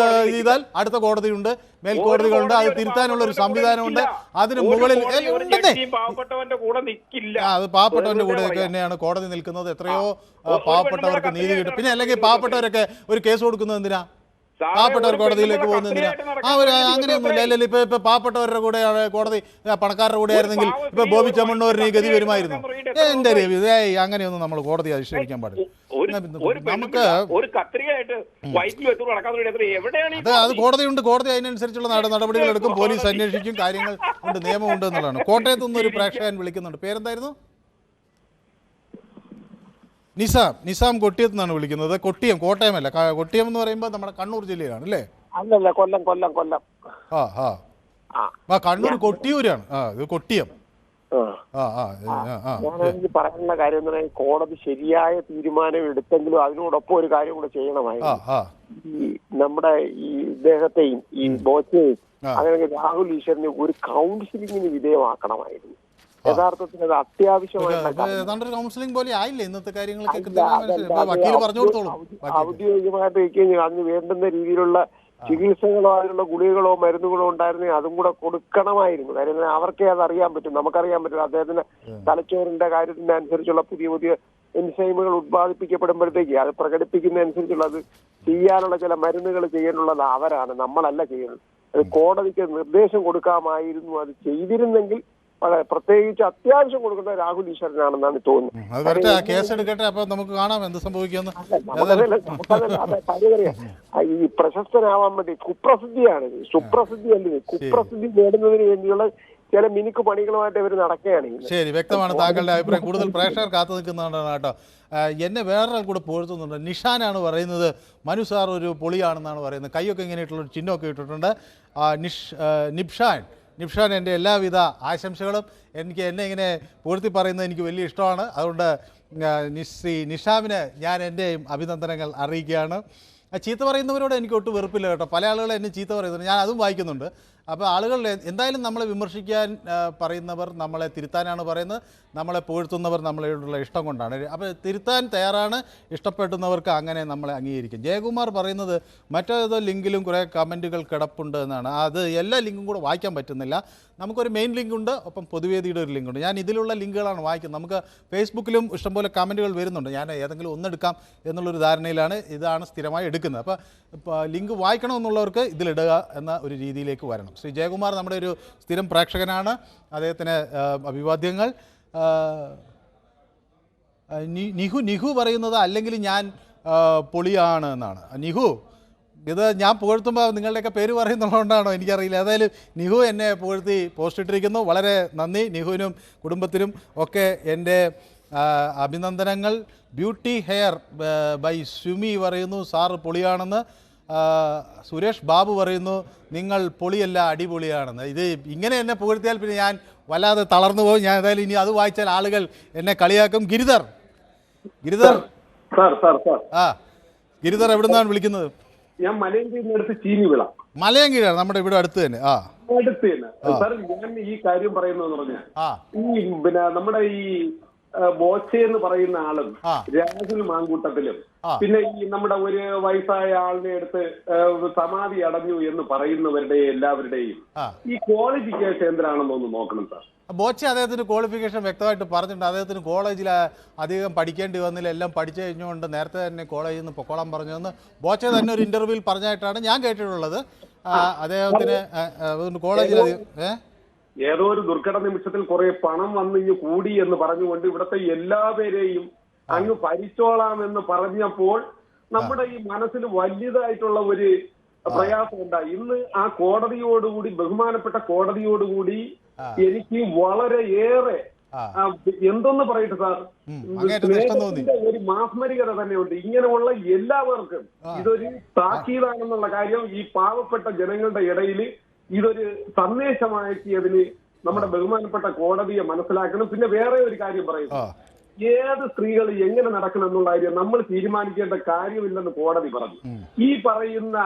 ചെയ്താൽ അടുത്ത കോടതിയുണ്ട്, മേൽക്കോടതികളുണ്ട്. അത് തിരുത്താനുള്ള ഒരു സംവിധാനമുണ്ട്. അതിന് മുകളിൽ അത് പാവപ്പെട്ടവന്റെ കൂടെ തന്നെയാണ് കോടതി നിൽക്കുന്നത്. എത്രയോ പാവപ്പെട്ടവർക്ക് നീതി കിട്ടും. പിന്നെ അല്ലെങ്കിൽ പാവപ്പെട്ടവരൊക്കെ ഒരു കേസ് കൊടുക്കുന്നത് എന്തിനാ? പാവപ്പെട്ടവർ കോടതിയിലേക്ക് പോകുന്നതിനാ? അങ്ങനെയൊന്നുമില്ല. അല്ലെങ്കിൽ ഇപ്പൊ പാവപ്പെട്ടവരുടെ കൂടെയാണ് കോടതി, പണക്കാരുടെ കൂടെ ആയിരുന്നെങ്കിൽ ഇപ്പൊ ബോബി ചെമ്മണ്ണൂരിന് ഈ ഗതി വരുമായിരുന്നു. എന്റെ രവി, അങ്ങനെയൊന്നും നമ്മൾ കോടതി അധിക്ഷേപിക്കാൻ പാടില്ല. നമുക്ക് അത് കോടതിയുണ്ട്. കോടതി അതിനനുസരിച്ചുള്ള നടപടികൾ എടുക്കും. പോലീസ് അന്വേഷിക്കും. കാര്യങ്ങൾ ഉണ്ട്, നിയമമുണ്ട് എന്നുള്ളതാണ്. കോട്ടയത്തു നിന്നൊരു പ്രേക്ഷകൻ വിളിക്കുന്നുണ്ട്. പേരെന്തായിരുന്നു? നിസാം കൊട്ടിയത്ത് നിന്നാണ് വിളിക്കുന്നത്. കൊട്ടിയം, കോട്ടയമല്ല. കൊട്ടിയം എന്ന് പറയുമ്പോൾ നമ്മുടെ കണ്ണൂർ ജില്ലയിലാണ് അല്ലേ? അല്ലല്ല, കൊല്ലം. കണ്ണൂർ കൊട്ടിയൂരാണ്. ഇത് കൊട്ടിയം. എനിക്ക് പറയാനുള്ള കാര്യം എന്ന് പറഞ്ഞാൽ കോടതി ശരിയായ തീരുമാനം എടുത്തെങ്കിലും അതിനോടൊപ്പം ഒരു കാര്യം കൂടെ ചെയ്യണമായിരുന്നു. ഈ നമ്മുടെ ഈ ഇദ്ദേഹത്തെയും ഈ ബോച്ചയെയും അങ്ങനെ രാഹുൽ ഈശ്വറിനെ ഒരു കൗൺസിലിങ്ങിന് വിധേയമാക്കണമായിരുന്നു. യഥാർത്ഥത്തിൽ അത് അത്യാവശ്യമായിട്ട് കൗൺസിലിംഗ് പോലെ ആയില്ല ഇന്നത്തെ കാര്യങ്ങളൊക്കെ. ഔദ്യോഗികമായിട്ട് അതിന് വേണ്ടുന്ന രീതിയിലുള്ള ചികിത്സകളോ അതിനുള്ള ഗുളികകളോ മരുന്നുകളോ ഉണ്ടായിരുന്നെങ്കിൽ അതും കൂടെ കൊടുക്കണമായിരുന്നു. കാര്യം അവർക്കേ അത് അറിയാൻ പറ്റും, നമുക്കറിയാൻ പറ്റില്ല. അദ്ദേഹത്തിന് തലച്ചോറിന്റെ കാര്യത്തിന്റെ അനുസരിച്ചുള്ള പുതിയ എൻസൈമുകൾ ഉത്പാദിപ്പിക്കപ്പെടുമ്പോഴത്തേക്ക് അത് പ്രകടിപ്പിക്കുന്ന അനുസരിച്ചുള്ള അത് ചെയ്യാനുള്ള ചില മരുന്നുകൾ ചെയ്യാനുള്ളത് അവരാണ്, നമ്മളല്ല ചെയ്യുന്നത്. അത് കോടതിക്ക് നിർദ്ദേശം കൊടുക്കാമായിരുന്നു. അത് ചെയ്തിരുന്നെങ്കിൽ പ്രത്യേകിച്ച് അത്യാവശ്യം കൊടുക്കുന്ന രാഹുൽ ഈശ്വരനാണെന്നാണ് തോന്നുന്നത്. കേസെടുക്കട്ടെ, അപ്പൊ നമുക്ക് കാണാം എന്ത് സംഭവിക്കുന്നു. ഈ പ്രശസ്തനാവാൻ വേണ്ടി കുപ്രസിദ്ധിയാണ്, സുപ്രസിദ്ധി അല്ലേ, കുപ്രസിദ്ധി നേടുന്നതിന് വേണ്ടിയുള്ള ചില മിനുക്ക് പണികളുമായിട്ട് ഇവർ നടക്കുകയാണ്. ശരി, വ്യക്തമാണ് താങ്കളുടെ അഭിപ്രായം. കൂടുതൽ പ്രേക്ഷകർ കാത്തു നിൽക്കുന്നുണ്ടാണ് കേട്ടോ. എന്നെ വേറൊരാൾ കൂടെ പോഴ്ത്തുന്നുണ്ട്. നിഷാനാണ് പറയുന്നത് മനു സാർ ഒരു പൊളിയാണെന്നാണ് പറയുന്നത്. കൈയൊക്കെ ഇങ്ങനെയിട്ടുള്ളൊരു ചിഹ്നമൊക്കെ ഇട്ടിട്ടുണ്ട്. നിബ്ഷാൻ എൻ്റെ എല്ലാവിധ ആശംസകളും. എന്നെ ഇങ്ങനെ പൂഴ്ത്തി പറയുന്നത് എനിക്ക് വലിയ ഇഷ്ടമാണ്. അതുകൊണ്ട് ശ്രീ നിഷാമിന് ഞാൻ എൻ്റെയും അഭിനന്ദനങ്ങൾ അറിയിക്കുകയാണ്. ചീത്ത പറയുന്നവരോട് എനിക്ക് ഒട്ടും വെറുപ്പില്ല കേട്ടോ. പല ആളുകൾ എന്നെ ചീത്ത പറയുന്നുണ്ട്, ഞാൻ അതും വായിക്കുന്നുണ്ട്. അപ്പോൾ ആളുകൾ എന്തായാലും നമ്മളെ വിമർശിക്കാൻ പറയുന്നവർ നമ്മളെ തിരുത്താനാണ് പറയുന്നത്, നമ്മളെ പുകഴ്ത്തുന്നവർ നമ്മളോടുള്ള ഇഷ്ടം കൊണ്ടാണ്. അപ്പോൾ തിരുത്താൻ തയ്യാറാണ്, ഇഷ്ടപ്പെടുന്നവർക്ക് അങ്ങനെ നമ്മളെ അംഗീകരിക്കും. ജയകുമാർ പറയുന്നത് മറ്റേതോ ലിങ്കിലും കുറേ കമൻറ്റുകൾ കിടപ്പുണ്ട് എന്നാണ്. അത് എല്ലാ ലിങ്കും കൂടെ വായിക്കാൻ പറ്റുന്നില്ല. നമുക്കൊരു മെയിൻ ലിങ്കുണ്ട്, ഒപ്പം പൊതുവേദിയുടെ ഒരു ലിങ്കുണ്ട്. ഞാൻ ഇതിലുള്ള ലിങ്കുകളാണ് വായിക്കുന്നത്. നമുക്ക് ഫേസ്ബുക്കിലും ഇഷ്ടംപോലെ കമൻറ്റുകൾ വരുന്നുണ്ട്. ഞാൻ ഏതെങ്കിലും ഒന്നെടുക്കാം എന്നുള്ളൊരു ധാരണയിലാണ് ഇതാണ് സ്ഥിരമായി എടുക്കുന്നത്. അപ്പോൾ ലിങ്ക് വായിക്കണമെന്നുള്ളവർക്ക് ഇതിലിടുക എന്ന ഒരു രീതിയിലേക്ക് വരണം. ശ്രീ ജയകുമാർ നമ്മുടെ ഒരു സ്ഥിരം പ്രേക്ഷകനാണ്, അദ്ദേഹത്തിന് അഭിവാദ്യങ്ങൾ. നിഹു പറയുന്നത് അല്ലെങ്കിൽ ഞാൻ പൊളിയാണ് എന്നാണ്. നിഹു, ഇത് ഞാൻ പുകഴ്ത്തുമ്പോൾ നിങ്ങളുടെയൊക്കെ പേര് പറയുന്നുള്ളതുകൊണ്ടാണോ എനിക്കറിയില്ല. ഏതായാലും നിഹു എന്നെ പുകഴ്ത്തി പോസ്റ്റ് ഇട്ടിരിക്കുന്നു, വളരെ നന്ദി. നിഹുവിനും കുടുംബത്തിനും ഒക്കെ എൻ്റെ അഭിനന്ദനങ്ങൾ. ബ്യൂട്ടി ഹെയർ ബൈ സുമി പറയുന്നു സാറ് പൊളിയാണെന്ന്. സുരേഷ് ബാബു പറയുന്നു നിങ്ങൾ പൊളിയല്ല അടിപൊളിയാണെന്ന്. ഇത് ഇങ്ങനെ എന്നെ പുകഴ്ത്തിയാൽ പിന്നെ ഞാൻ വല്ലാതെ തളർന്നു പോകും. ഞാൻ ഏതായാലും ഇനി അത് വായിച്ചാൽ ആളുകൾ എന്നെ കളിയാക്കും. ഗിരിധർ ഗിരിധർ എവിടുന്നാണ് വിളിക്കുന്നത്? ഞാൻ മലയങ്കീഴിനടുത്ത് ചീനിവിള. മലയങ്കീഴാണ് നമ്മുടെ ഇവിടെ അടുത്ത് തന്നെ. അടുത്ത് തന്നെ സാർ, ഞാൻ ഈ കാര്യം പറയുന്നതെന്ന് പറഞ്ഞാൽ ഈ പിന്നെ നമ്മുടെ ഈ ബോച്ചെ എന്ന് പറയുന്ന ആളും രാഹുൽ മാങ്കൂട്ടത്തിലും പിന്നെ ഈ നമ്മുടെ ഒരു വയസ്സായ ആളിനെ എടുത്ത് സമാധി അടഞ്ഞു എന്ന് പറയുന്നവരുടെ എല്ലാവരുടെയും ഈ ക്വാളിഫിക്കേഷൻ എന്തിനാണെന്നൊന്ന് നോക്കണം സാർ. ബോച്ചെ അദ്ദേഹത്തിന് ക്വാളിഫിക്കേഷൻ വ്യക്തമായിട്ട് പറഞ്ഞിട്ടുണ്ട്. അദ്ദേഹത്തിന് കോളേജിൽ അധികം പഠിക്കേണ്ടി വന്നില്ല, എല്ലാം പഠിച്ചു കഴിഞ്ഞുകൊണ്ട് നേരത്തെ തന്നെ കോളേജിൽ നിന്ന് പൊക്കോളാൻ പറഞ്ഞതെന്ന് ബോച്ചെ തന്നെ ഒരു ഇന്റർവ്യൂവിൽ പറഞ്ഞായിട്ടാണ് ഞാൻ കേട്ടിട്ടുള്ളത്. അദ്ദേഹത്തിന് കോളേജിൽ ഏതോ ഒരു ദുർഘട നിമിഷത്തിൽ കുറെ പണം വന്ന് ഇങ്ങ് കൂടി എന്ന് പറഞ്ഞുകൊണ്ട് ഇവിടുത്തെ എല്ലാവരെയും അങ്ങ് ഭരിച്ചോളാം എന്ന് പറഞ്ഞപ്പോൾ നമ്മുടെ ഈ മനസ്സിൽ വലിയതായിട്ടുള്ള ഒരു പ്രയാസം ഉണ്ടായി. ഇന്ന് ആ കോടതിയോടുകൂടി, ബഹുമാനപ്പെട്ട കോടതിയോടുകൂടി എനിക്ക് വളരെയേറെ എന്തൊന്ന് പറയട്ടെ സാർ, ഒരു മാസ്മരികത തന്നെയുണ്ട്. ഇങ്ങനെയുള്ള എല്ലാവർക്കും ഇതൊരു താക്കീതാണെന്നുള്ള കാര്യം ഈ പാവപ്പെട്ട ജനങ്ങളുടെ ഇടയിൽ ഇതൊരു സന്ദേശമാക്കിയതിന് നമ്മുടെ ബഹുമാനപ്പെട്ട കോടതിയെ മനസ്സിലാക്കണം. പിന്നെ വേറെ ഒരു കാര്യം പറയുന്നു, ഏത് സ്ത്രീകൾ എങ്ങനെ നടക്കണം എന്നുള്ള കാര്യം നമ്മൾ തീരുമാനിക്കേണ്ട കാര്യമില്ലെന്ന് കോടതി പറഞ്ഞു. ഈ പറയുന്ന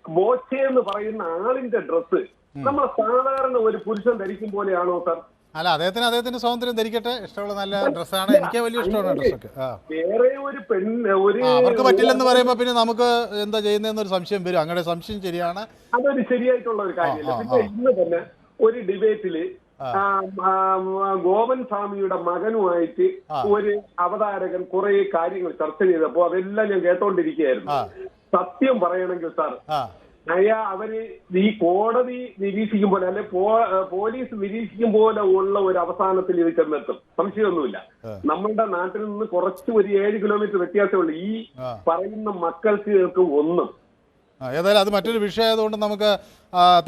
ബോച്ചെ എന്ന് പറയുന്ന ആളിന്റെ ഡ്രസ്സ് നമ്മൾ സാധാരണ ഒരു പുരുഷൻ ധരിക്കും പോലെയാണോ സാർ? അല്ല, അദ്ദേഹത്തിന്റെ സ്വാതന്ത്ര്യം ധരിക്കട്ടെ, ഇഷ്ടമുള്ള നല്ല ഡ്രസ്സാണ്, എനിക്ക് വലിയ ഇഷ്ടമാണ് ഡ്രസ്സൊക്കെ. വേറെ ഒരു പെണ്ണ് അവർക്ക് പറ്റില്ലെന്ന് പറയുമ്പോ പിന്നെ നമുക്ക് എന്താ ചെയ്യുന്നതെന്നൊരു സംശയം വരും. അങ്ങനെ സംശയം ശരിയാണ്, അതൊരു ശരിയായിട്ടുള്ള ഒരു കാര്യമല്ല. പിന്നെ ഇന്ന് തന്നെ ഒരു ഡിബേറ്റില് ഗോവൻ സ്വാമിയുടെ മകനുമായിട്ട് ഒരു അവതാരകൻ കുറെ കാര്യങ്ങൾ ചർച്ച ചെയ്തപ്പോ അതെല്ലാം ഞാൻ കേട്ടോണ്ടിരിക്കുകയായിരുന്നു. സത്യം പറയണമെങ്കിൽ സാർ, അവര് ഈ കോടതി നിരീക്ഷിക്കും പോലെ അല്ലെ പോലീസ് നിരീക്ഷിക്കും പോലെ ഉള്ള ഒരു അവസാനത്തിൽ ഇത് ചെന്നെത്തും, സംശയമൊന്നുമില്ല. നമ്മളുടെ നാട്ടിൽ നിന്ന് കുറച്ച് ഒരു 7 കിലോമീറ്റർ വ്യത്യാസമുള്ളൂ ഈ പറയുന്ന മക്കൾക്ക് ഒന്നും. ഏതായാലും അത് മറ്റൊരു വിഷയമായതുകൊണ്ട് നമുക്ക്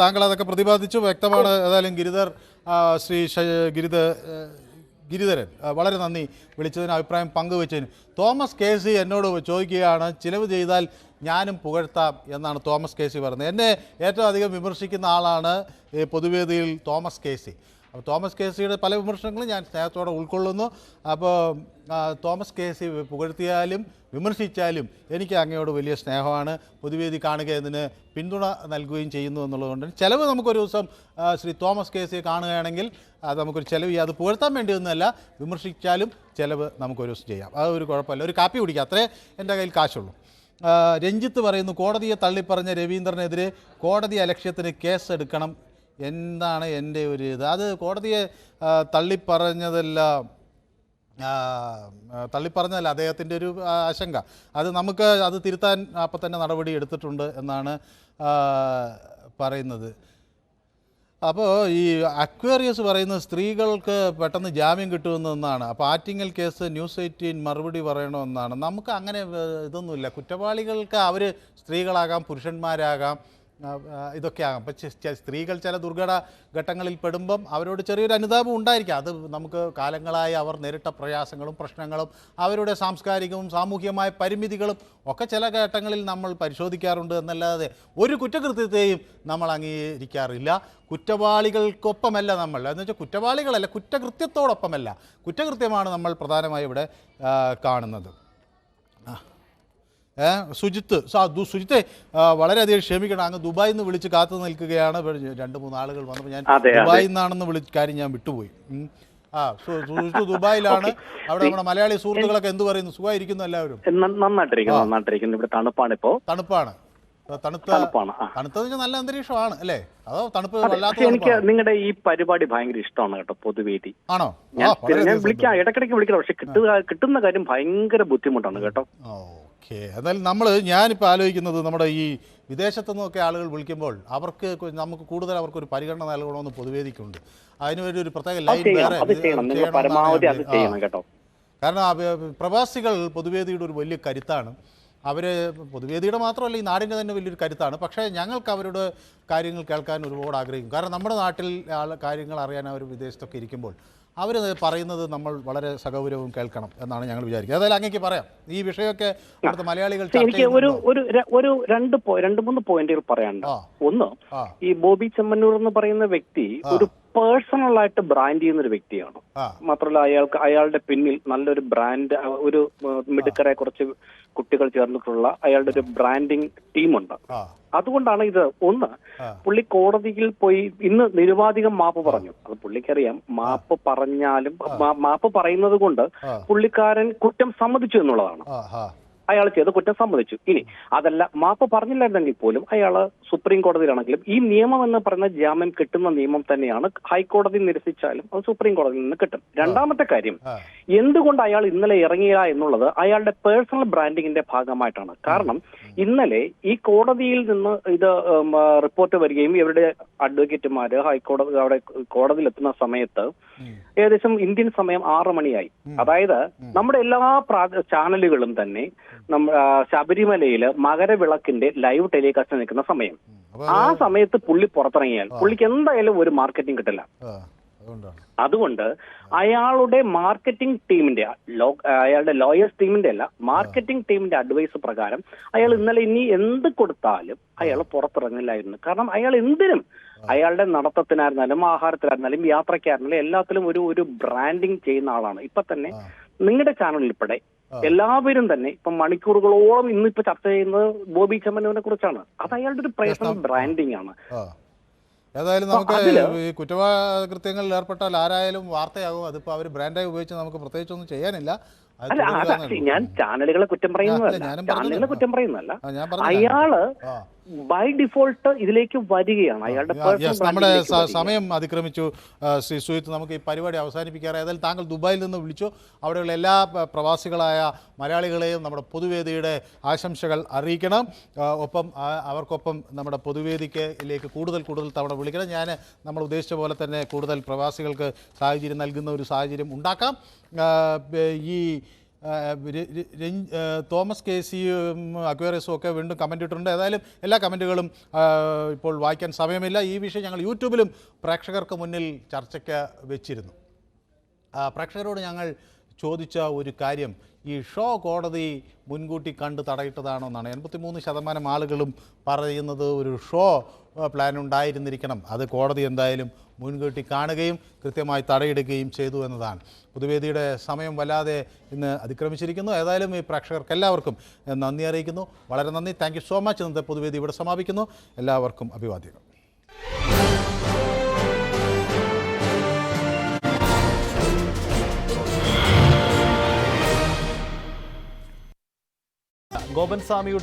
താങ്കൾ അതൊക്കെ പ്രതിപാദിച്ചു, വ്യക്തമാണ്. ഏതായാലും ശ്രീ ഗിരിധരൻ വളരെ നന്ദി വിളിച്ചതിന്, അഭിപ്രായം പങ്കുവച്ചതിന്. തോമസ് കെ സി എന്നോട് ചോദിക്കുകയാണ്, ചിലവ് ചെയ്താൽ ഞാനും പുകഴ്ത്താം എന്നാണ് തോമസ് കെ സി പറയുന്നത്. എന്നെ ഏറ്റവും അധികം വിമർശിക്കുന്ന ആളാണ് പൊതുവേദിയിൽ തോമസ് കെ സി. അപ്പോൾ തോമസ് കെ സിയുടെ പല വിമർശനങ്ങളും ഞാൻ സ്നേഹത്തോടെ ഉൾക്കൊള്ളുന്നു. അപ്പോൾ തോമസ് കെ സി പുകഴ്ത്തിയാലും വിമർശിച്ചാലും എനിക്ക് അങ്ങയോട് വലിയ സ്നേഹമാണ്. പൊതുവേദി കാണുക എന്നതിന് പിന്തുണ നൽകുകയും ചെയ്യുന്നു എന്നുള്ളതുകൊണ്ട് ചിലവ് നമുക്കൊരു ദിവസം ശ്രീ തോമസ് കെ സിയെ കാണുകയാണെങ്കിൽ അത് നമുക്കൊരു ചിലവ് ചെയ്യാം. അത് പുകഴ്ത്താൻ വേണ്ടിയൊന്നുമല്ല, വിമർശിച്ചാലും ചിലവ് നമുക്കൊരു ദിവസം ചെയ്യാം, അതൊരു കുഴപ്പമില്ല. ഒരു കാപ്പി കുടിക്കാം, അത്രേ എൻ്റെ കയ്യിൽ കാശുള്ളൂ. രഞ്ജിത്ത് പറയുന്നു, കോടതിയെ തള്ളിപ്പറഞ്ഞ രവീന്ദ്രനെതിരെ കോടതി അലക്ഷ്യത്തിന് കേസ് എടുക്കണം എന്താണ് എൻ്റെ ഒരു ഇത്. അത് കോടതിയെ തള്ളിപ്പറഞ്ഞതല്ല അദ്ദേഹത്തിൻ്റെ ഒരു ആശങ്ക. അത് നമുക്ക് അത് തിരുത്താൻ അപ്പം തന്നെ നടപടി എടുത്തിട്ടുണ്ട് എന്നാണ് പറയുന്നത്. അപ്പോൾ ഈ അക്വേറിയസ് പറയുന്നത് സ്ത്രീകൾക്ക് പെട്ടെന്ന് ജാമ്യം കിട്ടുമെന്നാണ്. അപ്പോൾ ആറ്റിങ്ങൽ കേസ് ന്യൂസ് 18 മറുപടി പറയണമെന്നാണ്. നമുക്ക് അങ്ങനെ ഇതൊന്നുമില്ല. കുറ്റവാളികൾക്ക് അവർ സ്ത്രീകളാകാം, പുരുഷന്മാരാകാം, ഇതൊക്കെ ആകാം. അപ്പം സ്ത്രീകൾ ചില ദുർഘട ഘട്ടങ്ങളിൽ പെടുമ്പം അവരോട് ചെറിയൊരു അനുതാപം ഉണ്ടായിരിക്കാം. അത് നമുക്ക് കാലങ്ങളായി അവർ നേരിട്ട പ്രയാസങ്ങളും പ്രശ്നങ്ങളും അവരുടെ സാംസ്കാരികവും സാമൂഹികമായ പരിമിതികളും ഒക്കെ ചില ഘട്ടങ്ങളിൽ നമ്മൾ പരിശോധിക്കാറുണ്ട് എന്നല്ലാതെ ഒരു കുറ്റകൃത്യത്തെയും നമ്മൾ അംഗീകരിക്കാറില്ല. കുറ്റവാളികൾക്കൊപ്പമല്ല നമ്മൾ, എന്ന് വെച്ചാൽ കുറ്റവാളികളല്ല, കുറ്റകൃത്യത്തോടൊപ്പമല്ല, കുറ്റകൃത്യമാണ് നമ്മൾ പ്രധാനമായി ഇവിടെ കാണുന്നത്. സുജിത്ത് സുജിത്തെ വളരെയധികം ക്ഷമിക്കണം, അങ്ങ് ദുബായിൽ നിന്ന് വിളിച്ച് കാത്തു നിൽക്കുകയാണ്. 2-3 ആളുകൾ വന്നപ്പോൾ ഞാൻ ദുബായിൽ നിന്നാണെന്ന് കാര്യം ഞാൻ വിട്ടുപോയി. സുജിത്ത് ദുബായിലാണ്. അവിടെ നമ്മുടെ മലയാളി സുഹൃത്തുക്കളൊക്കെ എന്ത് പറയുന്നു? സുഖമായിരിക്കുന്നു എല്ലാവരും? നന്നായിട്ടിരിക്കുന്നു. ഇവിടെ തണുപ്പാണ്. തണുപ്പാണ്. തണുത്തത് നല്ല അന്തരീക്ഷമാണ് അല്ലേ? അതോ തണുപ്പ് വല്ലാത്ത? എനിക്ക് നിങ്ങളുടെ ഈ പരിപാടി ഭയങ്കര ഇഷ്ടമാണ് കേട്ടോ, പൊതുവേദി. ആണോ? ഞാൻ വിളിക്കാം, ഇടയ്ക്കിടയ്ക്ക് വിളിക്കണം. പക്ഷെ കിട്ടുന്ന കാര്യം ഭയങ്കര ബുദ്ധിമുട്ടാണ് കേട്ടോ. ഓക്കെ. എന്നാലും ഞാനിപ്പോൾ ആലോചിക്കുന്നത്, നമ്മുടെ ഈ വിദേശത്തു നിന്നൊക്കെ ആളുകൾ വിളിക്കുമ്പോൾ അവർക്ക് നമുക്ക് കൂടുതൽ അവർക്കൊരു പരിഗണന നൽകണമെന്ന് പൊതുവേദിക്കുണ്ട്. അതിനുവേണ്ടി ഒരു പ്രത്യേക ലൈൻ വേറെ കാരണം പ്രവാസികൾ പൊതുവേദിയുടെ ഒരു വലിയ കരുത്താണ്. അവർ പൊതുവേദിയുടെ മാത്രമല്ല ഈ നാടിൻ്റെ തന്നെ വലിയൊരു കരുത്താണ്. പക്ഷേ ഞങ്ങൾക്ക് അവരുടെ കാര്യങ്ങൾ കേൾക്കാൻ ഒരുപാട് ആഗ്രഹിക്കും. കാരണം നമ്മുടെ നാട്ടിൽ കാര്യങ്ങൾ അറിയാൻ അവർ വിദേശത്തൊക്കെ ഇരിക്കുമ്പോൾ അവർ പറയുന്നത് നമ്മൾ വളരെ സഗൗരവവും കേൾക്കണം എന്നാണ് ഞങ്ങൾ വിചാരിക്കുന്നത്. അതായത് അങ്ങേക്ക് പറയാം, ഈ വിഷയമൊക്കെ അടുത്ത മലയാളികൾ എനിക്ക് ഒരു 2-3 പോയിന്റുകൾ പറയാനുണ്ട്. ഒന്ന്, ഈ ബോബി ചെമ്മന്നൂർ എന്ന് പറയുന്ന വ്യക്തി ഒരു പേഴ്സണൽ ആയിട്ട് ബ്രാൻഡ് ചെയ്യുന്ന ഒരു വ്യക്തിയാണ്. മാത്രമല്ല അയാളുടെ പിന്നിൽ നല്ലൊരു ബ്രാൻഡ്, ഒരു മിടുക്കരെ കുറച്ച് കുട്ടികൾ ചേർന്നിട്ടുള്ള അയാളുടെ ഒരു ബ്രാൻഡിങ് ടീമുണ്ട്. അതുകൊണ്ടാണ് ഇത്. ഒന്ന്, പുള്ളി കോടതിയിൽ പോയി ഇന്ന് നിരുപാധികം മാപ്പ് പറഞ്ഞു. അത് പുള്ളിക്കറിയാം. മാപ്പ് പറഞ്ഞാലും മാപ്പ് പറയുന്നത് കൊണ്ട് പുള്ളിക്കാരൻ കുറ്റം സമ്മതിച്ചു എന്നുള്ളതാണ്. അയാൾ ചെയ്ത കുറ്റം സമ്മതിച്ചു. ഇനി അതല്ല, മാപ്പ് പറഞ്ഞില്ലായിരുന്നെങ്കിൽ പോലും അയാൾ സുപ്രീം കോടതിയിലാണെങ്കിലും ഈ നിയമം എന്ന് പറയുന്ന ജാമ്യം കിട്ടുന്ന നിയമം തന്നെയാണ്. ഹൈക്കോടതി നിരസിച്ചാലും അത് സുപ്രീം കോടതിയിൽ നിന്ന് കിട്ടും. രണ്ടാമത്തെ കാര്യം, എന്തുകൊണ്ട് അയാൾ ഇന്നലെ ഇറങ്ങിയില്ല എന്നുള്ളത് അയാളുടെ പേഴ്സണൽ ബ്രാൻഡിങ്ങിന്റെ ഭാഗമായിട്ടാണ്. കാരണം ഇന്നലെ ഈ കോടതിയിൽ നിന്ന് ഇത് റിപ്പോർട്ട് വരികയും ഇവരുടെ അഡ്വക്കേറ്റുമാര് ഹൈക്കോടതി അവിടെ കോടതിയിൽ എത്തുന്ന സമയത്ത് ഏകദേശം ഇന്ത്യൻ സമയം 6 മണിയായി. അതായത് നമ്മുടെ എല്ലാ ചാനലുകളും തന്നെ ശബരിമലയില് മകരവിളക്കിന്റെ ലൈവ് ടെലികാസ്റ്റ് നിൽക്കുന്ന സമയം. ആ സമയത്ത് പുള്ളി പുറത്തിറങ്ങിയാൽ പുള്ളിക്ക് എന്തായാലും ഒരു മാർക്കറ്റിംഗ് കിട്ടില്ല. അതുകൊണ്ട് അയാളുടെ മാർക്കറ്റിംഗ് ടീമിന്റെ, അയാളുടെ ലോയേഴ്സ് ടീമിന്റെ അല്ല, മാർക്കറ്റിംഗ് ടീമിന്റെ അഡ്വൈസ് പ്രകാരം അയാൾ ഇന്നലെ ഇനി എന്ത് കൊടുത്താലും അയാൾ പുറത്തിറങ്ങില്ലായിരുന്നു. കാരണം അയാൾ എന്തിനും, അയാളുടെ നടത്തത്തിനായിരുന്നാലും ആഹാരത്തിലായിരുന്നാലും യാത്രക്കായിരുന്നാലും എല്ലാത്തിലും ഒരു ബ്രാൻഡിങ് ചെയ്യുന്ന ആളാണ്. ഇപ്പൊ തന്നെ നിങ്ങളുടെ ചാനൽ ഉൾപ്പെടെ എല്ലാവരും തന്നെ ഇപ്പൊ മണിക്കൂറുകളോളം ഇന്നിപ്പോ ചർച്ച ചെയ്യുന്നത് ബോബി ചെമ്മന്നൂരിനെ കുറിച്ചാണ്. അത് അയാളുടെ ഒരു പേഴ്സണൽ ബ്രാൻഡിങ് ആണ്. ഏതായാലും നമുക്ക് ഈ കുറ്റകൃത്യങ്ങളിൽ ഏർപ്പെട്ടാൽ ആരായാലും വാർത്തയാകും. അതിപ്പോ അവർ ബ്രാൻഡായി ഉപയോഗിച്ച് നമുക്ക് പ്രത്യേകിച്ചൊന്നും ചെയ്യാനില്ല. ഞാൻ ചാനലുകളെ കുറ്റം പറയുന്നതല്ല, അയാള് ബൈ ഡിഫോൾട്ട് ഇതിലേക്ക് വരികയാണ്. അയാളുടെ നമ്മുടെ സമയം അതിക്രമിച്ചു. ശ്രീ സുജിത്ത്, നമുക്ക് ഈ പരിപാടി അവസാനിപ്പിക്കാറ്. ഏതായാലും താങ്കൾ ദുബായിൽ നിന്ന് വിളിച്ചു. അവിടെയുള്ള എല്ലാ പ്രവാസികളായ മലയാളികളെയും നമ്മുടെ പൊതുവേദിയുടെ ആശംസകൾ അറിയിക്കണം. ഒപ്പം അവർക്കൊപ്പം നമ്മുടെ പൊതുവേദിക്ക് കൂടുതൽ തവണ വിളിക്കണം. നമ്മൾ ഉദ്ദേശിച്ച പോലെ തന്നെ കൂടുതൽ പ്രവാസികൾക്ക് സാഹചര്യം നൽകുന്ന ഒരു സാഹചര്യം ഉണ്ടാക്കാം. ഈ തോമസ് KC-യും അക്വേറിയസും ഒക്കെ വീണ്ടും കമൻ്റ് ഇട്ടിട്ടുണ്ട്. ഏതായാലും എല്ലാ കമൻറ്റുകളും ഇപ്പോൾ വായിക്കാൻ സമയമില്ല. ഈ വിഷയം ഞങ്ങൾ യൂട്യൂബിലും പ്രേക്ഷകർക്ക് മുന്നിൽ ചർച്ചയ്ക്ക് വെച്ചിരുന്നു. പ്രേക്ഷകരോട് ഞങ്ങൾ ചോദിച്ച ഒരു കാര്യം, ഈ ഷോ കോടതി മുൻകൂട്ടി കണ്ട് തടയിട്ടതാണോ എന്നാണ്. 83% ആളുകളും പറയുന്നത് ഒരു ഷോ പ്ലാൻ ഉണ്ടായിരുന്നിരിക്കണം. അത് കോടതി എന്തായാലും മുൻകൂട്ടി കാണുകയും കൃത്യമായി തടയിടുകയും ചെയ്തു എന്നതാണ്. പൊതുവേദിയുടെ സമയം വല്ലാതെ ഇന്ന് അതിക്രമിച്ചിരിക്കുന്നു. ഏതായാലും ഈ പ്രേക്ഷകർക്ക് എല്ലാവർക്കും നന്ദി അറിയിക്കുന്നു. വളരെ നന്ദി. Thank you so much. ഇന്നത്തെ പൊതുവേദി ഇവിടെ സമാപിക്കുന്നു. എല്ലാവർക്കും അഭിവാദ്യങ്ങൾ. ഗോപൻ സ്വാമിയുടെ